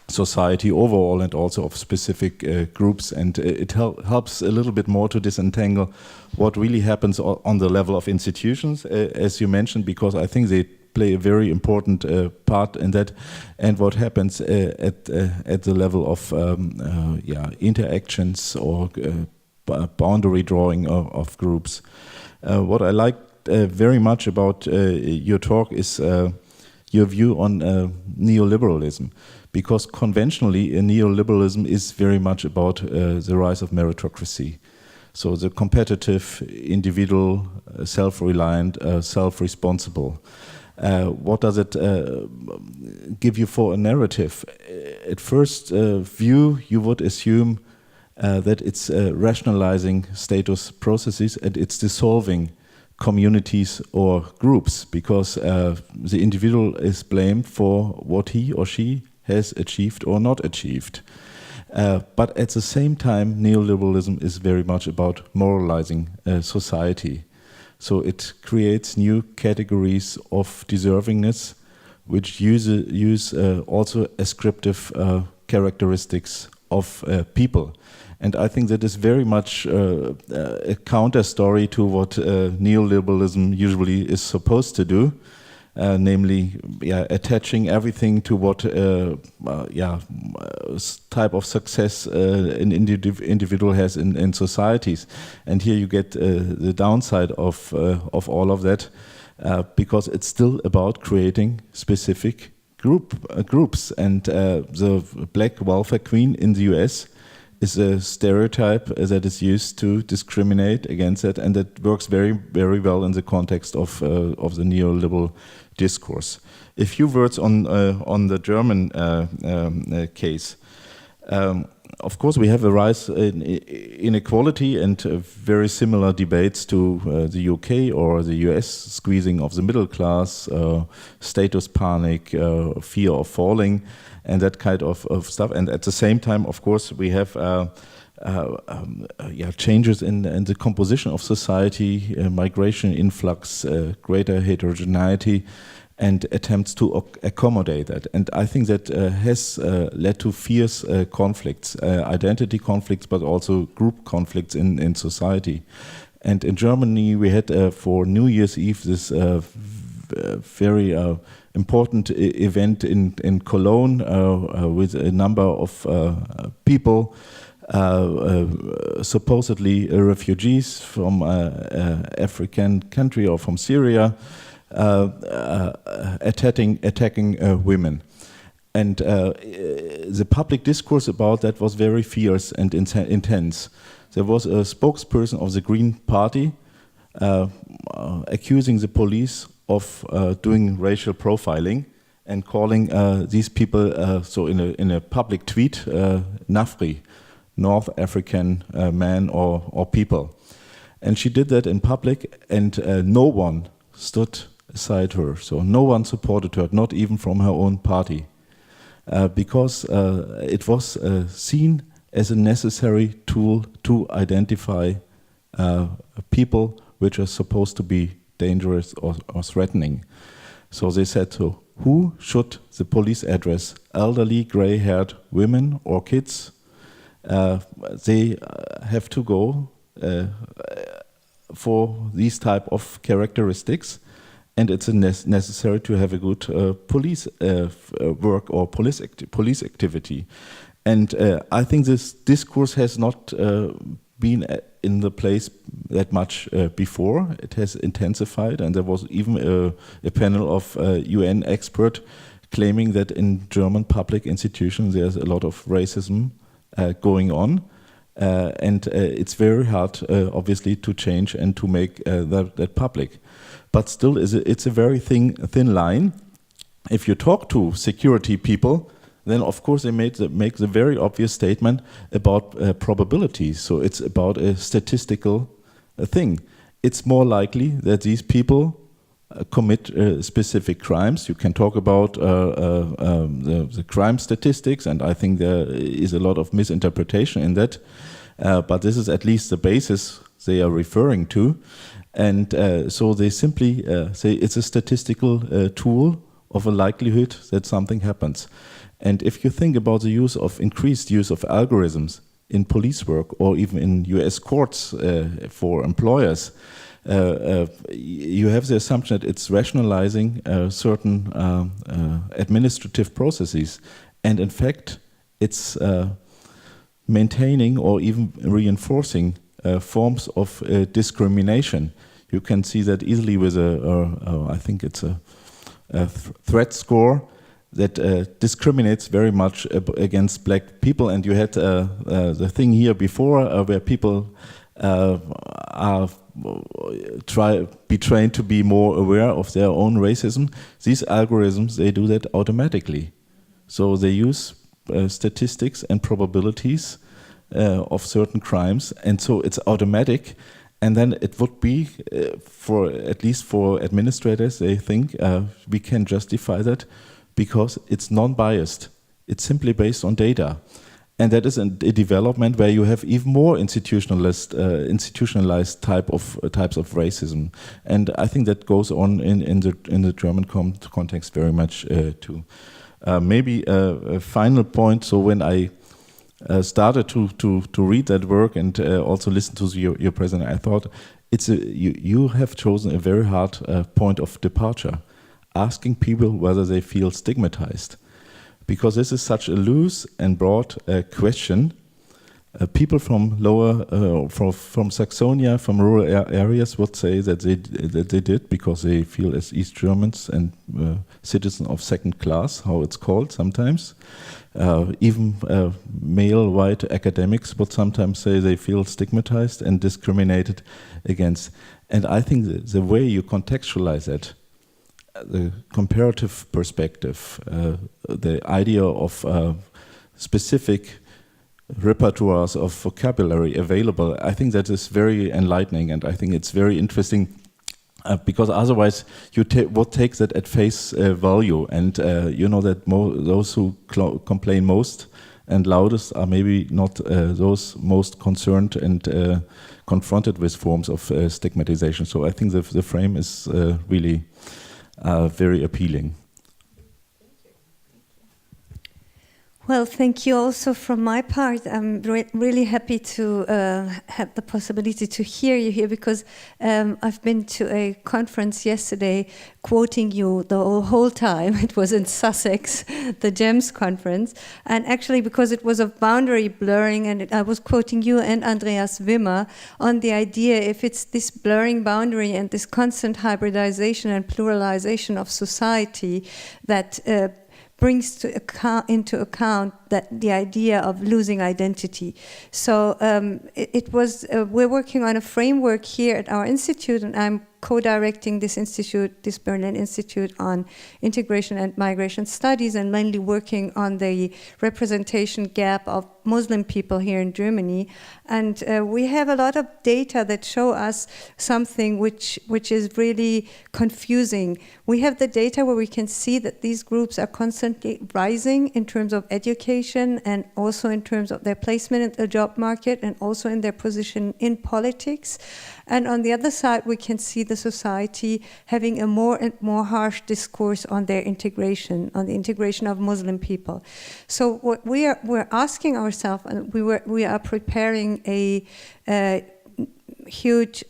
society overall, and also of specific groups, and it helps a little bit more to disentangle what really happens on the level of institutions, as you mentioned, because I think they play a very important part in that, and what happens at the level of interactions or boundary drawing of groups. What I liked very much about your talk is your view on neoliberalism. Because conventionally, neoliberalism is very much about the rise of meritocracy. So the competitive, individual, self-reliant, self-responsible. What does it give you for a narrative? At first view, you would assume that it's rationalizing status processes and it's dissolving communities or groups, because the individual is blamed for what he or she has achieved or not achieved. But at the same time, neoliberalism is very much about moralizing society. So it creates new categories of deservingness, which use also ascriptive characteristics of people. And I think that is very much a counter story to what neoliberalism usually is supposed to do. Namely, attaching everything to what type of success an individual has in societies, and here you get the downside of all of that, because it's still about creating specific groups, and the black welfare queen in the US is a stereotype that is used to discriminate against it, and that works very, very well in the context of the neoliberal discourse. A few words on the German case. Of course, we have a rise in inequality and very similar debates to the UK or the US, squeezing of the middle class, status panic, fear of falling, and that kind of stuff. And at the same time, of course, we have changes in the composition of society, migration influx, greater heterogeneity, and attempts to accommodate that. And I think that has led to fierce conflicts, identity conflicts, but also group conflicts in society. And in Germany, we had for New Year's Eve this very important event in Cologne with a number of people, supposedly refugees from African country or from Syria, attacking women. And the public discourse about that was very fierce and intense. There was a spokesperson of the Green Party accusing the police of doing racial profiling and calling these people, so in a public tweet, Nafri, North African men or people. And she did that in public, and no one stood beside her. So no one supported her, not even from her own party, because it was seen as a necessary tool to identify people which are supposed to be dangerous or threatening. So they said, so who should the police address? Elderly, gray-haired women or kids? they have to go for these type of characteristics, and it's necessary to have a good police work or police activity. And I think this discourse has not been in the place that much before. It has intensified, and there was even a panel of UN expert claiming that in German public institutions there's a lot of racism going on. And it's very hard, obviously, to change and to make that public. But still, it's a very thin line. If you talk to security people, then of course they make the very obvious statement about probabilities. So it's about a statistical thing. It's more likely that these people commit specific crimes. You can talk about the crime statistics, and I think there is a lot of misinterpretation in that. But this is at least the basis they are referring to. And so they simply say it's a statistical tool of a likelihood that something happens. And if you think about the increased use of algorithms in police work or even in US courts for employers, you have the assumption that it's rationalizing certain administrative processes. And in fact, it's maintaining or even reinforcing forms of discrimination. You can see that easily with I think it's a threat score that discriminates very much against black people. And you had the thing here before where people be trained to be more aware of their own racism. These algorithms, they do that automatically. So they use statistics and probabilities of certain crimes, and so it's automatic. And then it would be, at least for administrators, they think we can justify that because it's non-biased. It's simply based on data. And that is a development where you have even more institutionalized types of racism. And I think that goes on in the German context very much too. Maybe a final point. So when I started to read that work and also listen to your presentation, I thought you have chosen a very hard point of departure, asking people whether they feel stigmatized, because this is such a loose and broad question. People from from Saxonia, from rural areas, would say that they did because they feel as East Germans and citizens of second class, how it's called sometimes. Even male white academics would sometimes say they feel stigmatized and discriminated against. And I think the way you contextualize that, the comparative perspective, the idea of specific repertoires of vocabulary available, I think that is very enlightening, and I think it's very interesting because otherwise you would take that at face value, and you know that those who complain most and loudest are maybe not those most concerned and confronted with forms of stigmatization. So I think the frame is really very appealing. Well, thank you also from my part. I'm really happy to have the possibility to hear you here, because I've been to a conference yesterday quoting you the whole time. It was in Sussex, the GEMS conference. And actually, because it was of boundary blurring, and I was quoting you and Andreas Wimmer on the idea, if it's this blurring boundary and this constant hybridization and pluralization of society that brings into account that the idea of losing identity. So we're working on a framework here at our institute, and I'm co-directing this institute, this Berlin Institute on Integration and Migration Studies, and mainly working on the representation gap of Muslim people here in Germany. And we have a lot of data that show us something which is really confusing. We have the data where we can see that these groups are constantly rising in terms of education and also in terms of their placement in the job market and also in their position in politics. And on the other side, we can see the society, having a more and more harsh discourse on their integration, on the integration of Muslim people. So what we're asking ourselves, and we are preparing a huge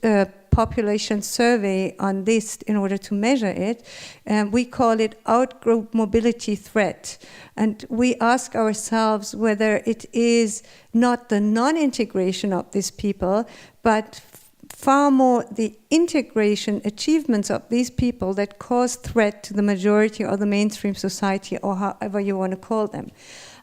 population survey on this in order to measure it. We call it outgroup mobility threat. And we ask ourselves whether it is not the non-integration of these people, but far more the integration achievements of these people that cause threat to the majority or the mainstream society, or however you want to call them.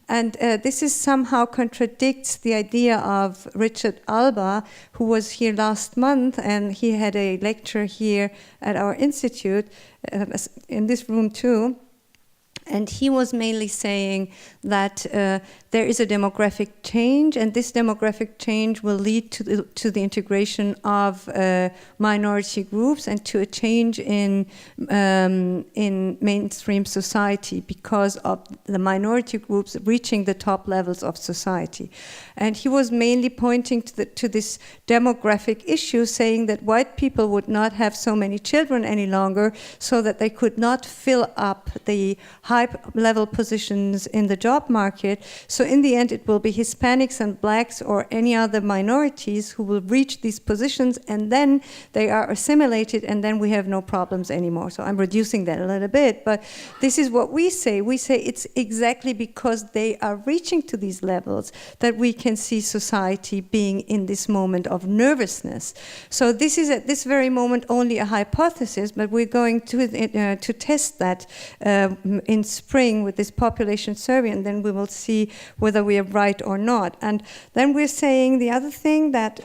And this is somehow contradicts the idea of Richard Alba, who was here last month, and he had a lecture here at our institute, in this room too. And he was mainly saying that there is a demographic change, and this demographic change will lead to the integration of minority groups and to a change in mainstream society because of the minority groups reaching the top levels of society. And he was mainly pointing to this demographic issue, saying that white people would not have so many children any longer, so that they could not fill up the high-level positions in the job market. So in the end, it will be Hispanics and blacks or any other minorities who will reach these positions, and then they are assimilated, and then we have no problems anymore. So I'm reducing that a little bit, but this is what we say. We say it's exactly because they are reaching to these levels that we can see society being in this moment of nervousness. So this is at this very moment only a hypothesis, but we're going to test that in spring with this population survey, and then we will see whether we are right or not. And then we're saying the other thing that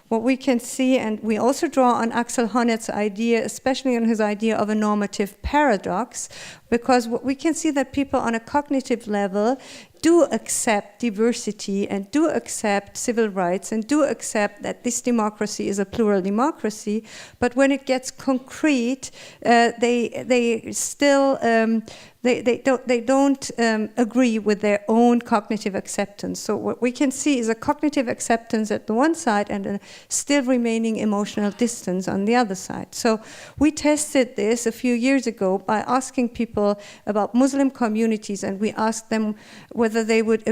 what we can see, and we also draw on Axel Honneth's idea, especially on his idea of a normative paradox, because what we can see that people on a cognitive level do accept diversity and do accept civil rights and do accept that this democracy is a plural democracy, but when it gets concrete, they still they don't agree with their own cognitive acceptance. So what we can see is a cognitive acceptance at the one side and a still remaining emotional distance on the other side. So we tested this a few years ago by asking people about Muslim communities, and we asked them whether they would,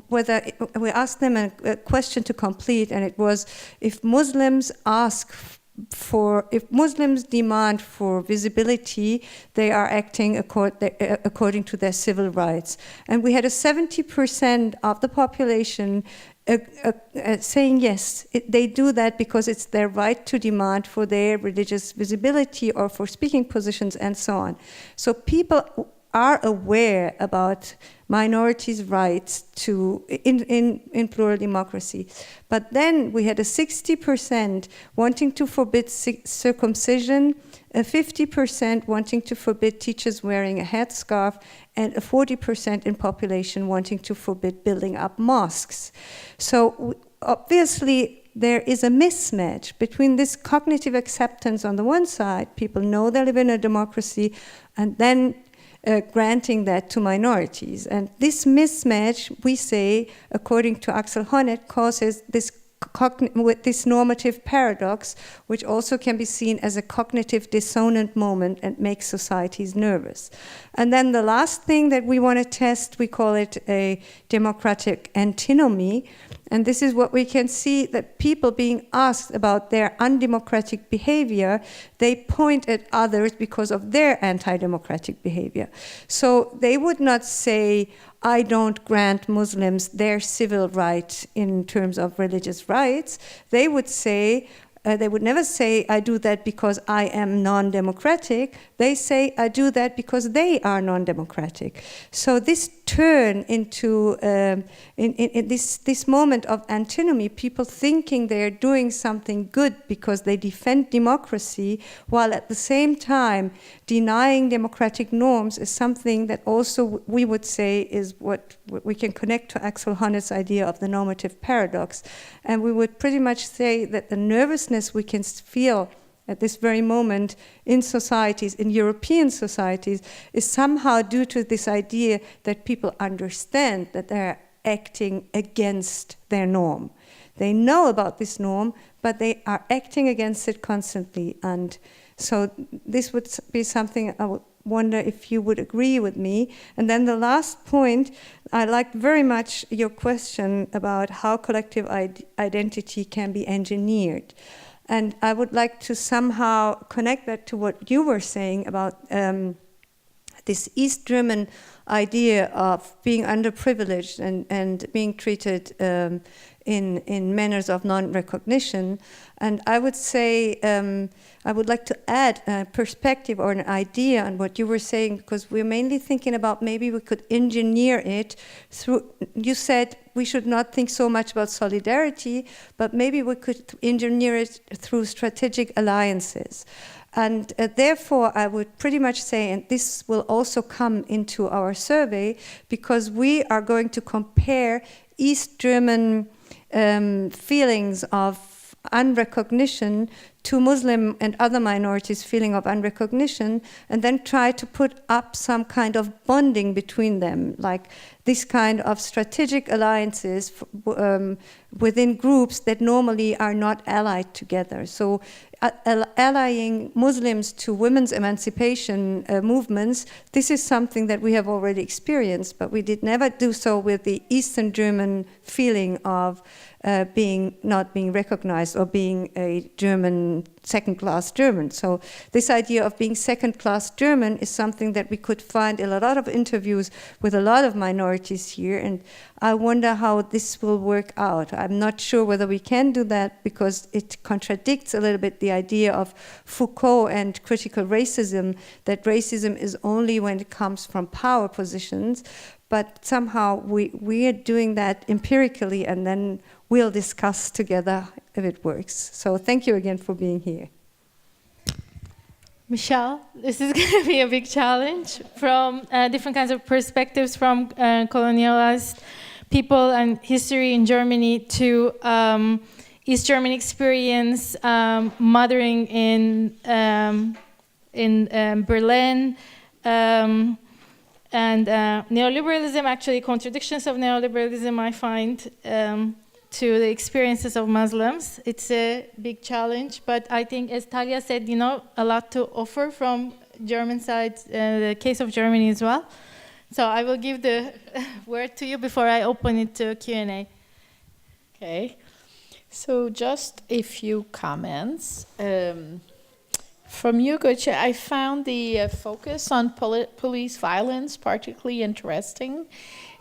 we asked them a question to complete, and it was if Muslims if Muslims demand for visibility, they are acting according to their civil rights. And we had a 70% of the population saying yes, they do that because it's their right to demand for their religious visibility or for speaking positions and so on. So people are aware about minorities' rights in plural democracy. But then we had a 60% wanting to forbid circumcision, a 50% wanting to forbid teachers wearing a headscarf, and a 40% in population wanting to forbid building up mosques. So obviously there is a mismatch between this cognitive acceptance on the one side, people know they live in a democracy, and then granting that to minorities. And this mismatch, we say, according to Axel Honneth, causes this with this normative paradox, which also can be seen as a cognitive dissonant moment and makes societies nervous. And then the last thing that we want to test, we call it a democratic antinomy. And this is what we can see, that people being asked about their undemocratic behavior, they point at others because of their anti-democratic behavior. So they would not say, I don't grant Muslims their civil rights in terms of religious rights. They would say, they would never say, I do that because I am non-democratic. They say, I do that because they are non-democratic. So this turn into, in this moment of antinomy, people thinking they're doing something good because they defend democracy, while at the same time denying democratic norms, is something that also we would say is what we can connect to Axel Honneth's idea of the normative paradox. And we would pretty much say that the nervousness we can feel at this very moment in societies, in European societies, is somehow due to this idea that people understand that they're acting against their norm. They know about this norm, but they are acting against it constantly. And so this would be something I would wonder if you would agree with me. And then the last point, I liked very much your question about how collective identity can be engineered. And I would like to somehow connect that to what you were saying about this East German idea of being underprivileged and being treated in manners of non-recognition. And I would say, I would like to add a perspective or an idea on what you were saying, because we're mainly thinking about maybe we could engineer it through, you said we should not think so much about solidarity, but maybe we could engineer it through strategic alliances. And therefore, I would pretty much say, and this will also come into our survey, because we are going to compare East German feelings of unrecognition to Muslim and other minorities' feeling of unrecognition, and then try to put up some kind of bonding between them, like this kind of strategic alliances within groups that normally are not allied together. So allying Muslims to women's emancipation movements, this is something that we have already experienced, but we did never do so with the Eastern German feeling of not being recognized or being a German, second-class German. So this idea of being second-class German is something that we could find in a lot of interviews with a lot of minorities here, and I wonder how this will work out. I'm not sure whether we can do that, because it contradicts a little bit the idea of Foucault and critical racism, that racism is only when it comes from power positions, but somehow we are doing that empirically, and then we'll discuss together if it works. So thank you again for being here. Michele, this is going to be a big challenge from different kinds of perspectives, from colonialized people and history in Germany to East German experience, mothering in Berlin, and neoliberalism, actually contradictions of neoliberalism I find to the experiences of Muslims. It's a big challenge, but I think, as Talja said, a lot to offer from German side, the case of Germany as well. So I will give the word to you before I open it to Q&A. Okay, so just a few comments. From you, Gökce, I found the focus on police violence particularly interesting.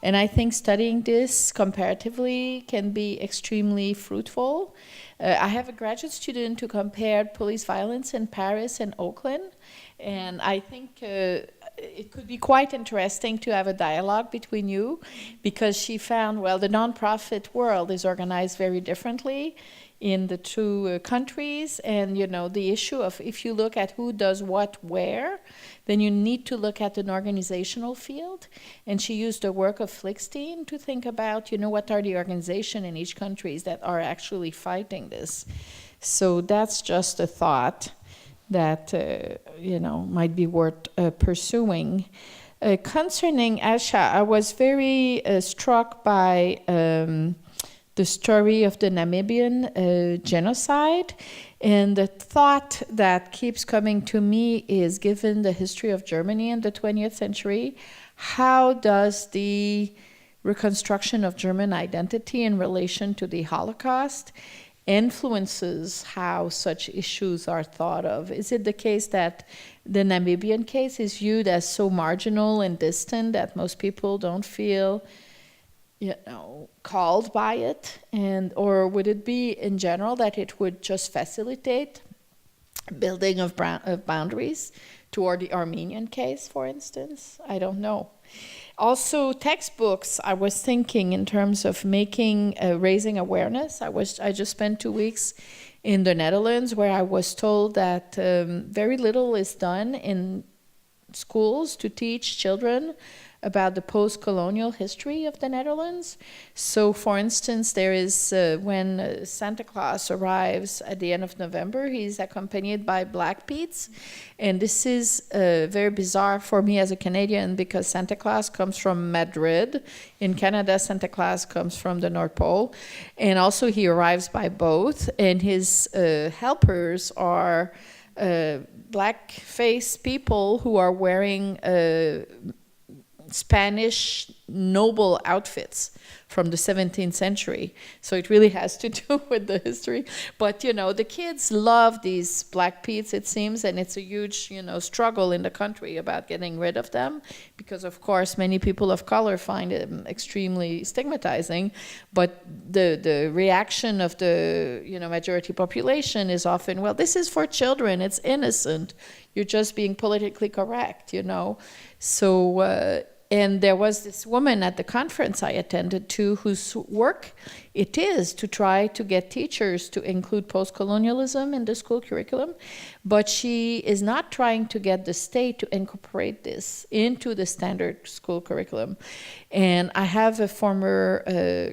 And I think studying this comparatively can be extremely fruitful. I have a graduate student who compared police violence in Paris and Oakland. And I think it could be quite interesting to have a dialogue between you, because she found, well, the nonprofit world is organized very differently in the two countries, and the issue of, if you look at who does what where, then you need to look at an organizational field. And she used the work of Flickstein to think about, what are the organizations in each country that are actually fighting this. So that's just a thought that might be worth pursuing. Concerning Asha, I was very struck by the story of the Namibian genocide. And the thought that keeps coming to me is, given the history of Germany in the 20th century, how does the reconstruction of German identity in relation to the Holocaust influences how such issues are thought of? Is it the case that the Namibian case is viewed as so marginal and distant that most people don't feel called by it, or would it be in general that it would just facilitate building of boundaries toward the Armenian case, for instance? I don't know. Also, textbooks, I was thinking in terms of raising awareness. I just spent 2 weeks in the Netherlands, where I was told that very little is done in schools to teach children about the post-colonial history of the Netherlands. So, for instance, there is when Santa Claus arrives at the end of November, he's accompanied by Black Pete's. And this is very bizarre for me as a Canadian because Santa Claus comes from Madrid. In Canada, Santa Claus comes from the North Pole. And also he arrives by boat, and his helpers are black-faced people who are wearing Spanish noble outfits from the 17th century. So it really has to do with the history. But, you know, the kids love these Black Pete's, it seems, and it's a huge, you know, struggle in the country about getting rid of them because, of course, many people of color find them extremely stigmatizing. But the reaction of the, you know, majority population is often, well, this is for children, it's innocent. You're just being politically correct, you know. So, and there was this woman at the conference I attended to whose work it is to try to get teachers to include post-colonialism in the school curriculum, but she is not trying to get the state to incorporate this into the standard school curriculum. And I have a former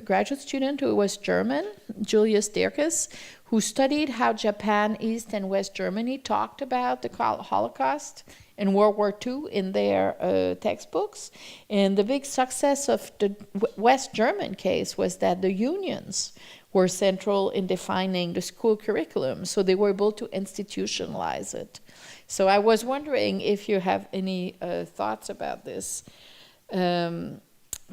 graduate student who was German, Julius Dirkes, who studied how Japan, East and West Germany talked about the Holocaust in World War II in their textbooks. And the big success of the West German case was that the unions were central in defining the school curriculum, so they were able to institutionalize it. So I was wondering if you have any thoughts about this.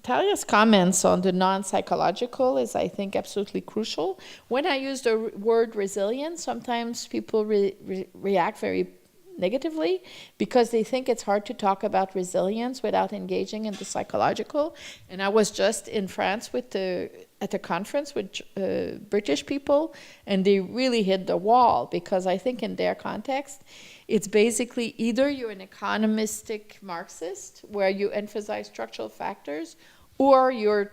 Talja's comments on the non-psychological is, I think, absolutely crucial. When I use the word resilience, sometimes people react very negatively because they think it's hard to talk about resilience without engaging in the psychological. And I was just in France at a conference with British people, and they really hit the wall because I think in their context, it's basically either you're an economistic Marxist where you emphasize structural factors, or you're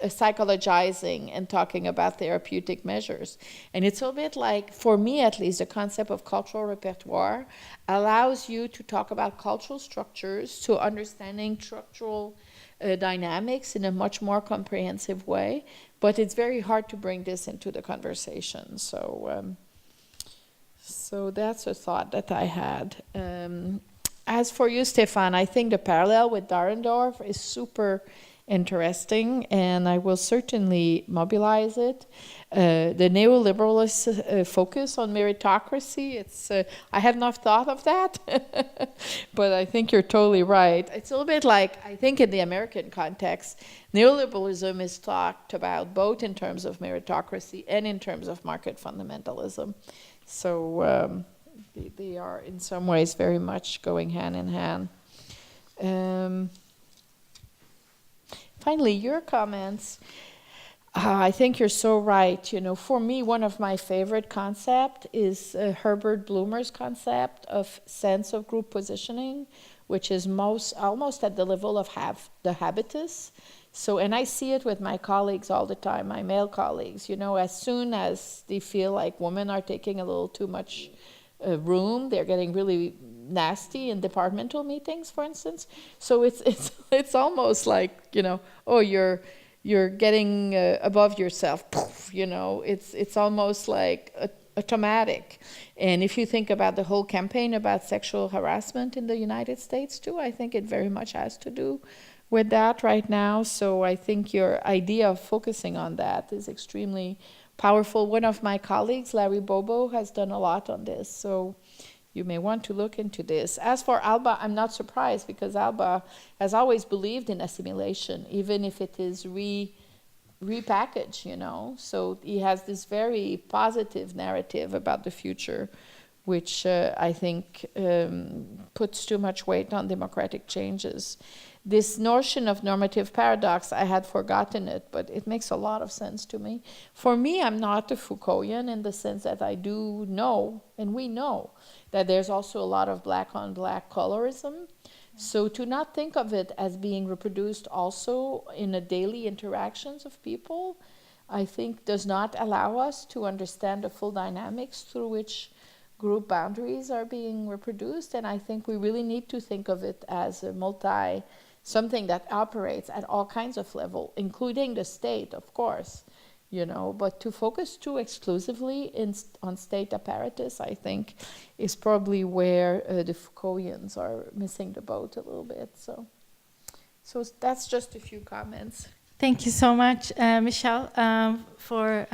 psychologizing and talking about therapeutic measures. And it's a bit like, for me at least, the concept of cultural repertoire allows you to talk about cultural structures, to understanding structural dynamics in a much more comprehensive way. But it's very hard to bring this into the conversation. So that's a thought that I had. As for you, Stefan, I think the parallel with Dahrendorf is super interesting, and I will certainly mobilize it. The neoliberalist focus on meritocracy, I have not thought of that, but I think you're totally right. It's a little bit like, I think in the American context, neoliberalism is talked about both in terms of meritocracy and in terms of market fundamentalism. So they are in some ways very much going hand in hand. Finally, your comments. I think you're so right. You know, for me, one of my favorite concepts is Herbert Blumer's concept of sense of group positioning, which is almost at the level of the habitus. So, and I see it with my colleagues all the time, my male colleagues. You know, as soon as they feel like women are taking a little too much room, they're getting really nasty in departmental meetings, for instance. So it's almost like, you know, oh, you're getting above yourself. Poof, you know, it's almost like automatic. And if you think about the whole campaign about sexual harassment in the United States too, I think it very much has to do with that right now. So I think your idea of focusing on that is extremely powerful. One of my colleagues, Larry Bobo, has done a lot on this. So you may want to look into this. As for Alba, I'm not surprised because Alba has always believed in assimilation, even if it is repackaged, you know. So he has this very positive narrative about the future, which I think puts too much weight on democratic changes. This notion of normative paradox, I had forgotten it, but it makes a lot of sense to me. For me, I'm not a Foucaultian in the sense that I do know, and we know, that there's also a lot of black-on-black colorism. So to not think of it as being reproduced also in the daily interactions of people, I think does not allow us to understand the full dynamics through which group boundaries are being reproduced. And I think we really need to think of it as a something that operates at all kinds of level, including the state, of course, you know, but to focus too exclusively on state apparatus, I think, is probably where the Foucaultians are missing the boat a little bit. So that's just a few comments. Thank you so much, Michele, for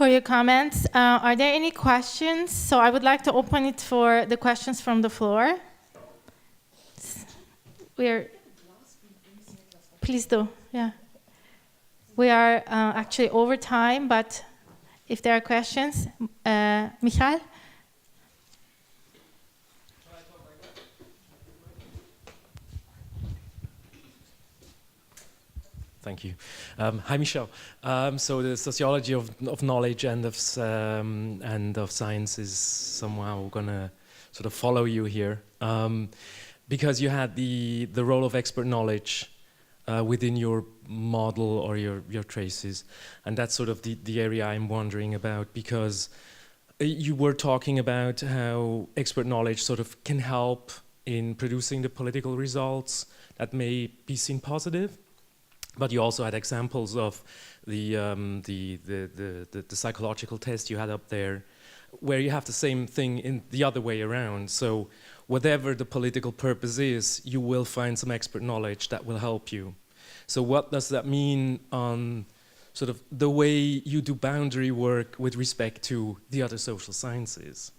your comments. Are there any questions? So I would like to open it for the questions from the floor. Please do, yeah. We are actually over time, but if there are questions, Michele? Thank you. Hi, Michele. So the sociology of knowledge and of science is somehow going to sort of follow you here, because you had the role of expert knowledge within your model or your traces, and that's sort of the area I'm wondering about, because you were talking about how expert knowledge sort of can help in producing the political results that may be seen positive. But you also had examples of the psychological test you had up there, where you have the same thing in the other way around. So whatever the political purpose is, you will find some expert knowledge that will help you. So what does that mean on sort of the way you do boundary work with respect to the other social sciences?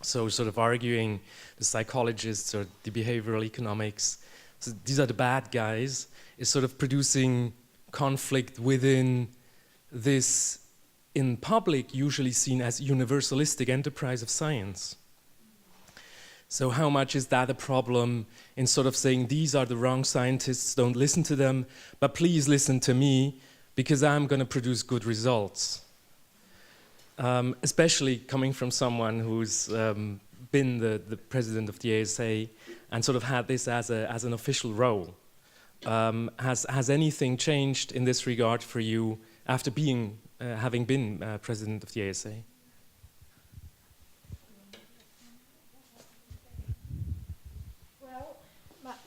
So sort of arguing the psychologists or the behavioral economics, so these are the bad guys, is sort of producing conflict within this, in public, usually seen as universalistic enterprise of science. So how much is that a problem in sort of saying, these are the wrong scientists, don't listen to them, but please listen to me, because I'm going to produce good results. Especially coming from someone who's been the president of the ASA and sort of had this as an official role. Has anything changed in this regard for you after having been president of the ASA? Well,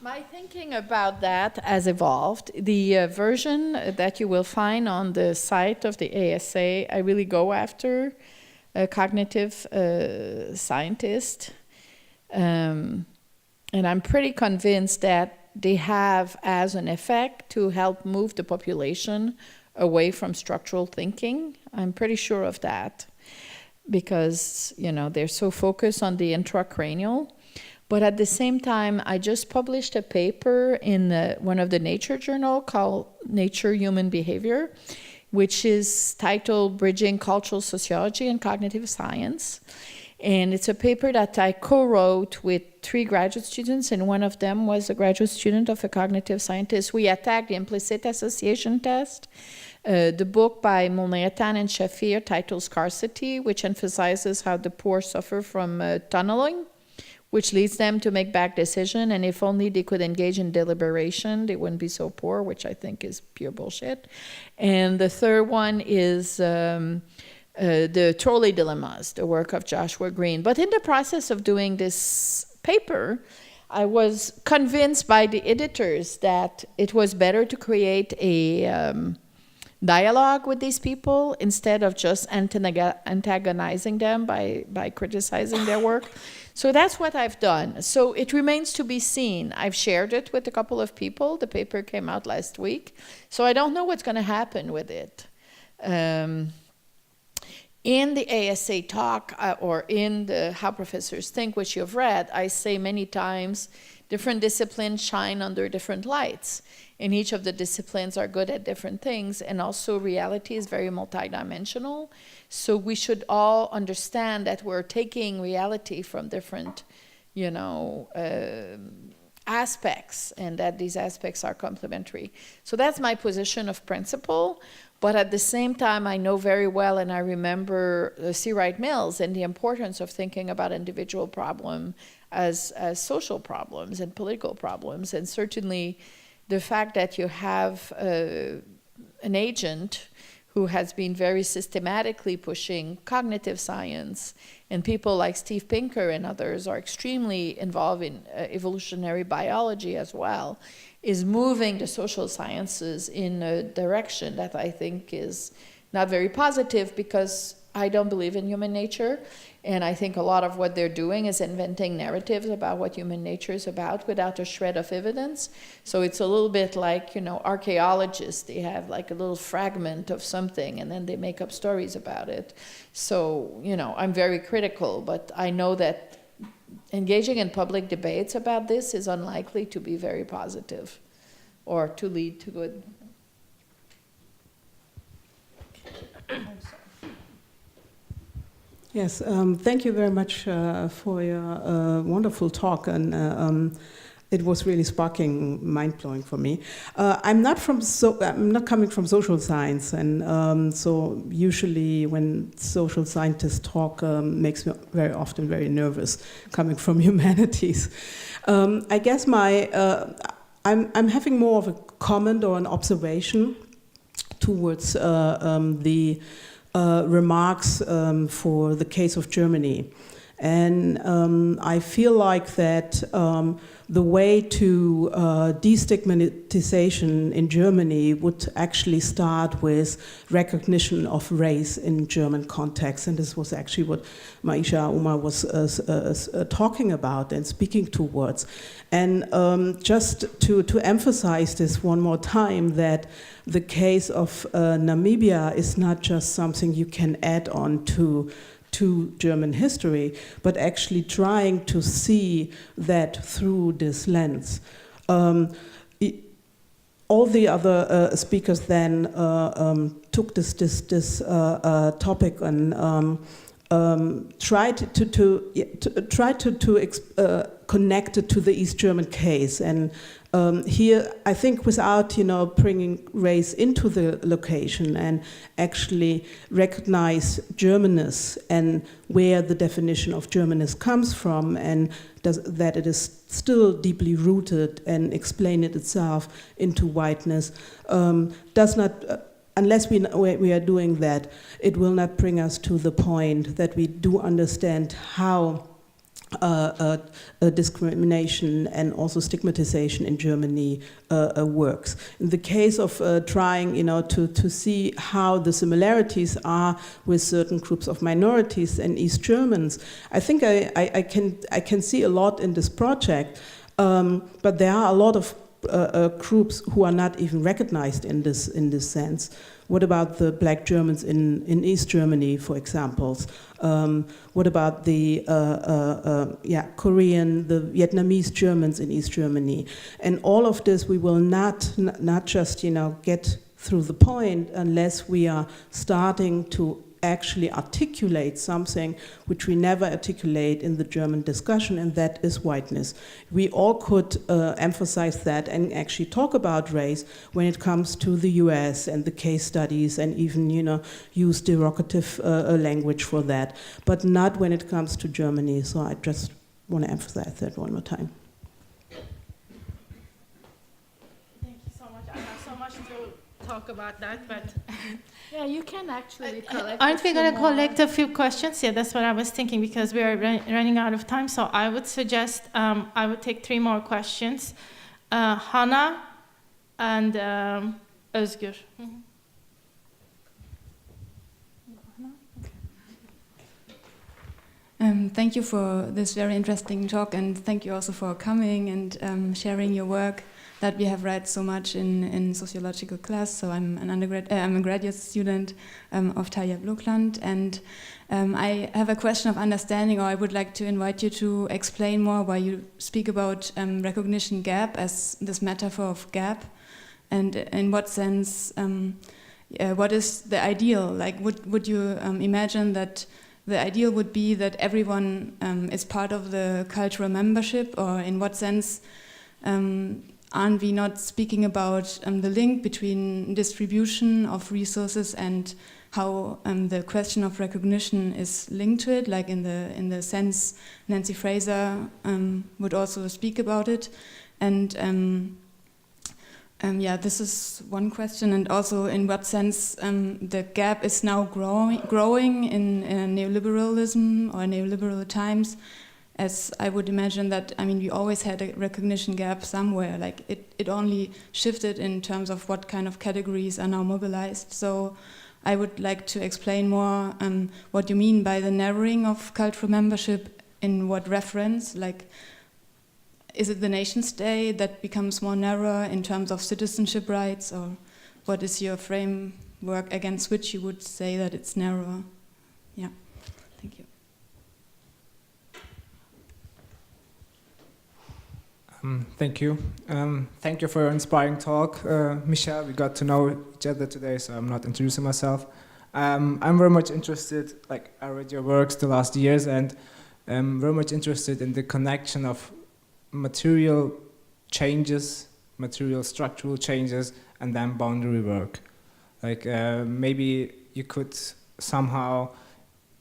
my thinking about that has evolved. The version that you will find on the site of the ASA, I really go after a cognitive scientist. And I'm pretty convinced that they have as an effect to help move the population away from structural thinking. I'm pretty sure of that, because, you know, they're so focused on the intracranial. But at the same time, I just published a paper in one of the Nature journal called Nature Human Behavior, which is titled Bridging Cultural Sociology and Cognitive Science. And it's a paper that I co-wrote with 3 graduate students, and one of them was a graduate student of a cognitive scientist. We attacked the implicit association test. The book by Moulnayatan and Shafir titled Scarcity, which emphasizes how the poor suffer from tunneling, which leads them to make bad decisions, and if only they could engage in deliberation, they wouldn't be so poor, which I think is pure bullshit. And the third one is the trolley dilemmas, the work of Joshua Green. But in the process of doing this paper, I was convinced by the editors that it was better to create a dialogue with these people instead of just antagonizing them by criticizing their work. So that's what I've done. So it remains to be seen. I've shared it with a couple of people. The paper came out last week. So I don't know what's going to happen with it. In the ASA talk, or in the How Professors Think, which you've read, I say many times different disciplines shine under different lights. And each of the disciplines are good at different things. And also reality is very multidimensional. So we should all understand that we're taking reality from different, you know, aspects, and that these aspects are complementary. So that's my position of principle. But at the same time, I know very well, and I remember C. Wright Mills and the importance of thinking about individual problem as social problems and political problems. And certainly the fact that you have an agent who has been very systematically pushing cognitive science, and people like Steve Pinker and others are extremely involved in evolutionary biology as well, is moving the social sciences in a direction that I think is not very positive, because I don't believe in human nature. And I think a lot of what they're doing is inventing narratives about what human nature is about without a shred of evidence. So it's a little bit like, archaeologists, they have like a little fragment of something and then they make up stories about it. So, I'm very critical, but I know that engaging in public debates about this is unlikely to be very positive or to lead to good. Yes, thank you very much for your wonderful talk, and it was really sparking, mind-blowing for me. I'm not coming from social science, and so usually when social scientists talk, makes me very often very nervous, coming from humanities. I guess I'm having more of a comment or an observation towards the remarks for the case of Germany. And I feel like that the way to destigmatization in Germany would actually start with recognition of race in German context. And this was actually what Maisha was talking about and speaking towards. And just to emphasize this one more time, that the case of Namibia is not just something you can add on to German history, but actually trying to see that through this lens. All the other speakers then took this topic and tried to connect it to the East German case. And here, I think, without bringing race into the location and actually recognize Germanness and where the definition of Germanness comes from, and that it is still deeply rooted and explain it itself into whiteness, does not. Unless we are doing that, it will not bring us to the point that we do understand how discrimination and also stigmatization in Germany works. In the case of trying, to see how the similarities are with certain groups of minorities and East Germans, I think I can see a lot in this project, but there are a lot of groups who are not even recognized in this sense. What about the Black Germans in East Germany, for example? What about the Korean, the Vietnamese Germans in East Germany? And all of this we will not just get through the point unless we are starting to actually articulate something which we never articulate in the German discussion, and that is whiteness. We all could emphasize that and actually talk about race when it comes to the US and the case studies, and even use derogative language for that, but not when it comes to Germany. So I just want to emphasize that one more time. Thank you so much. I have so much to talk about that, but Yeah, you can actually collect. aren't we going to collect a few questions? Yeah, that's what I was thinking, because we are running out of time. So I would suggest I would take 3 more questions. Hannah and Özgür. Thank you for this very interesting talk, and thank you also for coming and sharing your work that we have read so much in sociological class. So I'm a graduate student of Talja Blokland, and I have a question of understanding, or I would like to invite you to explain more why you speak about recognition gap as this metaphor of gap, and in what sense, what is the ideal? Like, would you imagine that the ideal would be that everyone is part of the cultural membership, or in what sense aren't we not speaking about the link between distribution of resources and how the question of recognition is linked to it, like in the sense Nancy Fraser would also speak about it, and Yeah, this is one question, and also in what sense the gap is now growing in neoliberalism or neoliberal times, as I would imagine that, I mean, we always had a recognition gap somewhere, like it only shifted in terms of what kind of categories are now mobilized. So I would like to explain more what you mean by the narrowing of cultural membership, in what reference, like, is it the nation state that becomes more narrow in terms of citizenship rights, or what is your framework against which you would say that it's narrower? Yeah, thank you. Thank you. Thank you for your inspiring talk, Michele. We got to know each other today, so I'm not introducing myself. I'm very much interested, like I read your works the last years, and I'm very much interested in the connection of material changes, material structural changes, and then boundary work. Like maybe you could somehow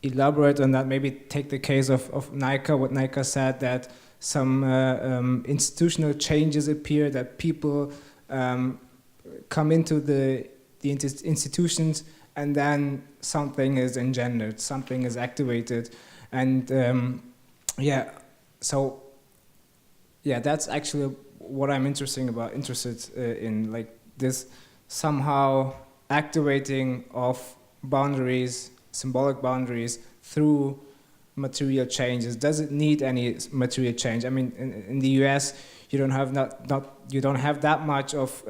elaborate on that, maybe take the case of Naika, what Naika said, that some institutional changes appear, that people come into the institutions, and then something is engendered, something is activated. And yeah, so yeah, that's actually what I'm interested in, like this somehow activating of boundaries, symbolic boundaries, through material changes. Does it need any material change? I mean, in the US, you don't have you don't have that much of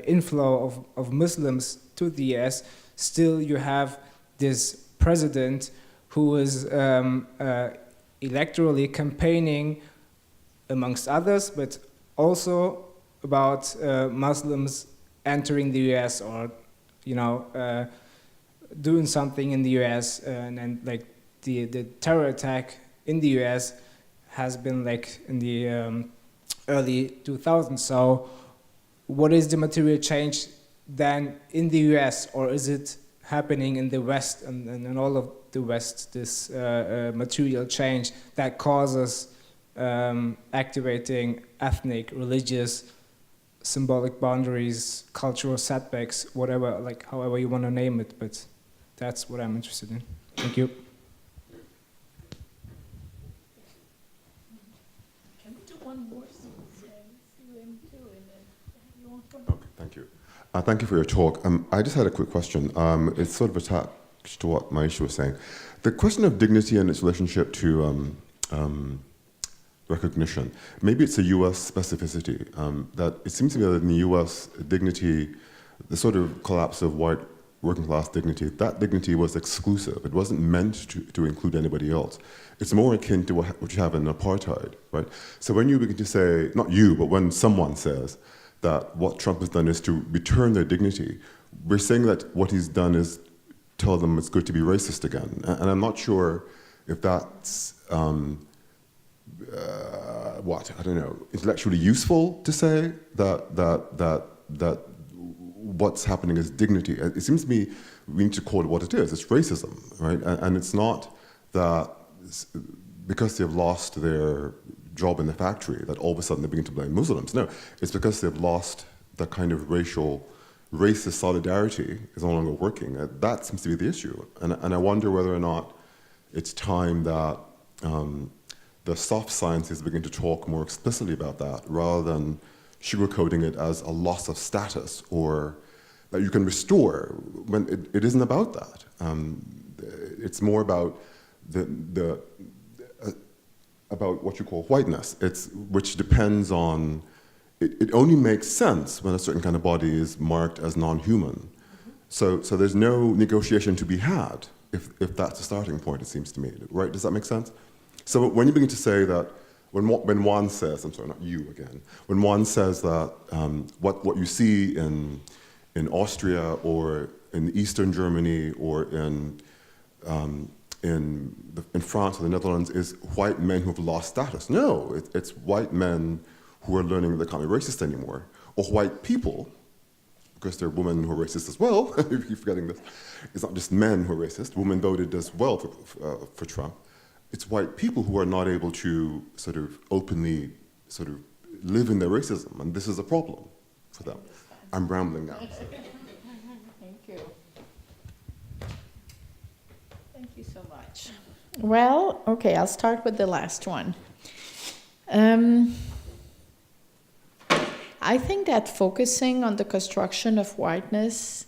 inflow of Muslims to the US. Still, you have this president who is electorally campaigning, amongst others, but also about Muslims entering the US, or doing something in the US, and like the terror attack in the US has been like in the early 2000s. So what is the material change then in the US, or is it happening in the West and in all of the West, this material change that causes activating ethnic, religious, symbolic boundaries, cultural setbacks, whatever, like however you want to name it, but that's what I'm interested in. Thank you. Can we do one more? Okay, thank you. Thank you for your talk. I just had a quick question. It's sort of attached to what Maisha was saying. The question of dignity and its relationship to recognition. Maybe it's a US specificity, that it seems to me that in the US, dignity, the sort of collapse of white working class dignity, that dignity was exclusive. It wasn't meant to include anybody else. It's more akin to what you have in apartheid, right? So when you begin to say, not you, but when someone says that what Trump has done is to return their dignity, we're saying that what he's done is tell them it's good to be racist again. And I'm not sure if that's, I don't know, intellectually useful to say that what's happening is dignity. It seems to me we need to call it what it is. It's racism, right? And it's not that because they've lost their job in the factory that all of a sudden they begin to blame Muslims. No, it's because they've lost that kind of racist solidarity is no longer working. That seems to be the issue. And I wonder whether or not it's time that the soft sciences begin to talk more explicitly about that, rather than sugarcoating it as a loss of status or that you can restore, when it isn't about that. It's more about about what you call whiteness, which depends on, it only makes sense when a certain kind of body is marked as non-human. So there's no negotiation to be had if that's the starting point, it seems to me, right? Does that make sense? So when you begin to say that, when one says, I'm sorry, not you again, when one says that what you see in Austria or in Eastern Germany or in France or the Netherlands is white men who have lost status. No, it's white men who are learning they can't be racist anymore, or white people, because there are women who are racist as well. You keep forgetting this. It's not just men who are racist. Women voted as well for Trump. It's white people who are not able to sort of openly sort of live in their racism, and this is a problem for them. I'm rambling now. Thank you. Thank you so much. Well, okay, I'll start with the last one. I think that focusing on the construction of whiteness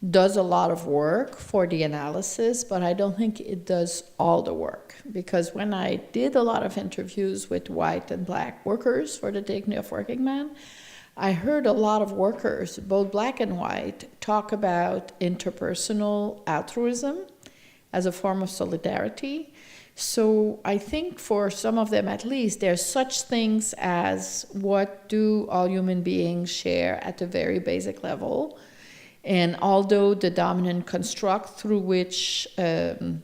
does a lot of work for the analysis, but I don't think it does all the work. Because when I did a lot of interviews with white and black workers for the Dignity of Working Man, I heard a lot of workers, both black and white, talk about interpersonal altruism as a form of solidarity. So I think for some of them at least, there's such things as what do all human beings share at a very basic level. And although the dominant construct through which the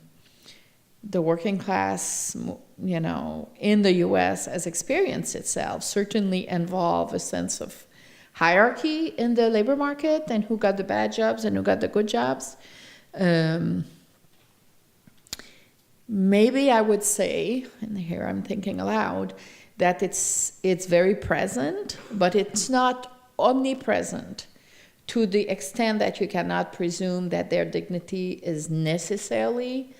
working class, you know, in the US has experienced itself certainly involve a sense of hierarchy in the labor market and who got the bad jobs and who got the good jobs. Maybe I would say, and here I'm thinking aloud, that it's very present, but it's not omnipresent to the extent that you cannot presume that their dignity is necessarily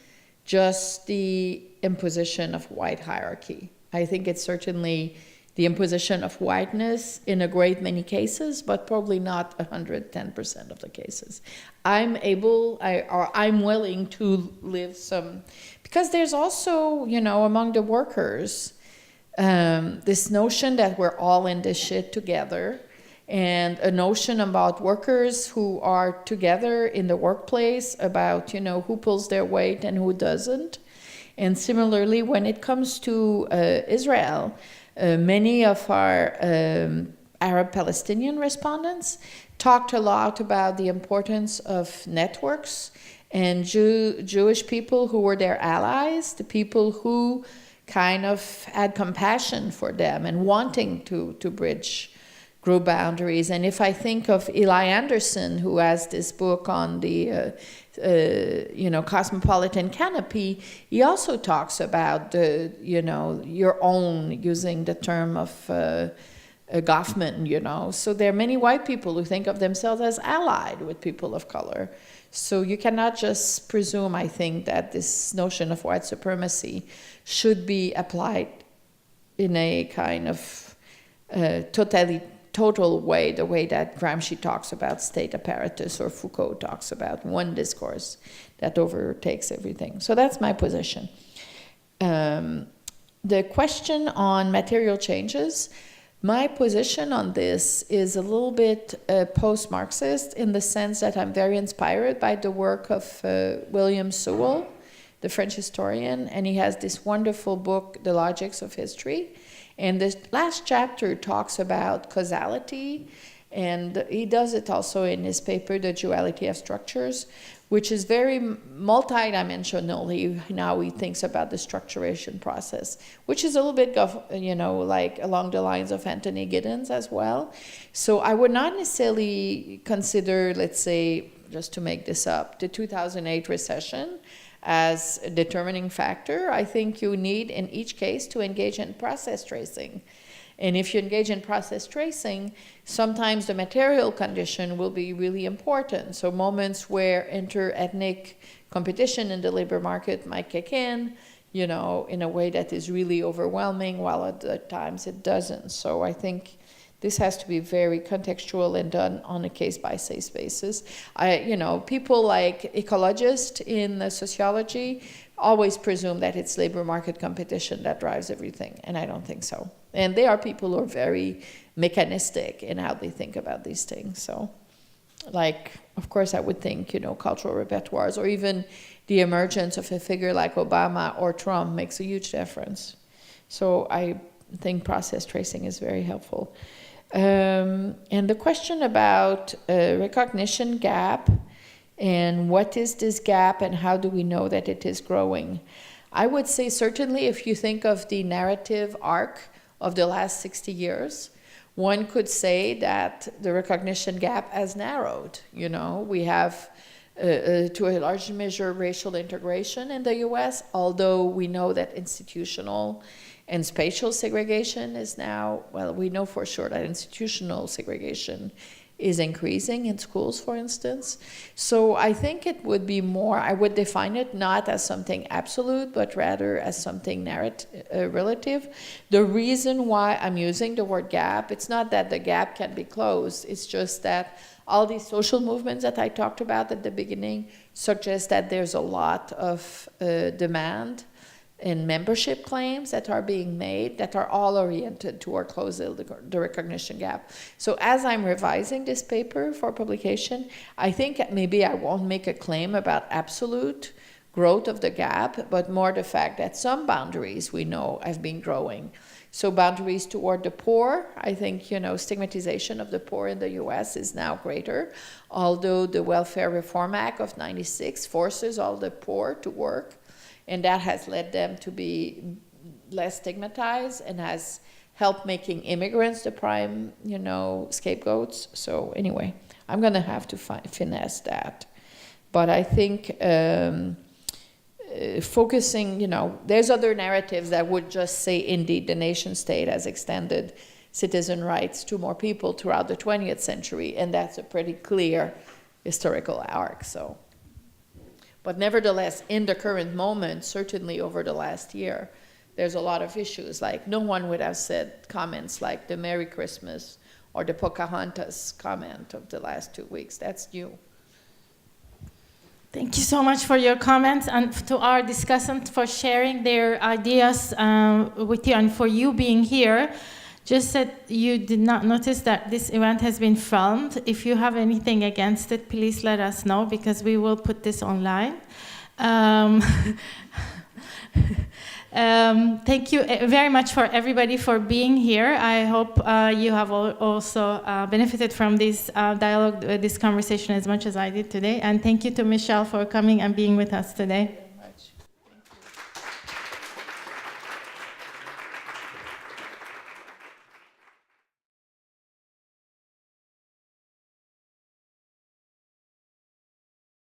just the imposition of white hierarchy. I think it's certainly the imposition of whiteness in a great many cases, but probably not 110% of the cases. I'm willing to live some, because there's also, you know, among the workers, this notion that we're all in this shit together, and a notion about workers who are together in the workplace about, you know, who pulls their weight and who doesn't. And similarly, when it comes to Israel, many of our Arab Palestinian respondents talked a lot about the importance of networks and Jewish people who were their allies, the people who kind of had compassion for them and wanting to bridge group boundaries. And if I think of Eli Anderson, who has this book on the cosmopolitan canopy, he also talks about your own, using the term of Goffman, you know. So there are many white people who think of themselves as allied with people of color. So you cannot just presume, I think, that this notion of white supremacy should be applied in a kind of total way, the way that Gramsci talks about state apparatus or Foucault talks about one discourse that overtakes everything. So that's my position. The question on material changes, my position on this is a little bit post-Marxist in the sense that I'm very inspired by the work of William Sewell, the French historian, and he has this wonderful book, The Logics of History. And this last chapter talks about causality, and he does it also in his paper, The Duality of Structures, which is very multidimensional. Now he thinks about the structuration process, which is a little bit of, like along the lines of Anthony Giddens as well. So I would not necessarily consider, let's say, just to make this up, the 2008 recession as a determining factor. I think you need, in each case, to engage in process tracing. And if you engage in process tracing, sometimes the material condition will be really important. So moments where inter-ethnic competition in the labor market might kick in, in a way that is really overwhelming, while at the times it doesn't. So I think this has to be very contextual and done on a case-by-case basis. People like ecologists in sociology always presume that it's labor market competition that drives everything, and I don't think so. And they are people who are very mechanistic in how they think about these things. So, of course, I would think, cultural repertoires or even the emergence of a figure like Obama or Trump makes a huge difference. So I think process tracing is very helpful. And the question about recognition gap and what is this gap and how do we know that it is growing? I would say certainly if you think of the narrative arc of the last 60 years, one could say that the recognition gap has narrowed. We have to a large measure, racial integration in the US, although we know that institutional and spatial segregation is now, well, we know for sure that institutional segregation is increasing in schools, for instance. So I think it would be more, I would define it not as something absolute, but rather as something relative. The reason why I'm using the word gap, it's not that the gap can be closed, it's just that all these social movements that I talked about at the beginning suggest that there's a lot of demand and membership claims that are being made that are all oriented toward closing the recognition gap. So as I'm revising this paper for publication, I think maybe I won't make a claim about absolute growth of the gap, but more the fact that some boundaries we know have been growing. So boundaries toward the poor, I think, you know, stigmatization of the poor in the US is now greater, although the Welfare Reform Act of '96 forces all the poor to work, and that has led them to be less stigmatized and has helped making immigrants the prime, you know, scapegoats. So anyway, I'm gonna have to finesse that. But I think focusing, you know, there's other narratives that would just say, indeed, the nation state has extended citizen rights to more people throughout the 20th century, and that's a pretty clear historical arc, so. But nevertheless, in the current moment, certainly over the last year, there's a lot of issues. Like, no one would have said comments like the Merry Christmas or the Pocahontas comment of the last 2 weeks. That's new. Thank you so much for your comments, and to our discussants for sharing their ideas with you, and for you being here. Just that you did not notice that this event has been filmed. If you have anything against it, please let us know, because we will put this online. Thank you very much for everybody for being here. I hope you have also benefited from this dialogue, this conversation as much as I did today. And thank you to Michele for coming and being with us today.